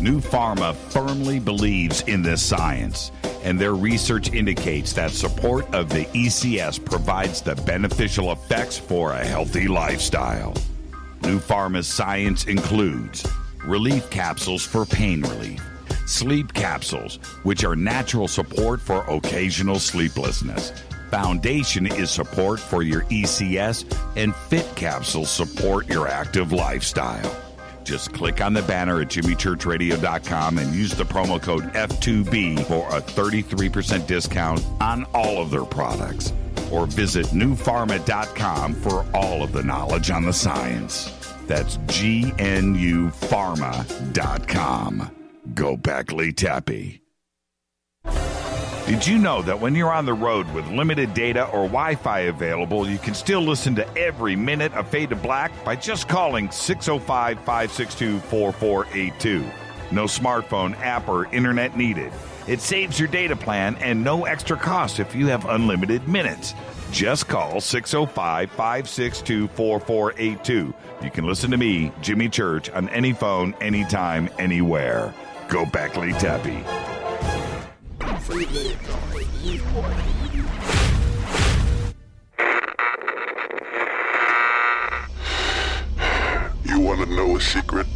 Speaker 3: New Pharma firmly believes in this science, and their research indicates that support of the ECS provides the beneficial effects for a healthy lifestyle. New Pharma's science includes relief capsules for pain relief, sleep capsules, which are natural support for occasional sleeplessness. Foundation is support for your ECS, and Fit capsules support your active lifestyle. Just click on the banner at jimmychurchradio.com and use the promo code F2B for a 33% discount on all of their products. Or visit newpharma.com for all of the knowledge on the science. That's GNUpharma.com. Go Beckley Tappy. Did you know that when you're on the road with limited data or Wi-Fi available, you can still listen to every minute of Fade to Black by just calling 605-562-4482. No smartphone, app, or internet needed. It saves your data plan and no extra cost if you have unlimited minutes. Just call 605-562-4482. You can listen to me, Jimmy Church, on any phone, anytime, anywhere. Go Beckley Tappy.
Speaker 10: You want to know a secret?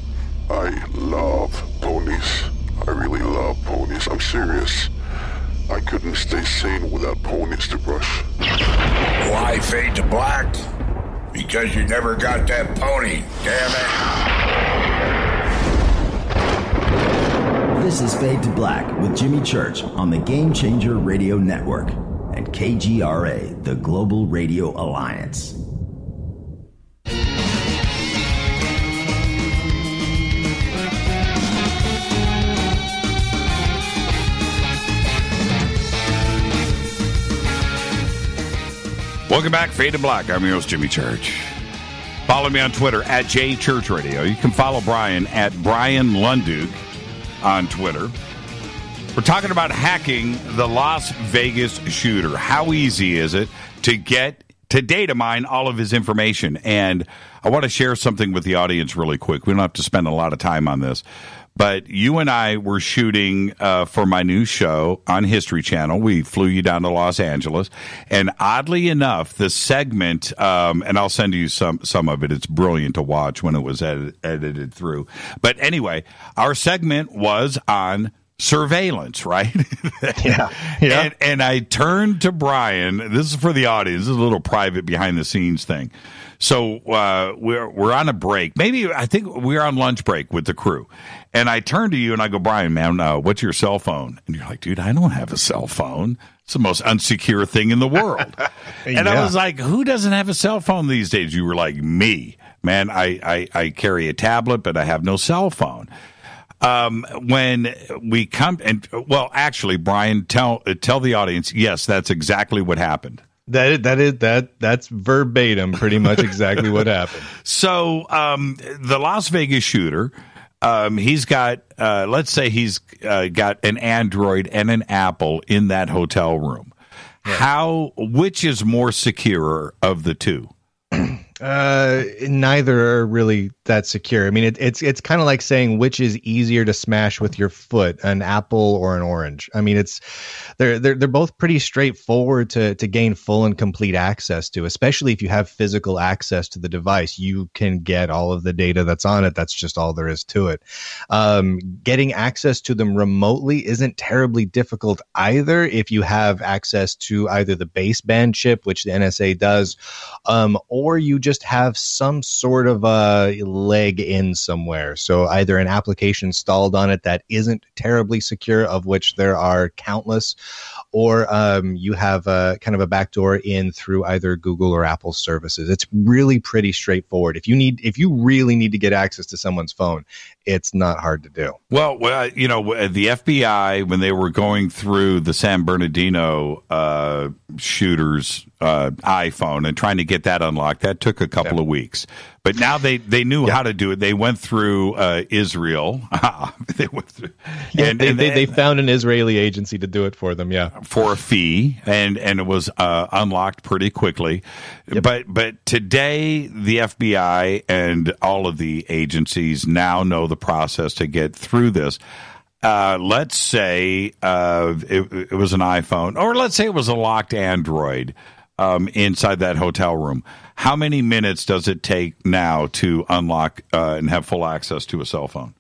Speaker 10: I love ponies. I really love ponies. I'm serious. I couldn't stay sane without ponies to brush.
Speaker 21: Why Fade to Black? Because you never got that pony, damn it.
Speaker 13: This is Fade to Black with Jimmy Church on the Game Changer Radio Network and KGRA, the Global Radio Alliance.
Speaker 6: Welcome back, Fade to Black. I'm your host, Jimmy Church. Follow me on Twitter at JChurchRadio. You can follow Brian at Bryan Lunduke on Twitter. We're talking about hacking the Las Vegas shooter. How easy is it to get to data mine all of his information? And I want to share something with the audience really quick. We don't have to spend a lot of time on this. But you and I were shooting for my new show on History Channel. We flew you down to Los Angeles. And oddly enough, the segment, and I'll send you some of it. It's brilliant to watch when it was edited through. But anyway, our segment was on surveillance, right?
Speaker 12: Yeah.
Speaker 6: And I turned to Brian. This is for the audience. This is a little private behind the scenes thing. So we're on a break. I think we're on lunch break with the crew. And I turn to you and I go, Brian, man, what's your cell phone? And you're like, dude, I don't have a cell phone. It's the most unsecure thing in the world. And I was like, who doesn't have a cell phone these days? You were like, me. Man, I carry a tablet, but I have no cell phone. When we come and actually, Brian, tell the audience, yes, that's exactly what happened.
Speaker 12: That's verbatim, pretty much exactly what happened.
Speaker 6: So, the Las Vegas shooter, he's got, let's say he's got an Android and an Apple in that hotel room. Right. Which is more secure of the two?
Speaker 12: Neither are really that secure. I mean, it's kind of like saying which is easier to smash with your foot, an apple or an orange. I mean, they're both pretty straightforward to gain full and complete access to, especially if you have physical access to the device. You can get all of the data that's on it. That's just all there is to it. Getting access to them remotely isn't terribly difficult either if you have access to either the baseband chip, which the NSA does, or you just have some sort of a leg in somewhere. So either an application installed on it that isn't terribly secure, of which there are countless, or you have a kind of a backdoor in through either Google or Apple services. It's really pretty straightforward. If you really need to get access to someone's phone, it's not hard to do.
Speaker 6: Well, the FBI, when they were going through the San Bernardino shooter's iPhone and trying to get that unlocked, that took a couple of weeks. But now they knew how to do it. They went through Israel. They went through,
Speaker 12: they found an Israeli agency to do it for them. Yeah,
Speaker 6: for a fee, and it was unlocked pretty quickly. Yep. But today the FBI and all of the agencies now know the process to get through this. Let's say it was an iPhone, or let's say it was a locked Android inside that hotel room. How many minutes does it take now to unlock and have full access to a cell phone?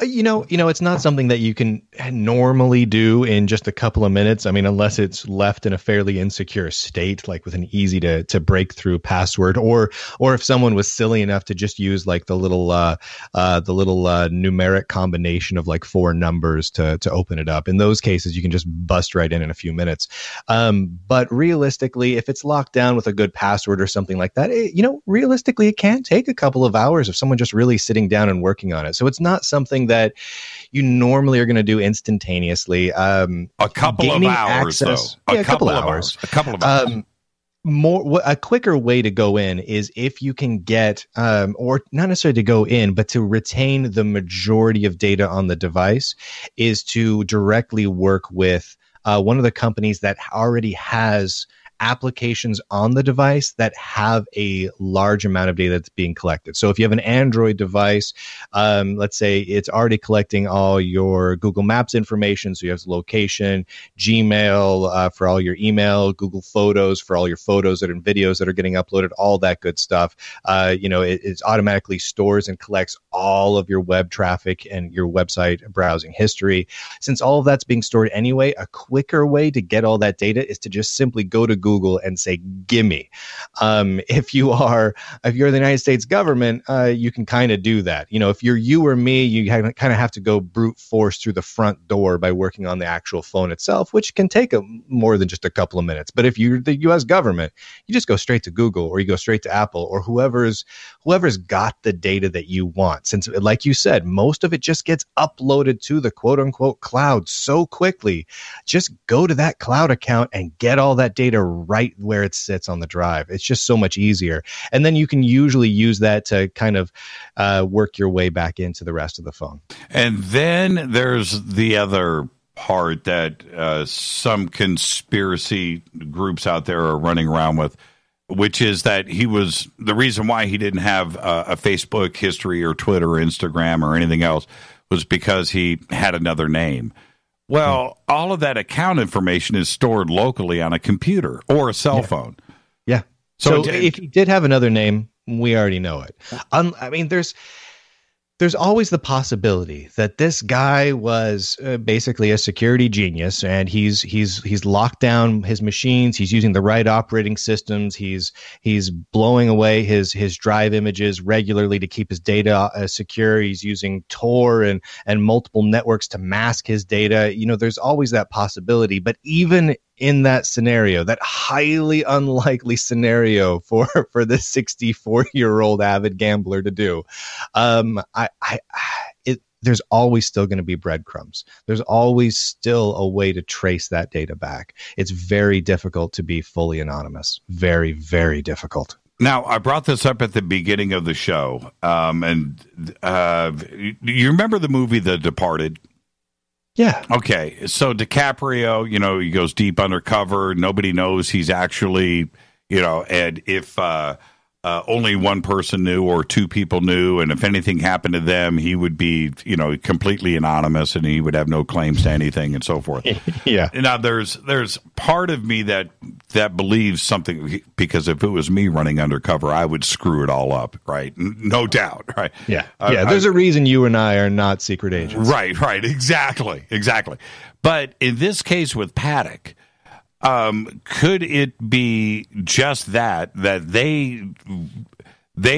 Speaker 12: It's not something that you can normally do in just a couple of minutes. I mean, unless it's left in a fairly insecure state, like with an easy to break through password, or if someone was silly enough to just use like the little numeric combination of like 4 numbers to open it up. In those cases, you can just bust right in a few minutes. But realistically, if it's locked down with a good password or something like that, realistically, it can take a couple of hours of someone just really sitting down and working on it. So it's not something that you normally are going to do instantaneously.
Speaker 6: A couple of hours, though.
Speaker 12: A couple of hours. A quicker way to go in is if you can get, or not necessarily to go in, but to retain the majority of data on the device, is to directly work with one of the companies that already has applications on the device that have a large amount of data that's being collected. So if you have an Android device, let's say it's already collecting all your Google Maps information. So you have location, Gmail for all your email, Google Photos for all your photos and videos that are getting uploaded, all that good stuff. It automatically stores and collects all of your web traffic and your website browsing history. Since all of that's being stored anyway, a quicker way to get all that data is to just simply go to Google and say, gimme. If you're the United States government, you can kind of do that. If you're you or me, you kind of have to go brute force through the front door by working on the actual phone itself, which can take more than just a couple of minutes. But if you're the U.S. government, you just go straight to Google, or you go straight to Apple, or whoever's got the data that you want. Since, like you said, most of it just gets uploaded to the quote unquote cloud so quickly. Just go to that cloud account and get all that data right where it sits on the drive. It's just so much easier. And then you can usually use that to kind of work your way back into the rest of the phone.
Speaker 6: And then there's the other part that some conspiracy groups out there are running around with, which is that the reason why he didn't have a Facebook history or Twitter or Instagram or anything else was because he had another name. Well, all of that account information is stored locally on a computer or a cell phone.
Speaker 12: Yeah. So if he did have another name, we already know it. I mean, there's always the possibility that this guy was basically a security genius, and he's locked down his machines. He's using the right operating systems. He's blowing away his drive images regularly to keep his data secure. He's using Tor and multiple networks to mask his data. There's always that possibility. But even in that scenario, that highly unlikely scenario for this 64-year-old avid gambler to do, there's always still going to be breadcrumbs. There's always still a way to trace that data back. It's very difficult to be fully anonymous. Very, very difficult.
Speaker 6: Now, I brought this up at the beginning of the show, and you remember the movie The Departed?
Speaker 12: Yeah.
Speaker 6: Okay. So DiCaprio, he goes deep undercover. Nobody knows he's actually, and if only one person knew or two people knew, and if anything happened to them, he would be, completely anonymous, and he would have no claims to anything, and so forth.
Speaker 12: Yeah.
Speaker 6: Now, there's part of me that believes something, because if it was me running undercover, I would screw it all up, right? No doubt, right?
Speaker 12: Yeah. There's a reason you and I are not secret agents.
Speaker 6: Right, exactly. But in this case with Paddock, could it be just that they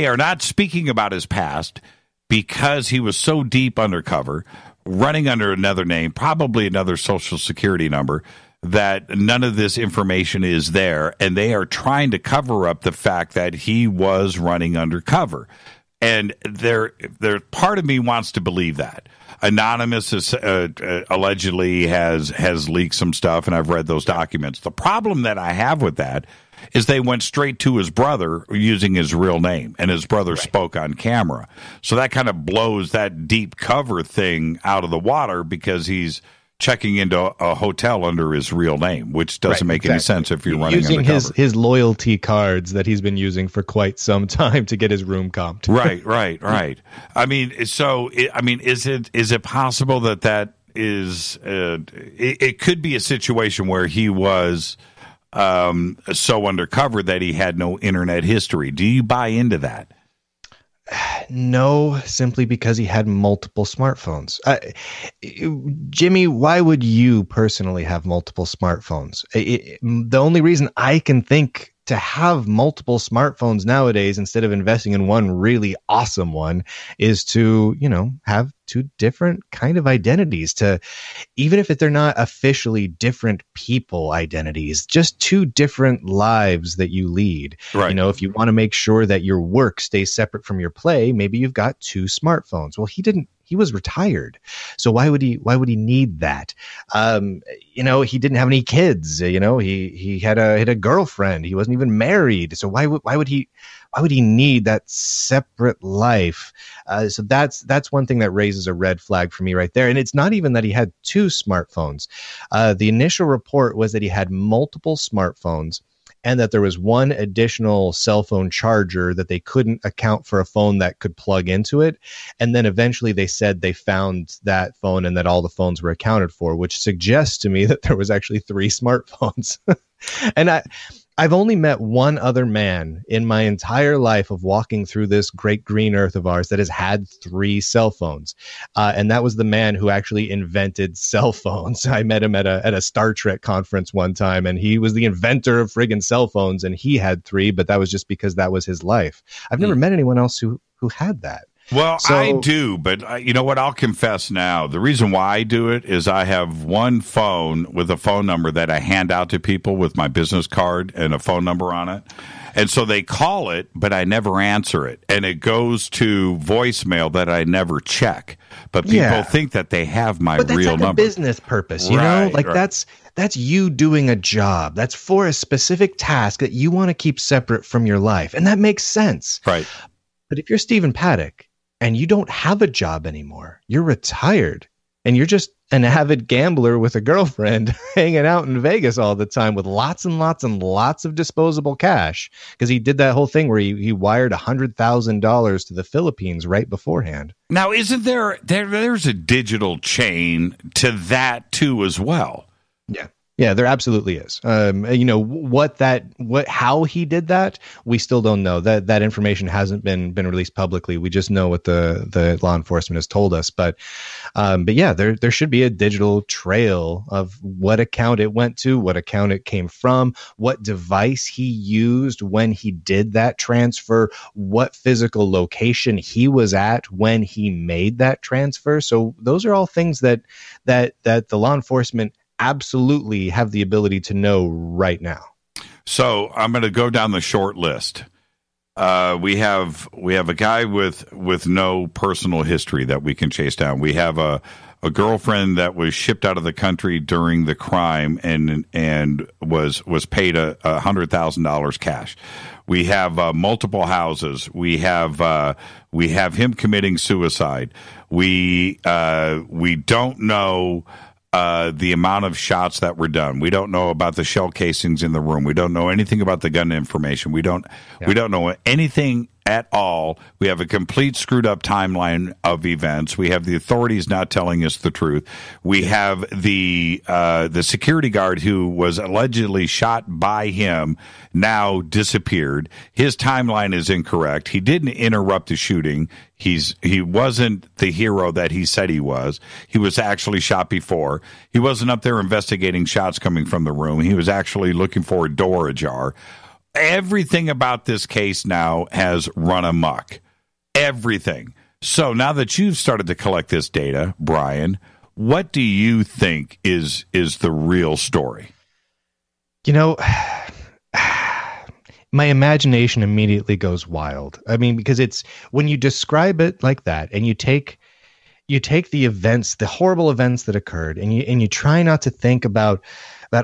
Speaker 6: are not speaking about his past because he was so deep undercover, running under another name, probably another Social Security number, that none of this information is there, and they are trying to cover up the fact that he was running undercover. And there part of me wants to believe that. Anonymous is, allegedly has leaked some stuff, and I've read those documents. The problem that I have with that is they went straight to his brother using his real name, and his brother spoke on camera. So that kind of blows that deep cover thing out of the water, because he's checking into a hotel under his real name, which doesn't make any sense if you're running
Speaker 12: using
Speaker 6: undercover.
Speaker 12: his loyalty cards that he's been using for quite some time to get his room comped.
Speaker 6: Right. I mean, is it possible that is it could be a situation where he was so undercover that he had no internet history? Do you buy into that?
Speaker 12: No, simply because he had multiple smartphones. Jimmy, why would you personally have multiple smartphones? The only reason I can think to have multiple smartphones nowadays, instead of investing in one really awesome one, is to, have two different kind of identities, to, even if they're not officially different people identities, just two different lives that you lead.
Speaker 6: Right.
Speaker 12: If you want to make sure that your work stays separate from your play, maybe you've got two smartphones. Well, he was retired. So why would he need that? He didn't have any kids, he had a girlfriend. He wasn't even married. So why would he need that separate life? So that's one thing that raises a red flag for me right there. And it's not even that he had two smartphones. The initial report was that he had multiple smartphones, and that there was one additional cell phone charger that they couldn't account for a phone that could plug into it. And then eventually they said they found that phone and that all the phones were accounted for, which suggests to me that there was actually three smartphones. And I've only met one other man in my entire life of walking through this great green earth of ours that has had three cell phones. And that was the man who actually invented cell phones. I met him at a Star Trek conference one time, and he was the inventor of friggin' cell phones, and he had three, but that was just because that was his life. I've never met anyone else who had that.
Speaker 6: Well, I do, but you know what? I'll confess now. The reason why I do it is I have one phone with a phone number that I hand out to people with my business card and a phone number on it. And so they call it, but I never answer it. And it goes to voicemail that I never check. But people think that they have my real number. But that's like a
Speaker 12: business purpose, you know? Like that's you doing a job. That's for a specific task that you want to keep separate from your life. And that makes sense.
Speaker 6: Right.
Speaker 12: But if you're Stephen Paddock, and you don't have a job anymore, you're retired, and you're just an avid gambler with a girlfriend hanging out in Vegas all the time with lots and lots and lots of disposable cash, because he did that whole thing where he wired $100,000 to the Philippines right beforehand.
Speaker 6: Now, isn't there's a digital chain to that too as well?
Speaker 12: Yeah, there absolutely is. How he did that, we still don't know. That information hasn't been released publicly. We just know what the law enforcement has told us. But yeah, there should be a digital trail of what account it went to, what account it came from, what device he used when he did that transfer, what physical location he was at when he made that transfer. So those are all things that the law enforcement absolutely have the ability to know right now.
Speaker 6: So I'm going to go down the short list. We have a guy with no personal history that we can chase down. We have a girlfriend that was shipped out of the country during the crime and was paid $100,000 cash. We have multiple houses. We have him committing suicide. We don't know the amount of shots that were done. We don't know about the shell casings in the room. We don't know anything about the gun information. We don't know anything at all. We have a complete screwed up timeline of events. We have the authorities not telling us the truth. We have the security guard who was allegedly shot by him now disappeared. His timeline is incorrect. He didn't interrupt the shooting. He wasn't the hero that he said he was. He was actually shot before. He wasn't up there investigating shots coming from the room. He was actually looking for a door ajar. Everything about this case now has run amok. Everything. So now that you've started to collect this data, Brian, what do you think is the real story?
Speaker 12: You know, my imagination immediately goes wild. I mean, because it's when you describe it like that and you take the events, the horrible events that occurred, and you try not to think about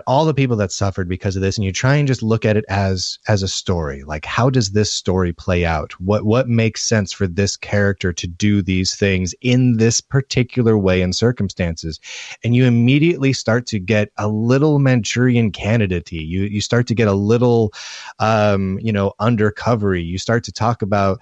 Speaker 12: all the people that suffered because of this, and you try and just look at it as a story. Like, how does this story play out? What makes sense for this character to do these things in this particular way and circumstances? And you immediately start to get a little Manchurian Candidate-y. You start to get a little, undercover-y. You start to talk about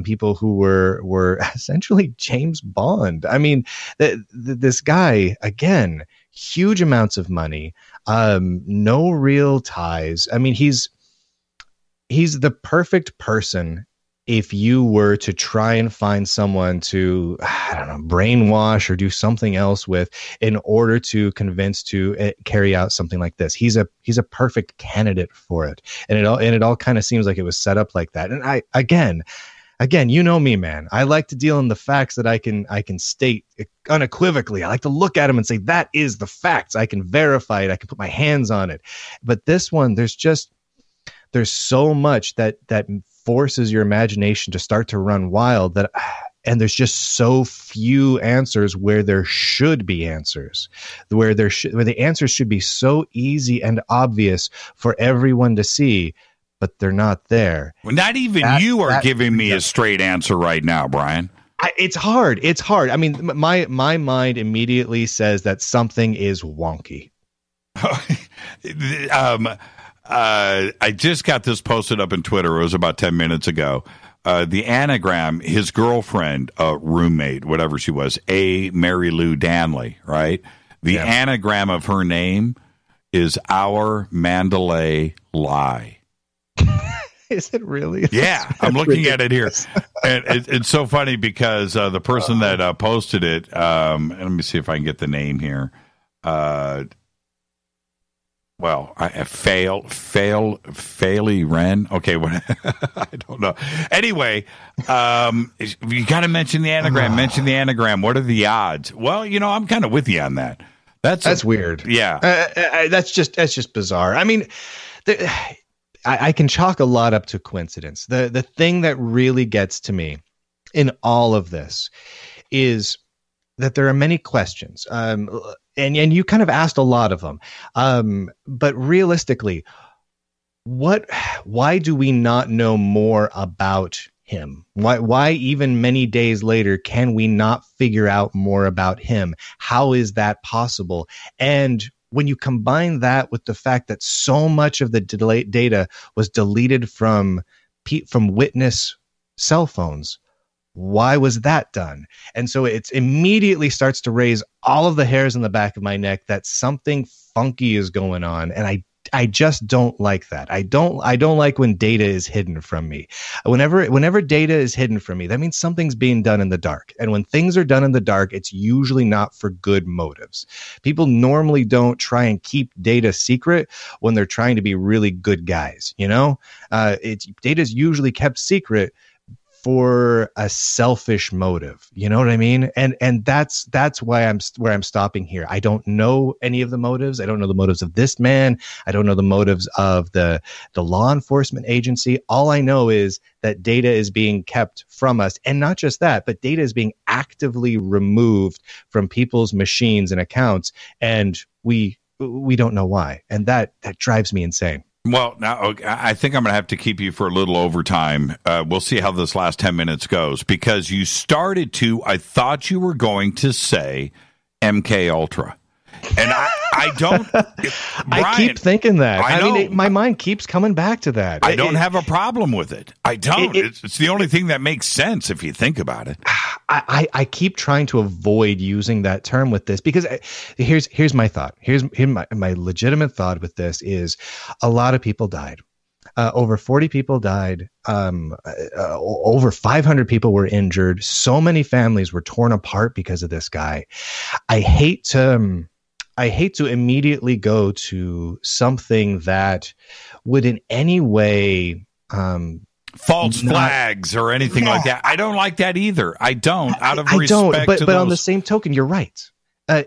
Speaker 12: people who were essentially James Bond. I mean, this guy, again, huge amounts of money, no real ties. I mean, he's the perfect person if you were to try and find someone to, I don't know, brainwash or do something else with in order to convince to carry out something like this. He's a perfect candidate for it. And it all kind of seems like it was set up like that. And Again, you know me, man. I like to deal in the facts that I can state unequivocally. I like to look at them and say, that is the facts. I can verify it. I can put my hands on it. But this one, there's so much that forces your imagination to start to run wild and there's just so few answers where there should be answers, where the answers should be so easy and obvious for everyone to see. But they're not there.
Speaker 6: Well, not even you are giving me a straight answer right now, Brian.
Speaker 12: It's hard. I mean, my mind immediately says that something is wonky.
Speaker 6: I just got this posted up in Twitter. It was about 10 minutes ago. The anagram, his girlfriend, roommate, whatever she was, Mary Lou Danley, right? The anagram of her name is Our Mandalay Lie.
Speaker 12: Is it really?
Speaker 6: Yeah, I'm looking at it here. And it's so funny because the person that posted it, let me see if I can get the name here. Faily Wren. Okay, I don't know. Anyway, you got to mention the anagram. Mention the anagram. What are the odds? Well, I'm kind of with you on that. That's
Speaker 12: weird.
Speaker 6: Yeah,
Speaker 12: that's just bizarre. I mean, I can chalk a lot up to coincidence. The thing that really gets to me in all of this is that there are many questions, and you kind of asked a lot of them. But realistically, why do we not know more about him? Why even many days later can we not figure out more about him? How is that possible? And when you combine that with the fact that so much of the data was deleted from witness cell phones, why was that done? And so it immediately starts to raise all of the hairs on the back of my neck that something funky is going on. And I just don't like that. I don't like when data is hidden from me. Whenever data is hidden from me, that means something's being done in the dark. And when things are done in the dark, it's usually not for good motives. People normally don't try and keep data secret when they're trying to be really good guys. Data is usually kept secret for a selfish motive. You know what I mean? And that's why where I'm stopping here. I don't know any of the motives. I don't know the motives of this man. I don't know the motives of the law enforcement agency. All I know is that data is being kept from us. And not just that, but data is being actively removed from people's machines and accounts. And we don't know why. And that drives me insane.
Speaker 6: Well, now I think I'm going to have to keep you for a little overtime. We'll see how this last 10 minutes goes, because you started to, I thought you were going to say MK Ultra. And I don't. Brian,
Speaker 12: I keep thinking that.
Speaker 6: I know.
Speaker 12: mean, my mind keeps coming back to that.
Speaker 6: I don't have a problem with it. I don't. It's the only thing that makes sense if you think about it.
Speaker 12: I keep trying to avoid using that term with this because here's my thought. Here's my legitimate thought with this is a lot of people died. Over 40 people died. Over 500 people were injured. So many families were torn apart because of this guy. I hate to immediately go to something that would in any way
Speaker 6: false flags or anything like that. I don't like that either. I don't. Out of respect,
Speaker 12: but on the same token, you're right.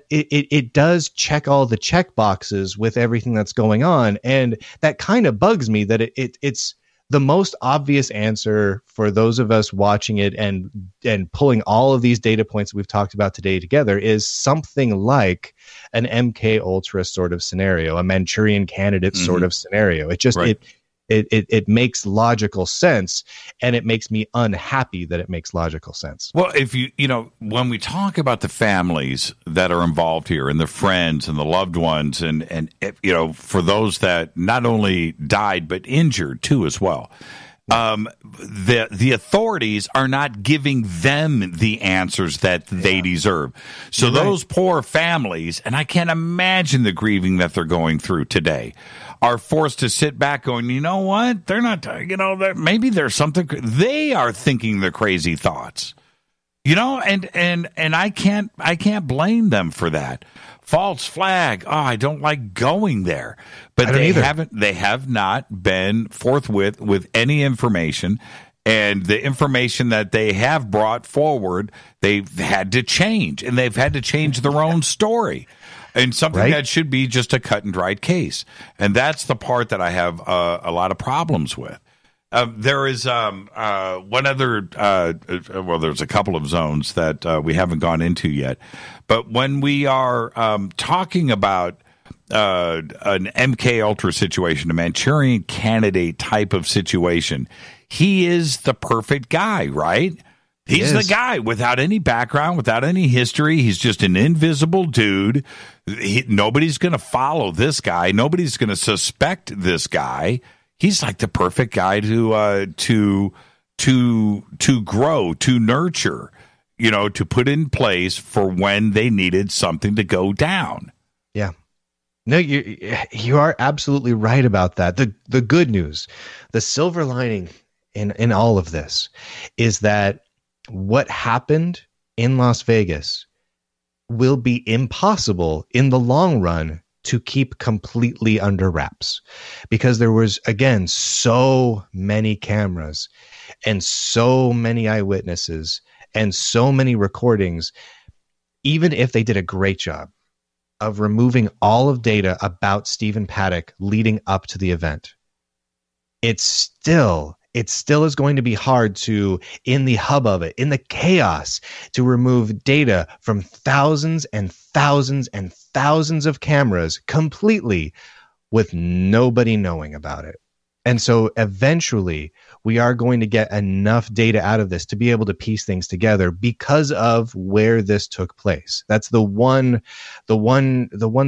Speaker 12: It does check all the check boxes with everything that's going on, and that kind of bugs me that it's the most obvious answer for those of us watching it and pulling all of these data points that we've talked about today together is something like an MK Ultra sort of scenario, a Manchurian Candidate sort of scenario. It just it makes logical sense, and it makes me unhappy that it makes logical sense.
Speaker 6: Well, if when we talk about the families that are involved here and the friends and the loved ones and for those that not only died but injured too as well, the authorities are not giving them the answers that they deserve. So those poor families, and I can't imagine the grieving that they're going through today, are forced to sit back going, you know what? They're not, maybe there's something. They are thinking the crazy thoughts, and I can't blame them for that. False flag. Oh, I don't like going there, but they have not been forthwith with any information, and the information that they have brought forward, they've had to change, and they've had to change their own story. And something that should be just a cut and dried case. And that's the part that I have a lot of problems with. There is one other, there's a couple of zones that we haven't gone into yet. But when we are talking about an MK Ultra situation, a Manchurian Candidate type of situation, he is the perfect guy, right? He's the guy without any background, without any history. He's just an invisible dude. Nobody's going to follow this guy. Nobody's going to suspect this guy. He's like the perfect guy to grow, to nurture, to put in place for when they needed something to go down.
Speaker 12: Yeah. No, you are absolutely right about that. The good news, the silver lining in all of this is that what happened in Las Vegas will be impossible in the long run to keep completely under wraps, because there was, again, so many cameras and so many eyewitnesses and so many recordings. Even if they did a great job of removing all of data about Stephen Paddock leading up to the event, it still is going to be hard to, in the hub of it, in the chaos, to remove data from thousands and thousands and thousands of cameras completely with nobody knowing about it. And so eventually we are going to get enough data out of this to be able to piece things together because of where this took place. That's the one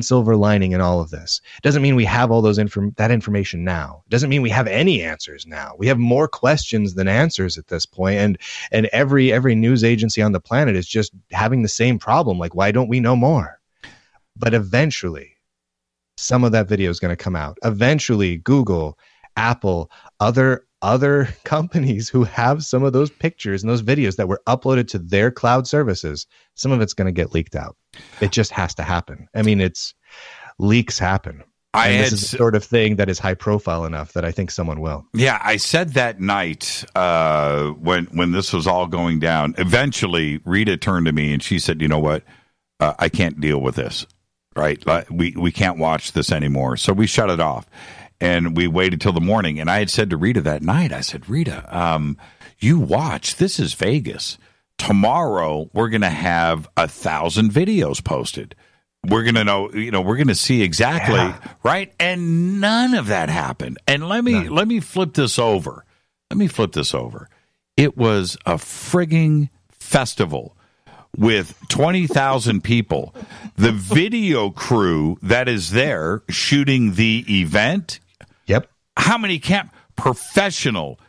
Speaker 12: silver lining in all of this. It doesn't mean we have all that information now. It doesn't mean we have any answers now. We have more questions than answers at this point, and every news agency on the planet is just having the same problem. Like, why don't we know more? But eventually some of that video is going to come out. Eventually Google, Apple, other companies who have some of those pictures and those videos that were uploaded to their cloud services, some of it's going to get leaked out. It just has to happen. I mean, leaks happen. This is the sort of thing that is high profile enough that I think someone will.
Speaker 6: Yeah, I said that night when this was all going down, eventually Rita turned to me and she said, you know what? I can't deal with this, right? We can't watch this anymore. So we shut it off. And we waited till the morning. And I had said to Rita that night, I said, Rita, you watch. This is Vegas. Tomorrow, we're going to have 1,000 videos posted. We're going to know, we're going to see exactly, right? And none of that happened. And let me flip this over. It was a frigging festival with 20,000 people. The video crew that is there shooting the event.
Speaker 12: Yep.
Speaker 6: How many professional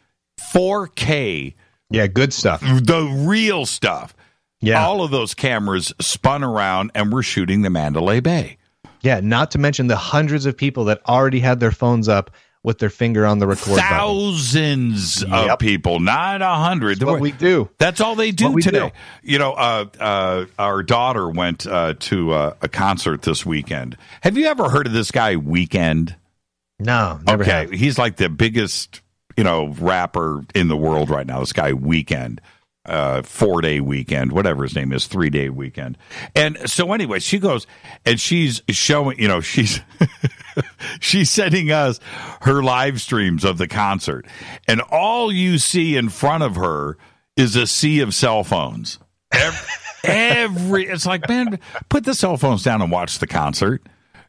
Speaker 6: 4K?
Speaker 12: Yeah, good stuff.
Speaker 6: The real stuff.
Speaker 12: Yeah.
Speaker 6: All of those cameras spun around and were shooting the Mandalay Bay.
Speaker 12: Yeah, not to mention the hundreds of people that already had their phones up with their finger on the record
Speaker 6: Thousands
Speaker 12: button.
Speaker 6: of people, not 100.
Speaker 12: That's what we do.
Speaker 6: That's all they do today.
Speaker 12: Do.
Speaker 6: You know, our daughter went to a concert this weekend. Have you ever heard of this guy, Weeknd?
Speaker 12: No, never have.
Speaker 6: He's like the biggest, rapper in the world right now. This guy, Weeknd. 4-day weekend, whatever his name is, 3-day weekend. And so anyway, she goes and she's showing, she's she's sending us her live streams of the concert. And all you see in front of her is a sea of cell phones. It's like, man, put the cell phones down and watch the concert.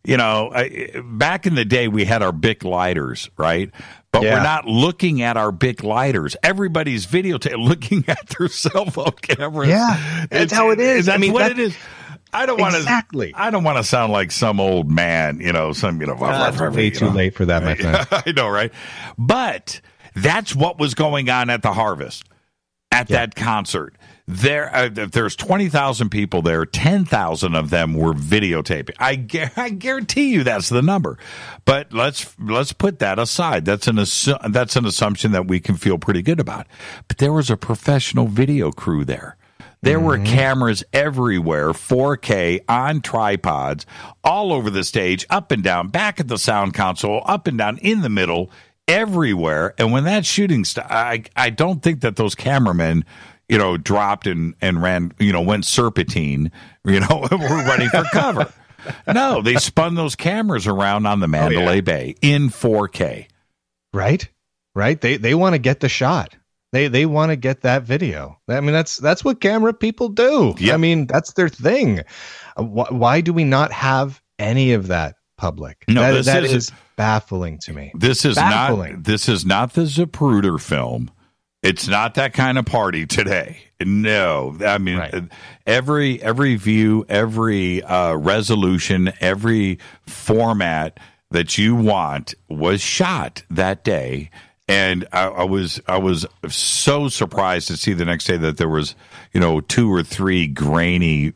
Speaker 6: Back in the day, we had our Bic lighters, right? But we're not looking at our Bic lighters. Everybody's looking at their cell phone cameras.
Speaker 12: Yeah, that's how it is.
Speaker 6: That's what it is. I don't want to.
Speaker 12: Exactly.
Speaker 6: I don't want to sound like some old man.
Speaker 12: Way too late for that, my friend.
Speaker 6: I know, right? But that's what was going on at the Harvest at that concert. There's 20,000 people there. 10,000 of them were videotaping. I guarantee you that's the number. But let's put that aside. That's an assumption that we can feel pretty good about. But there was a professional video crew there. There were cameras everywhere, 4K on tripods, all over the stage, up and down, back at the sound console, up and down, in the middle, everywhere. And when that shooting I don't think that those cameramen dropped and ran, went serpentine, were running for cover. No, they spun those cameras around on the Mandalay Bay in 4K.
Speaker 12: Right. They want to get the shot. They want to get that video. I mean, that's what camera people do. Yep. I mean, that's their thing. Why do we not have any of that public?
Speaker 6: No,
Speaker 12: that is baffling to me.
Speaker 6: This is not the Zapruder film. It's not that kind of party today. No, I mean, every view, every resolution, every format that you want was shot that day. And I was so surprised to see the next day that there was, 2 or 3 grainy,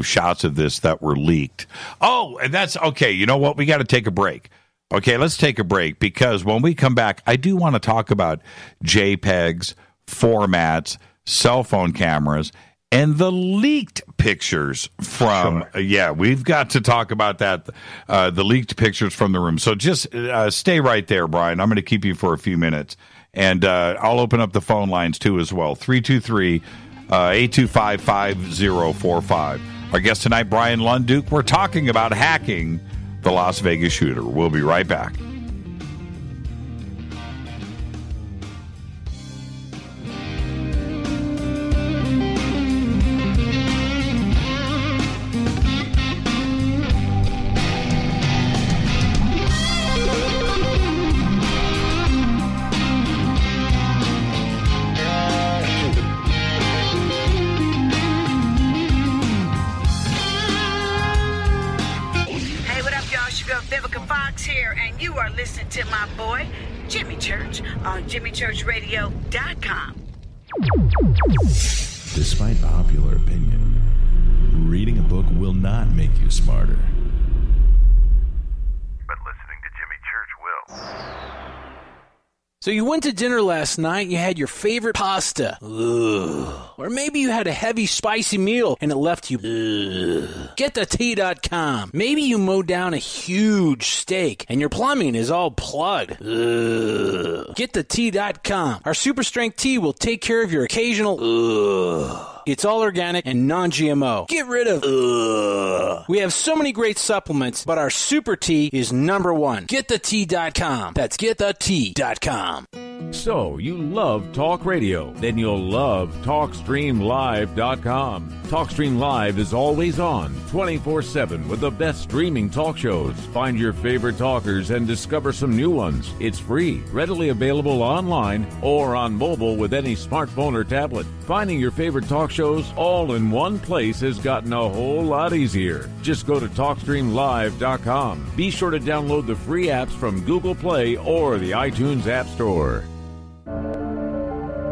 Speaker 6: shots of this that were leaked. Oh, and that's okay. You know what? We got to take a break. Okay, let's take a break because when we come back, I do want to talk about JPEGs, formats, cell phone cameras, and the leaked pictures from, we've got to talk about that, the leaked pictures from the room. So just stay right there, Brian. I'm going to keep you for a few minutes, and I'll open up the phone lines too as well, 323-825-5045. Our guest tonight, Bryan Lunduke. We're talking about hacking the Las Vegas shooter. We'll be right back.
Speaker 11: To my boy, Jimmy Church, on JimmyChurchRadio.com.
Speaker 14: Despite popular opinion, reading a book will not make you smarter.
Speaker 10: But listening to Jimmy Church will.
Speaker 8: So you went to dinner last night, you had your favorite pasta. Ugh. Or maybe you had a heavy, spicy meal and it left you. Ugh. GetTheT.com. Maybe you mowed down a huge steak and your plumbing is all plugged. Ugh. GetTheT.com. Our super strength tea will take care of your occasional. Ugh. It's all organic and non-GMO. Get rid of ugh. We have so many great supplements, but our super tea is number one. GetTheT.com. That's GetTheT.com.
Speaker 9: So, you love talk radio? Then you'll love TalkStreamLive.com. TalkStream Live is always on, 24/7 with the best streaming talk shows. Find your favorite talkers and discover some new ones. It's free, readily available online or on mobile with any smartphone or tablet. Finding your favorite talk shows all in one place has gotten a whole lot easier. Just go to TalkStreamLive.com. Be sure to download the free apps from Google Play or the iTunes App Store.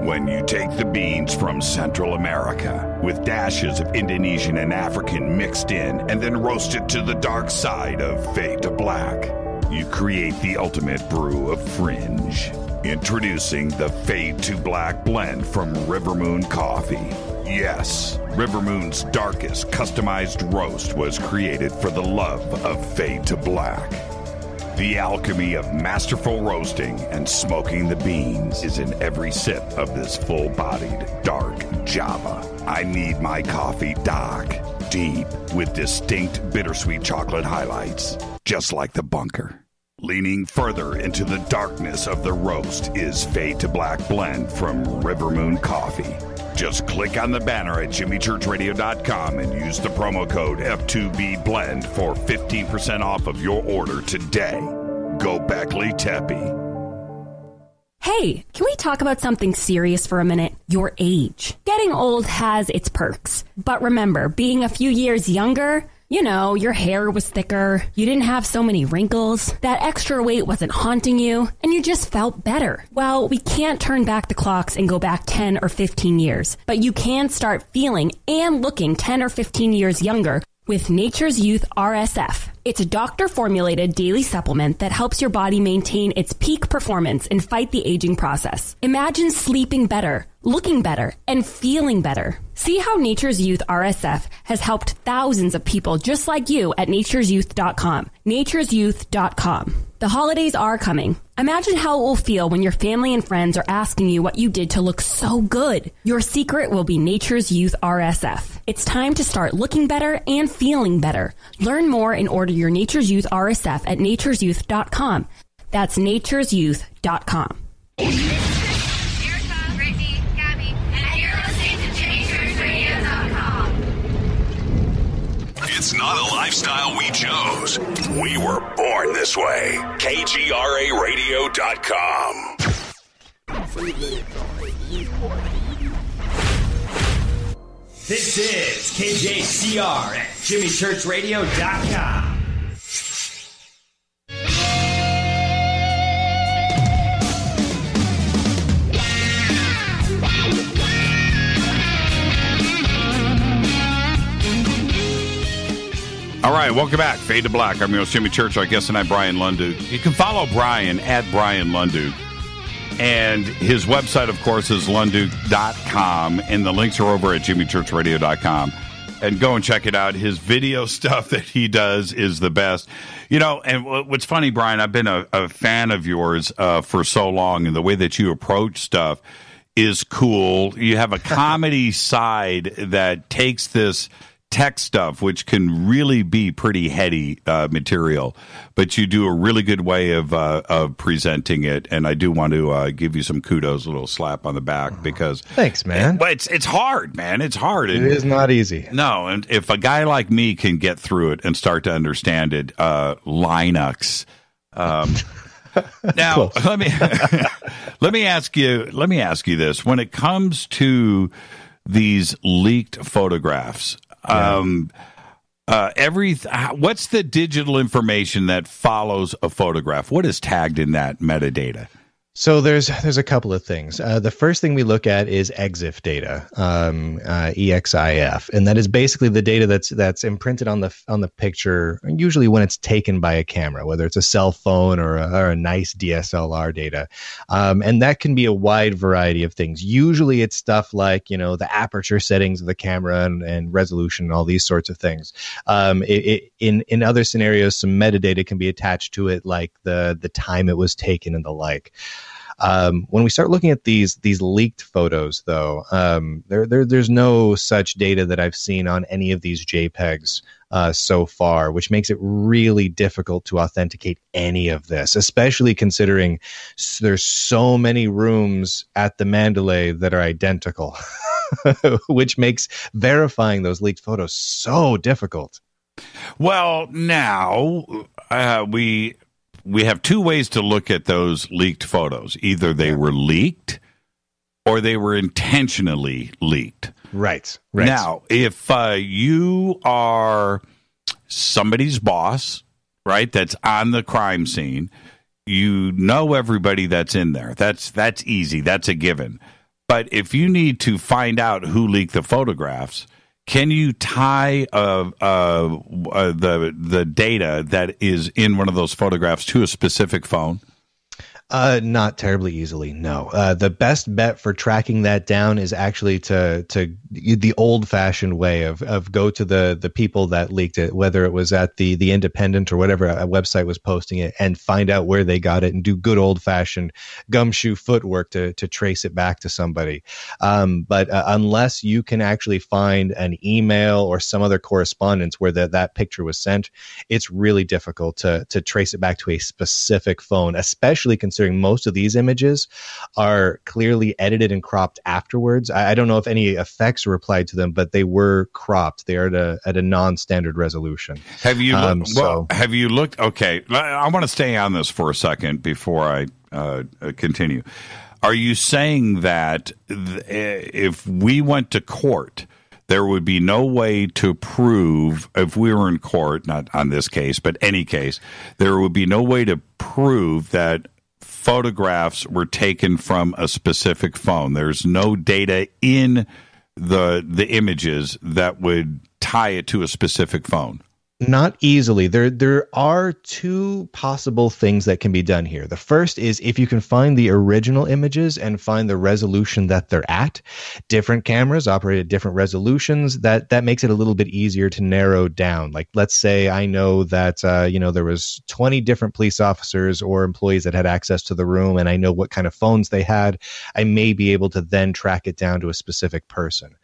Speaker 3: When you take the beans from Central America with dashes of Indonesian and African mixed in and then roasted to the dark side of fade to black, you create the ultimate brew of fringe. Introducing the Fade to Black blend from River Moon Coffee. Yes, River Moon's darkest customized roast was created for the love of Fade to Black. The alchemy of masterful roasting and smoking the beans is in every sip of this full-bodied, dark Java. I need my coffee dark, deep, with distinct bittersweet chocolate highlights, just like the bunker. Leaning further into the darkness of the roast is Fade to Black blend from River Moon Coffee. Just click on the banner at jimmychurchradio.com and use the promo code F2BBLEND for 15% off of your order today. Go Beckley Teppy.
Speaker 15: Hey, can we talk about something serious for a minute? Your age. Getting old has its perks. But remember, being a few years younger, you know, your hair was thicker, you didn't have so many wrinkles, that extra weight wasn't haunting you, and you just felt better. Well, we can't turn back the clocks and go back 10 or 15 years, but you can start feeling and looking 10 or 15 years younger with Nature's Youth RSF. It's a doctor-formulated daily supplement that helps your body maintain its peak performance and fight the aging process. Imagine sleeping better, looking better, and feeling better. See how Nature's Youth RSF has helped thousands of people just like you at nature'syouth.com. nature'syouth.com. The holidays are coming. Imagine how it will feel when your family and friends are asking you what you did to look so good. Your secret will be Nature's Youth RSF. It's time to start looking better and feeling better. Learn more and order your Nature's Youth RSF at nature'syouth.com. That's nature'syouth.com.
Speaker 21: It's not a lifestyle we chose. We were born this way. KGRARadio.com.
Speaker 16: This is KJCR at JimmyChurchRadio.com.
Speaker 6: All right, welcome back. Fade to Black. I'm your host, Jimmy Church. Our guest tonight, Brian Lunduke. You can follow Brian at Brian Lunduke. And his website, of course, is lunduke.com. And the links are over at jimmychurchradio.com. And go and check it out. His video stuff that he does is the best. You know, and what's funny, Brian, I've been a fan of yours for so long. And the way that you approach stuff is cool. You have a comedy side that takes this tech stuff, which can really be pretty heady material, but you do a really good way of presenting it, and I do want to give you some kudos, a little slap on the back, because
Speaker 12: thanks, man.
Speaker 6: It's hard, man. It's hard.
Speaker 12: It is not easy.
Speaker 6: No, and if a guy like me can get through it and start to understand it, Linux. Now, let me ask you this: when it comes to these leaked photographs. What's the digital information that follows a photograph? What is tagged in that metadata?
Speaker 12: So there's a couple of things. The first thing we look at is EXIF data, EXIF, and that is basically the data that's imprinted on the picture, usually when it's taken by a camera, whether it's a cell phone or a nice DSLR data, and that can be a wide variety of things. Usually it's stuff like the aperture settings of the camera and resolution and all these sorts of things. In other scenarios, some metadata can be attached to it, like the time it was taken and the like. When we start looking at these leaked photos, though, there's no such data that I've seen on any of these JPEGs so far, which makes it really difficult to authenticate any of this, especially considering there's so many rooms at the Mandalay that are identical, which makes verifying those leaked photos so difficult.
Speaker 6: Well, now we have two ways to look at those leaked photos. Either they were leaked or they were intentionally leaked.
Speaker 12: Right.
Speaker 6: Now, if you are somebody's boss, right, that's on the crime scene, you know everybody that's in there. That's easy. That's a given. But if you need to find out who leaked the photographs, can you tie the data that is in one of those photographs to a specific phone?
Speaker 12: Not terribly easily, no. The best bet for tracking that down is actually to the old-fashioned way of go to the people that leaked it, whether it was at the Independent or whatever a website was posting it, and find out where they got it and do good old-fashioned gumshoe footwork to trace it back to somebody. But unless you can actually find an email or some other correspondence where that picture was sent, it's really difficult to trace it back to a specific phone, especially considering most of these images are clearly edited and cropped afterwards. I don't know if any effects were applied to them, but they were cropped. They are at a non-standard resolution.
Speaker 6: Have you have you looked? Okay, I want to stay on this for a second before I continue. Are you saying that if we went to court, there would be no way to prove, if we were in court, not on this case, but any case, there would be no way to prove that photographs were taken from a specific phone? There's no data in the images that would tie it to a specific phone.
Speaker 12: Not easily. There are two possible things that can be done here. The first is if you can find the original images and find the resolution that they're at. Different cameras operate at different resolutions. That makes it a little bit easier to narrow down. Like, let's say I know that there was 20 different police officers or employees that had access to the room, and I know what kind of phones they had. I may be able to then track it down to a specific person.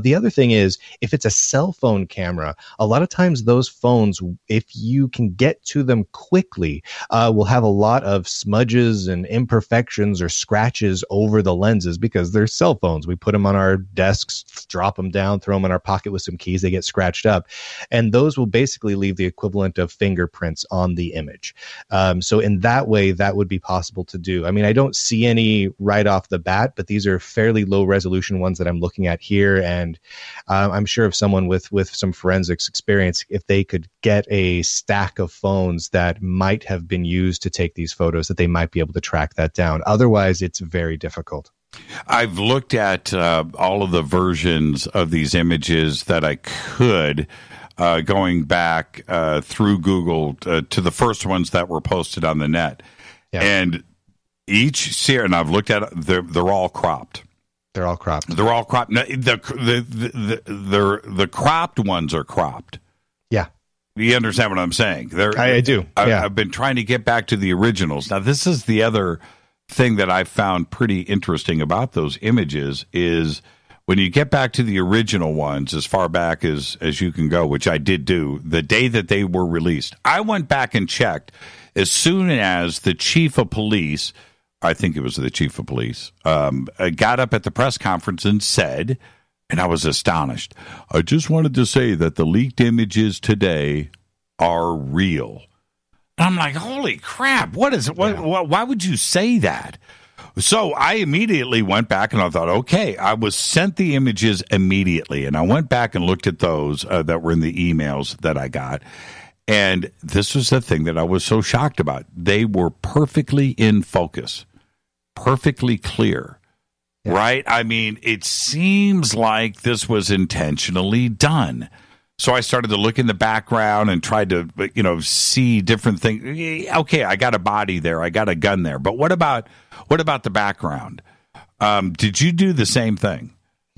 Speaker 12: The other thing is if it's a cell phone camera, a lot of times those phones, if you can get to them quickly, will have a lot of smudges and imperfections or scratches over the lenses because they're cell phones. We put them on our desks, drop them down, throw them in our pocket with some keys, they get scratched up. And those will basically leave the equivalent of fingerprints on the image. So in that way, that would be possible to do. I mean, I don't see any right off the bat, but these are fairly low resolution ones that I'm looking at here. And I'm sure if someone with some forensics experience, if they could get a stack of phones that might have been used to take these photos, that they might be able to track that down. Otherwise, it's very difficult.
Speaker 6: I've looked at all of the versions of these images that I could, going back through Google to the first ones that were posted on the net. Yeah. And each series, and I've looked at it, they're all cropped.
Speaker 12: They're all cropped.
Speaker 6: They're all cropped. The cropped ones are cropped.
Speaker 12: Yeah.
Speaker 6: You understand what I'm saying?
Speaker 12: I do. Yeah.
Speaker 6: I've been trying to get back to the originals. Now, this is the other thing that I found pretty interesting about those images is when you get back to the original ones, as far back as you can go, which I did do, the day that they were released, I went back and checked as soon as the chief of police, I think it was the chief of police, got up at the press conference and said, and I was astonished, I just wanted to say that the leaked images today are real. And I'm like, holy crap, what is it? Why would you say that? So I immediately went back and I thought, okay, I was sent the images immediately. And I went back and looked at those that were in the emails that I got. And this was the thing that I was so shocked about. They were perfectly in focus, perfectly clear. Right? I mean, it seems like this was intentionally done. So I started to look in the background and tried to, see different things. Okay, I got a body there. I got a gun there. But what about the background? Did you do the same thing?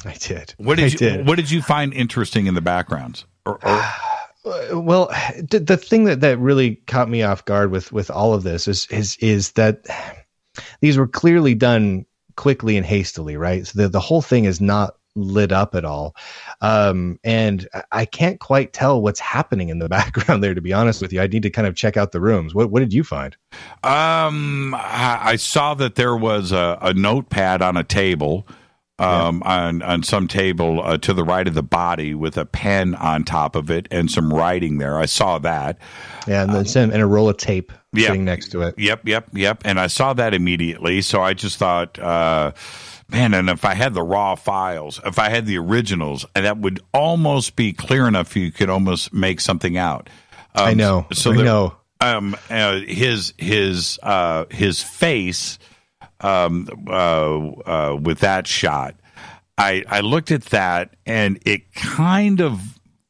Speaker 12: I did.
Speaker 6: What did you find interesting in the backgrounds?
Speaker 12: Well, the thing that really caught me off guard with all of this is that these were clearly done quickly and hastily, right? So the whole thing is not lit up at all. And I can't quite tell what's happening in the background there, to be honest with you. I need to kind of check out the rooms. What did you find?
Speaker 6: I saw that there was a notepad on a table, on some table to the right of the body with a pen on top of it and some writing there. I saw that.
Speaker 12: Yeah, and then and a roll of tape sitting next to it.
Speaker 6: Yep. And I saw that immediately. So I just thought, man, and if I had the raw files, if I had the originals, that would almost be clear enough you could almost make something out.
Speaker 12: I know.
Speaker 6: So
Speaker 12: I know.
Speaker 6: His face with that shot, I looked at that, and it kind of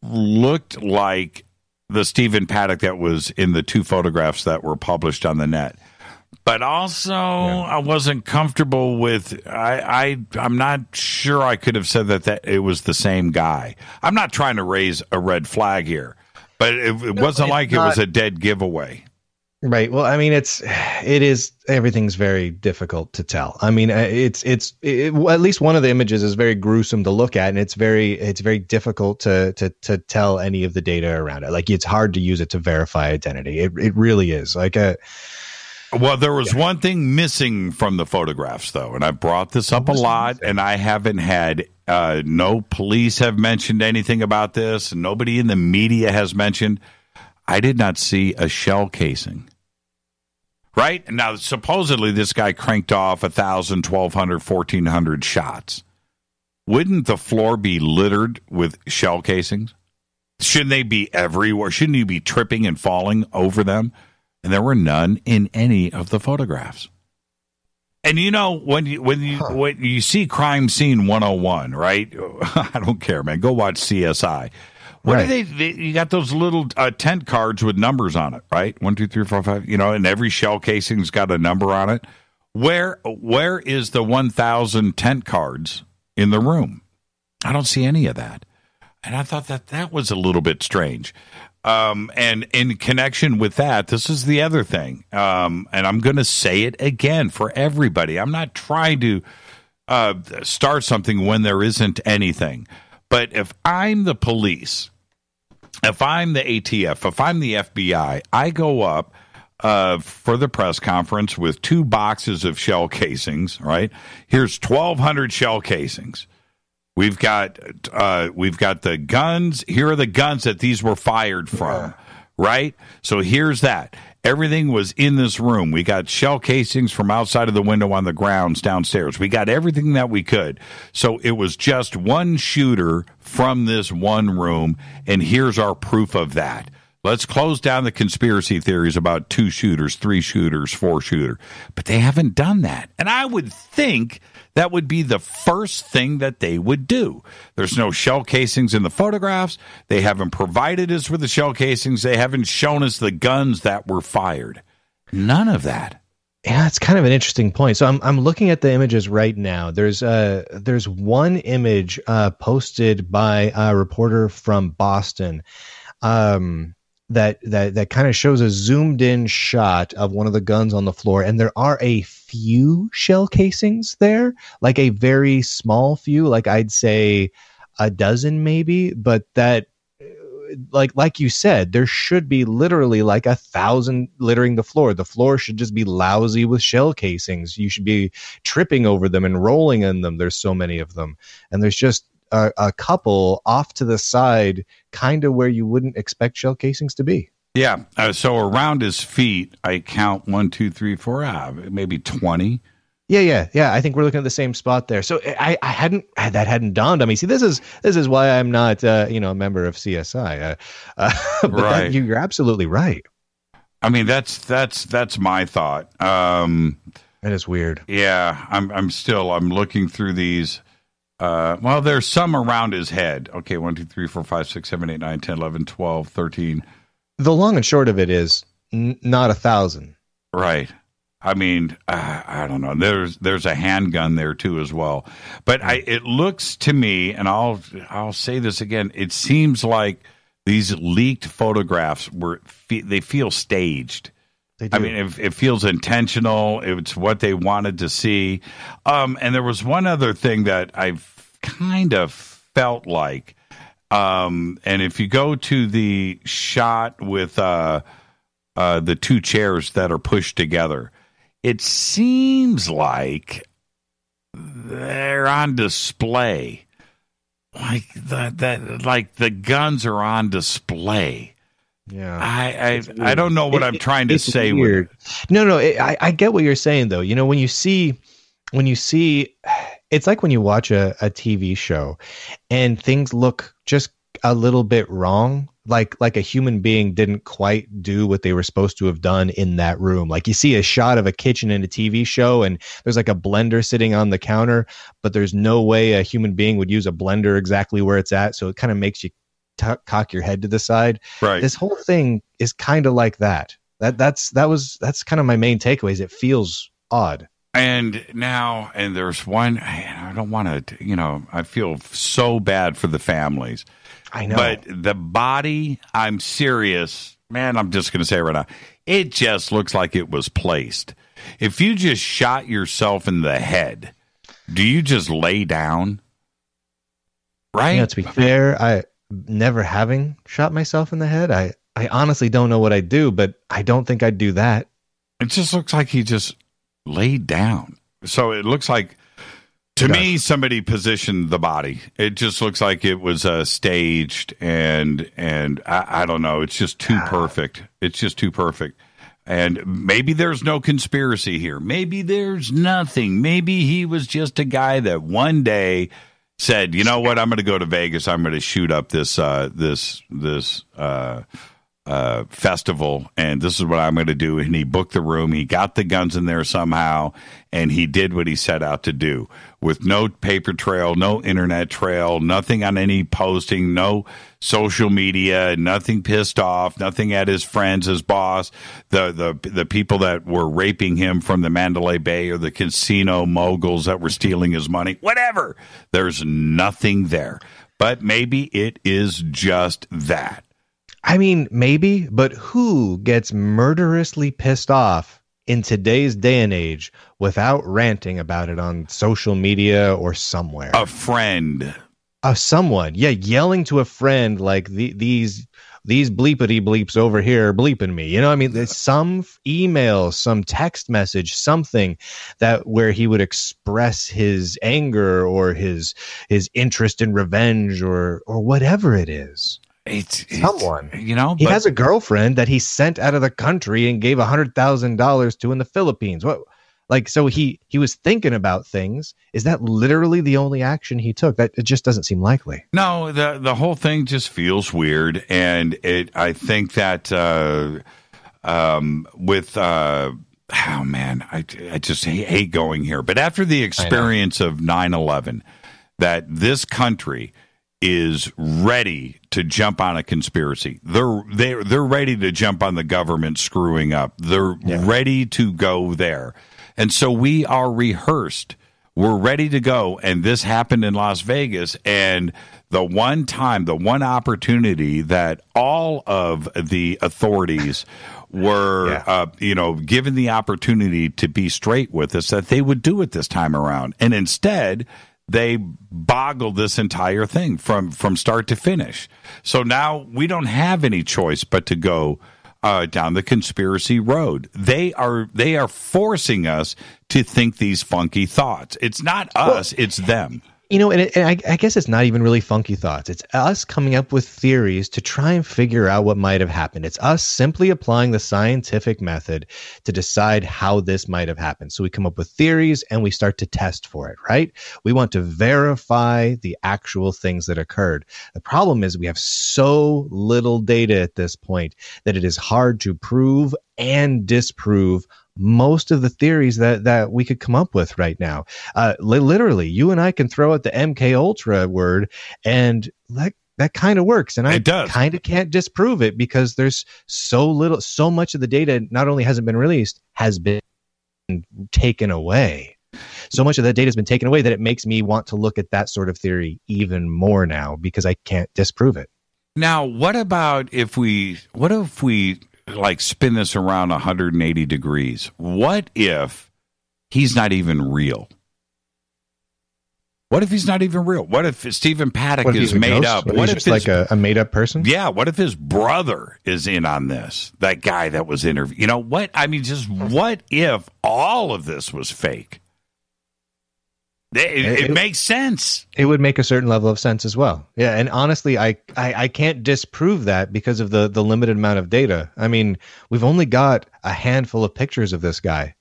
Speaker 6: looked like the Stephen Paddock that was in the 2 photographs that were published on the net. But also, I wasn't comfortable with. I'm not sure I could have said that it was the same guy. I'm not trying to raise a red flag here, but it wasn't like it was a dead giveaway.
Speaker 12: Right. Well, I mean, everything's very difficult to tell. I mean, it's at least one of the images is very gruesome to look at, and it's very difficult to tell any of the data around it. Like, it's hard to use it to verify identity. It really is.
Speaker 6: Well, there was one thing missing from the photographs, though, and I brought this up a lot, and I haven't had no police have mentioned anything about this, and nobody in the media has mentioned. I did not see a shell casing. Right? Now, supposedly this guy cranked off 1,000, 1,200, 1,400 shots. Wouldn't the floor be littered with shell casings? Shouldn't they be everywhere? Shouldn't you be tripping and falling over them? And there were none in any of the photographs. And you know, when you see Crime Scene 101, right? I don't care, man. Go watch CSI. What do you got those little tent cards with numbers on it, right? 1, 2, 3, 4, 5. You know, and every shell casing's got a number on it. Where is the 1,000 tent cards in the room? I don't see any of that. And I thought that was a little bit strange. And in connection with that, this is the other thing. And I'm going to say it again for everybody. I'm not trying to start something when there isn't anything. But if I'm the police, if I'm the ATF, if I'm the FBI, I go up for the press conference with 2 boxes of shell casings, right? Here's 1,200 shell casings. We've got the guns. Here are the guns that these were fired from, right? So here's that. Everything was in this room. We got shell casings from outside of the window on the grounds downstairs. We got everything that we could. So it was just one shooter from this one room, and here's our proof of that. Let's close down the conspiracy theories about 2 shooters, 3 shooters, 4 shooters. But they haven't done that. And I would think that would be the first thing that they would do. There's no shell casings in the photographs. They haven't provided us with the shell casings. They haven't shown us the guns that were fired. None of that.
Speaker 12: Yeah, it's kind of an interesting point. So I'm looking at the images right now. There's one image posted by a reporter from Boston that kind of shows a zoomed in shot of one of the guns on the floor, and there are a few shell casings there, like a very small few, like I'd say a dozen maybe, but that like you said, there should be literally like 1,000 littering the floor. The floor should just be lousy with shell casings. You should be tripping over them and rolling in them. There's so many of them, and there's just a couple off to the side, kind of where you wouldn't expect shell casings to be.
Speaker 6: Yeah. So around his feet, I count 1, 2, 3, 4, maybe 20.
Speaker 12: Yeah. I think we're looking at the same spot there. So I hadn't dawned on me. See, this is why I'm not a member of CSI. But
Speaker 6: right.
Speaker 12: You're absolutely right.
Speaker 6: I mean, that's my thought.
Speaker 12: That is weird.
Speaker 6: Yeah. I'm looking through these. Well, there's some around his head. Okay, 1, 2, 3, 4, 5, 6, 7, 8, 9, 10, 11, 12, 13.
Speaker 12: The long and short of it is not 1,000.
Speaker 6: Right. I mean, I don't know. There's a handgun there too as well. But it looks to me, and I'll say this again. It seems like these leaked photographs they feel staged.
Speaker 12: They do.
Speaker 6: I mean, it feels intentional. It's what they wanted to see. And there was one other thing that I've kind of felt like, and if you go to the shot with the two chairs that are pushed together, it seems like they're on display. Like the guns are on display.
Speaker 12: Yeah,
Speaker 6: I don't know what I'm trying to say.
Speaker 12: Weird. No, I get what you're saying though. You know, when you see, it's like when you watch a TV show, and things look just a little bit wrong. Like a human being didn't quite do what they were supposed to have done in that room. Like you see a shot of a kitchen in a TV show and there's like a blender sitting on the counter, but there's no way a human being would use a blender exactly where it's at. So it kind of makes you cock your head to the side.
Speaker 6: Right.
Speaker 12: This whole thing is kind of like that. That's kind of my main takeaway is it feels odd.
Speaker 6: And there's one, I don't want to, I feel so bad for the families.
Speaker 12: I know.
Speaker 6: But the body, I'm serious, man, I'm just going to say it right now, it just looks like it was placed. If you just shot yourself in the head, do you just lay down? Right?
Speaker 12: To be fair, I never having shot myself in the head, I honestly don't know what I'd do, but I don't think I'd do that.
Speaker 6: It just looks like he just laid down. So it looks like, to me, somebody positioned the body. It just looks like it was staged, and I don't know. It's just too perfect. It's just too perfect. And maybe there's no conspiracy here. Maybe there's nothing. Maybe he was just a guy that one day said, "You know what? I'm going to go to Vegas. I'm going to shoot up this festival, and this is what I'm going to do." And he booked the room. He got the guns in there somehow, and he did what he set out to do with no paper trail, no internet trail, nothing on any posting, no social media, nothing pissed off, nothing at his friends, his boss, the people that were raping him from the Mandalay Bay or the casino moguls that were stealing his money, whatever. There's nothing there. But maybe it is just that.
Speaker 12: I mean, maybe, but who gets murderously pissed off in today's day and age without ranting about it on social media or somewhere?
Speaker 6: A friend.
Speaker 12: Someone. Yeah, yelling to a friend like these bleepity bleeps over here bleeping me. You know, I mean, there's some email, some text message, something that where he would express his anger or his interest in revenge or whatever it is.
Speaker 6: It's
Speaker 12: someone, he has a girlfriend that he sent out of the country and gave $100,000 to in the Philippines. What, so he was thinking about things. Is that literally the only action he took? That it just doesn't seem likely.
Speaker 6: No, the whole thing just feels weird, and I think that oh man, I just hate going here. But after the experience of 9/11, that this country is ready to jump on a conspiracy. They're ready to jump on the government screwing up. They're ready to go there. And so we are rehearsed. We're ready to go. And this happened in Las Vegas. And the one opportunity that all of the authorities were, given the opportunity to be straight with us, that they would do it this time around. And instead, they boggled this entire thing from start to finish. So now we don't have any choice but to go down the conspiracy road. They are forcing us to think these funky thoughts. It's not us, it's them.
Speaker 12: And I guess it's not even really funky thoughts. It's us coming up with theories to try and figure out what might have happened. It's us simply applying the scientific method to decide how this might have happened. So we come up with theories and we start to test for it, right? We want to verify the actual things that occurred. The problem is we have so little data at this point that it is hard to prove and disprove most of the theories that we could come up with right now. Literally, you and I can throw out the MK Ultra word, and that kind of works. And I kind of can't disprove it because there's so much of the data not only hasn't been released, has been taken away. So much of that data has been taken away that it makes me want to look at that sort of theory even more now because I can't disprove it.
Speaker 6: Now, what if we like spin this around 180 degrees. What if he's not even real? What if he's not even real? What if Stephen Paddock is made up?
Speaker 12: What if he's like a made-up person?
Speaker 6: Yeah, what if his brother is in on this? That guy that was interviewed. You know, what? I mean, just what if all of this was fake? It makes sense.
Speaker 12: It would make a certain level of sense as well. Yeah, and honestly, I can't disprove that because of the limited amount of data. I mean, we've only got a handful of pictures of this guy.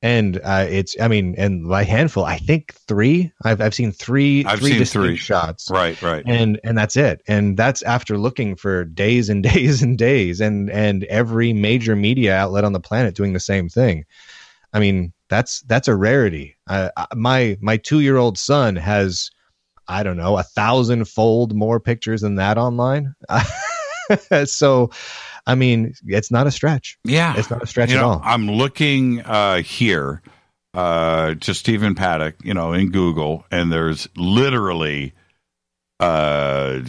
Speaker 12: And and by handful, I think 3. I've seen three distinct shots.
Speaker 6: Right.
Speaker 12: And that's it. And that's after looking for days and days and days, and every major media outlet on the planet doing the same thing. I mean, that's a rarity. My 2-year-old son has, I don't know, 1,000-fold more pictures than that online. So, I mean, it's not a stretch.
Speaker 6: Yeah.
Speaker 12: It's not a stretch at all.
Speaker 6: I'm looking here to Stephen Paddock, in Google, and there's literally the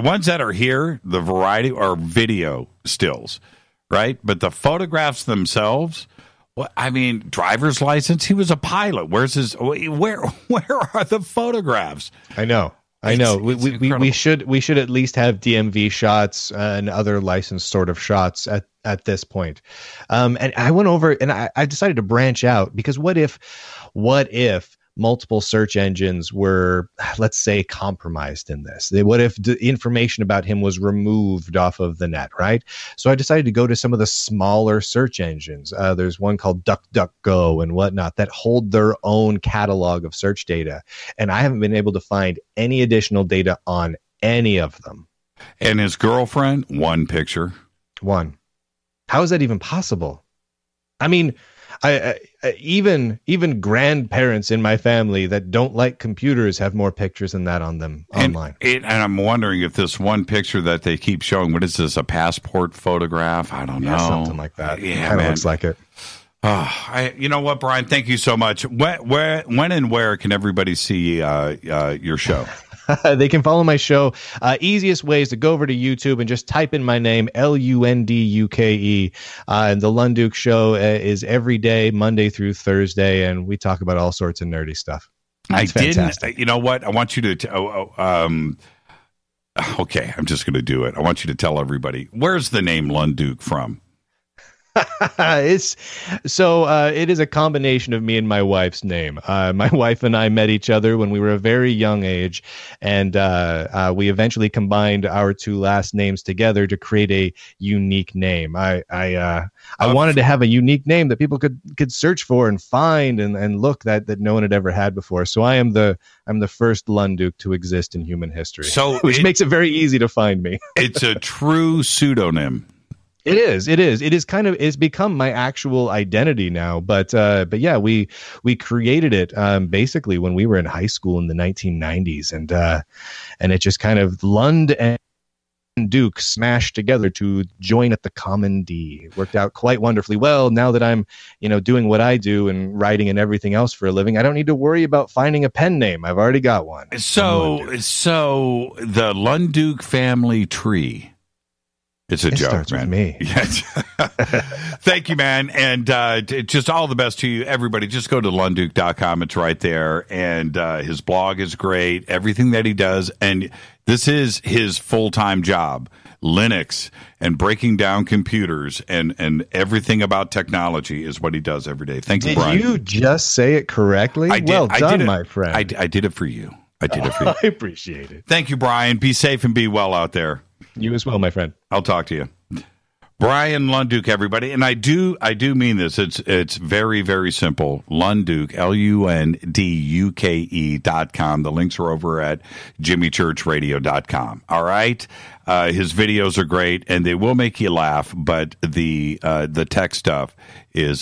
Speaker 6: ones that are here, the variety are video stills, right? But the photographs themselves, driver's license, he was a pilot. Where's his, where are the photographs?
Speaker 12: I know. We should at least have DMV shots and other licensed sort of shots at this point. And I went over and I decided to branch out because what if multiple search engines were, let's say, compromised in this? What if the information about him was removed off of the net, right? So I decided to go to some of the smaller search engines. There's one called DuckDuckGo and whatnot that hold their own catalog of search data. And I haven't been able to find any additional data on any of them.
Speaker 6: And his girlfriend, 1 picture.
Speaker 12: 1. How is that even possible? I mean, I even grandparents in my family that don't like computers have more pictures than that on them online.
Speaker 6: And I'm wondering if this 1 picture that they keep showing, what is this, a passport photograph? I don't know.
Speaker 12: Something like that.
Speaker 6: Yeah,
Speaker 12: kind of looks like it.
Speaker 6: You know what, Brian? Thank you so much. When and where can everybody see your show?
Speaker 12: They can follow my show. Easiest way is to go over to YouTube and just type in my name, Lunduke. And the Lunduke Show is every day, Monday through Thursday, and we talk about all sorts of nerdy stuff. It's fantastic.
Speaker 6: You know what? I want you to. Okay, I'm just going to do it. I want you to tell everybody, where's the name Lunduke from?
Speaker 12: It is a combination of me and my wife's name. My wife and I met each other when we were a very young age, and we eventually combined our 2 last names together to create a unique name. I wanted to have a unique name that people could search for and find and look that no one had ever had before. So I'm the first Lunduke to exist in human history. Which makes it very easy to find me.
Speaker 6: It's a true pseudonym.
Speaker 12: It is. It's become my actual identity now. But yeah, we created it basically when we were in high school in the 1990s, and it just kind of Lund and Duke smashed together to join at the common D. It worked out quite wonderfully well. Now that I'm, doing what I do and writing and everything else for a living, I don't need to worry about finding a pen name. I've already got one.
Speaker 6: So the Lunduke family tree. It's a joke,
Speaker 12: starts
Speaker 6: man.
Speaker 12: With me.
Speaker 6: Yes. Thank you, man. And just all the best to you, everybody. Just go to Lunduke.com. It's right there. And his blog is great. Everything that he does. And this is his full-time job. Linux and breaking down computers and everything about technology is what he does every day. Thank you, Brian.
Speaker 12: Did you just say it correctly? Well done, my friend.
Speaker 6: I did it for you. I
Speaker 12: appreciate it.
Speaker 6: Thank you, Brian. Be safe and be well out there.
Speaker 12: You as well, my friend.
Speaker 6: I'll talk to you. Brian Lunduke, everybody. And I do mean this. It's very, very simple. Lunduke, LUNDUKE.com. The links are over at jimmychurchradio.com. All right. His videos are great and they will make you laugh, but the tech stuff is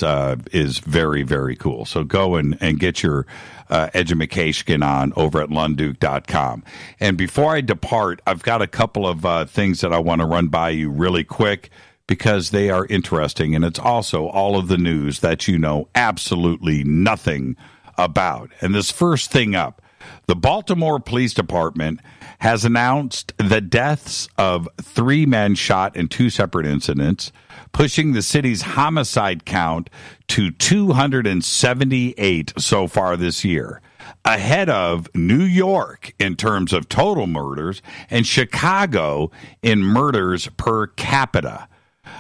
Speaker 6: very, very cool. So go and get your edumacation on over at lunduke.com. And before I depart, I've got a couple of things that I want to run by you really quick because they are interesting. And it's also all of the news that you know absolutely nothing about. And this first thing up, The Baltimore Police Department has announced the deaths of 3 men shot in 2 separate incidents, pushing the city's homicide count to 278 so far this year, ahead of New York in terms of total murders and Chicago in murders per capita.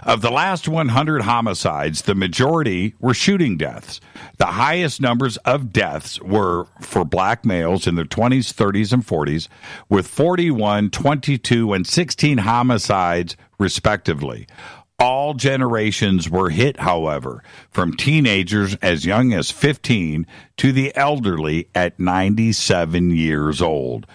Speaker 6: Of the last 100 homicides, the majority were shooting deaths. The highest numbers of deaths were for black males in their 20s, 30s, and 40s, with 41, 22, and 16 homicides, respectively. All generations were hit, however, from teenagers as young as 15 to the elderly at 97 years old.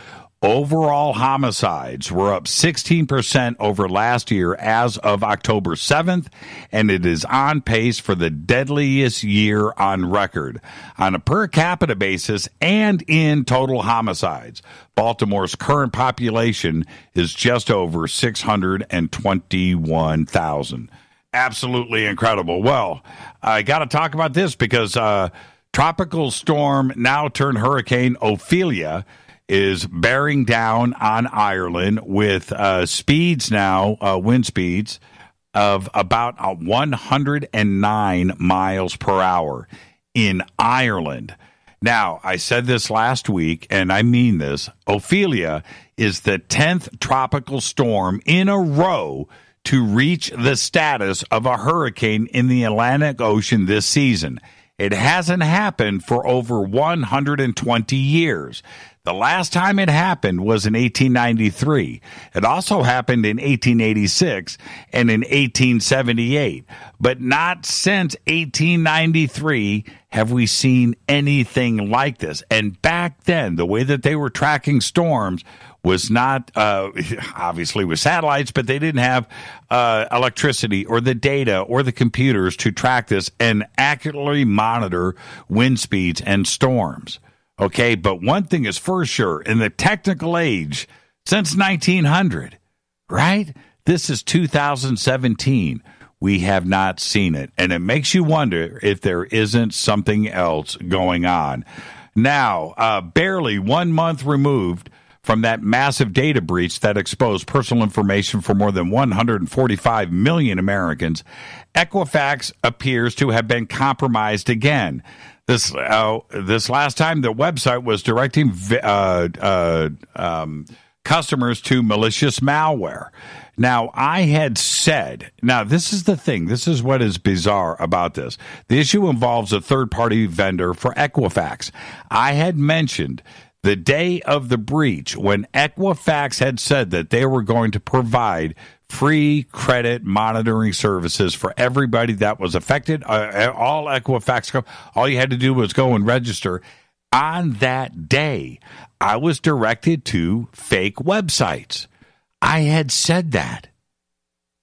Speaker 6: Overall homicides were up 16% over last year as of October 7th, and it is on pace for the deadliest year on record. On a per capita basis and in total homicides, Baltimore's current population is just over 621,000. Absolutely incredible. Well, I got to talk about this because tropical storm now turned Hurricane Ophelia is bearing down on Ireland with speeds now, wind speeds of about 109 miles per hour in Ireland. Now, I said this last week, and I mean this. Ophelia is the 10th tropical storm in a row to reach the status of a hurricane in the Atlantic Ocean this season. It hasn't happened for over 120 years. The last time it happened was in 1893. It also happened in 1886 and in 1878. But not since 1893 have we seen anything like this. And back then, the way that they were tracking storms was not, obviously with satellites, but they didn't have electricity or the data or the computers to track this and accurately monitor wind speeds and storms. Okay, but one thing is for sure, in the technical age, since 1900, right? This is 2017. We have not seen it. And it makes you wonder if there isn't something else going on. Now, barely 1 month removed from that massive data breach that exposed personal information for more than 145 million Americans, Equifax appears to have been compromised again. This last time, the website was directing customers to malicious malware. Now, I had said, now this is the thing, this is what is bizarre about this. The issue involves a third-party vendor for Equifax. I had mentioned the day of the breach when Equifax had said that they were going to provide free credit monitoring services for everybody that was affected. All Equifax, all you had to do was go and register. On that day, I was directed to fake websites. I had said that.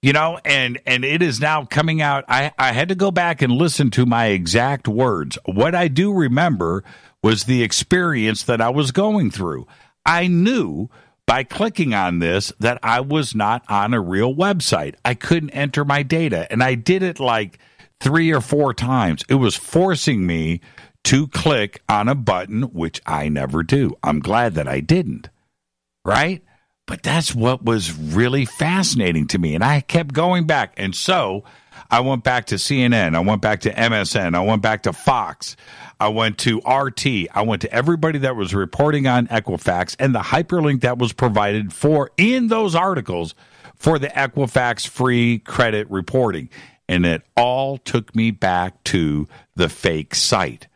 Speaker 6: You know, and it is now coming out. I had to go back and listen to my exact words. What I do remember was the experience that I was going through. I knew by clicking on this that I was not on a real website. I couldn't enter my data, and I did it like 3 or 4 times. It was forcing me to click on a button, which I never do. I'm glad that I didn't, right? But that's what was really fascinating to me, and I kept going back. And so I went back to CNN. I went back to MSN. I went back to Fox. I went to RT. I went to everybody that was reporting on Equifax and the hyperlink that was provided for in those articles for the Equifax free credit reporting. And it all took me back to the fake site.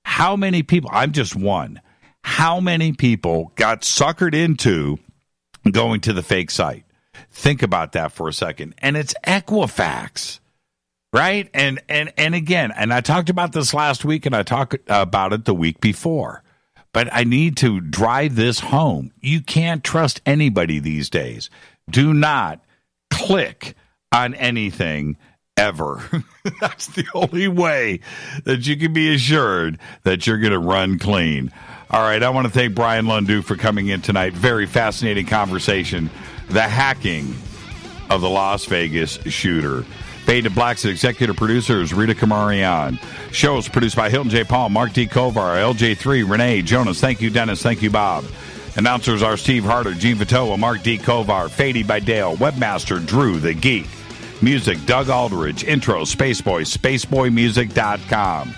Speaker 6: How many people, I'm just one, how many people got suckered into going to the fake site? Think about that for a second. And it's Equifax. Right? And again, and I talked about this last week and I talked about it the week before, but I need to drive this home. You can't trust anybody these days. Do not click on anything ever. That's the only way that you can be assured that you're going to run clean. All right. I want to thank Bryan Lunduke for coming in tonight. Very fascinating conversation. The hacking of the Las Vegas shooter. Fade to Black's executive producer is Rita Kamarian. Shows produced by Hilton J. Paul, Mark D. Kovar, LJ3, Renee, Jonas. Thank you, Dennis. Thank you, Bob. Announcers are Steve Harder, Gene Vitoa, Mark D. Kovar, Fady by Dale, Webmaster Drew the Geek. Music, Doug Aldridge. Intro, Spaceboy, spaceboymusic.com.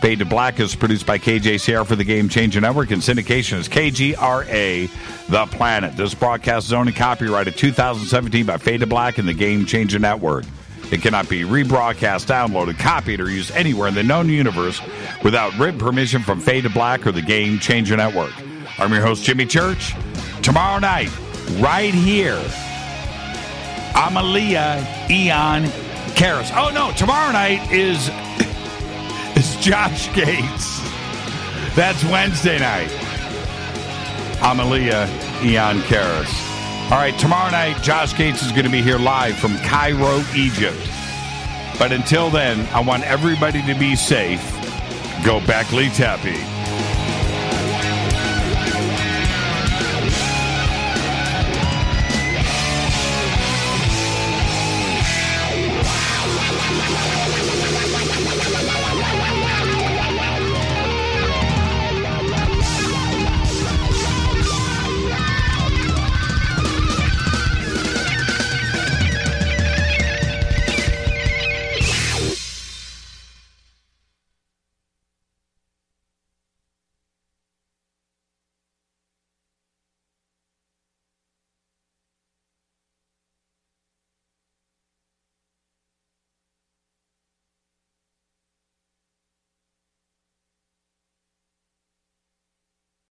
Speaker 6: Fade to Black is produced by KJCR for the Game Changer Network, and syndication is KGRA, The Planet. This broadcast is only copyrighted 2017 by Fade to Black and the Game Changer Network. It cannot be rebroadcast, downloaded, copied, or used anywhere in the known universe without written permission from Fade to Black or the Game Changer Network. I'm your host, Jimmy Church. Tomorrow night, right here, Amalia Eon Karras. Oh, no, tomorrow night is Josh Gates. That's Wednesday night. Amalia Eon Karras. All right, tomorrow night, Josh Gates is going to be here live from Cairo, Egypt. But until then, I want everybody to be safe. Go Beckley Tappy.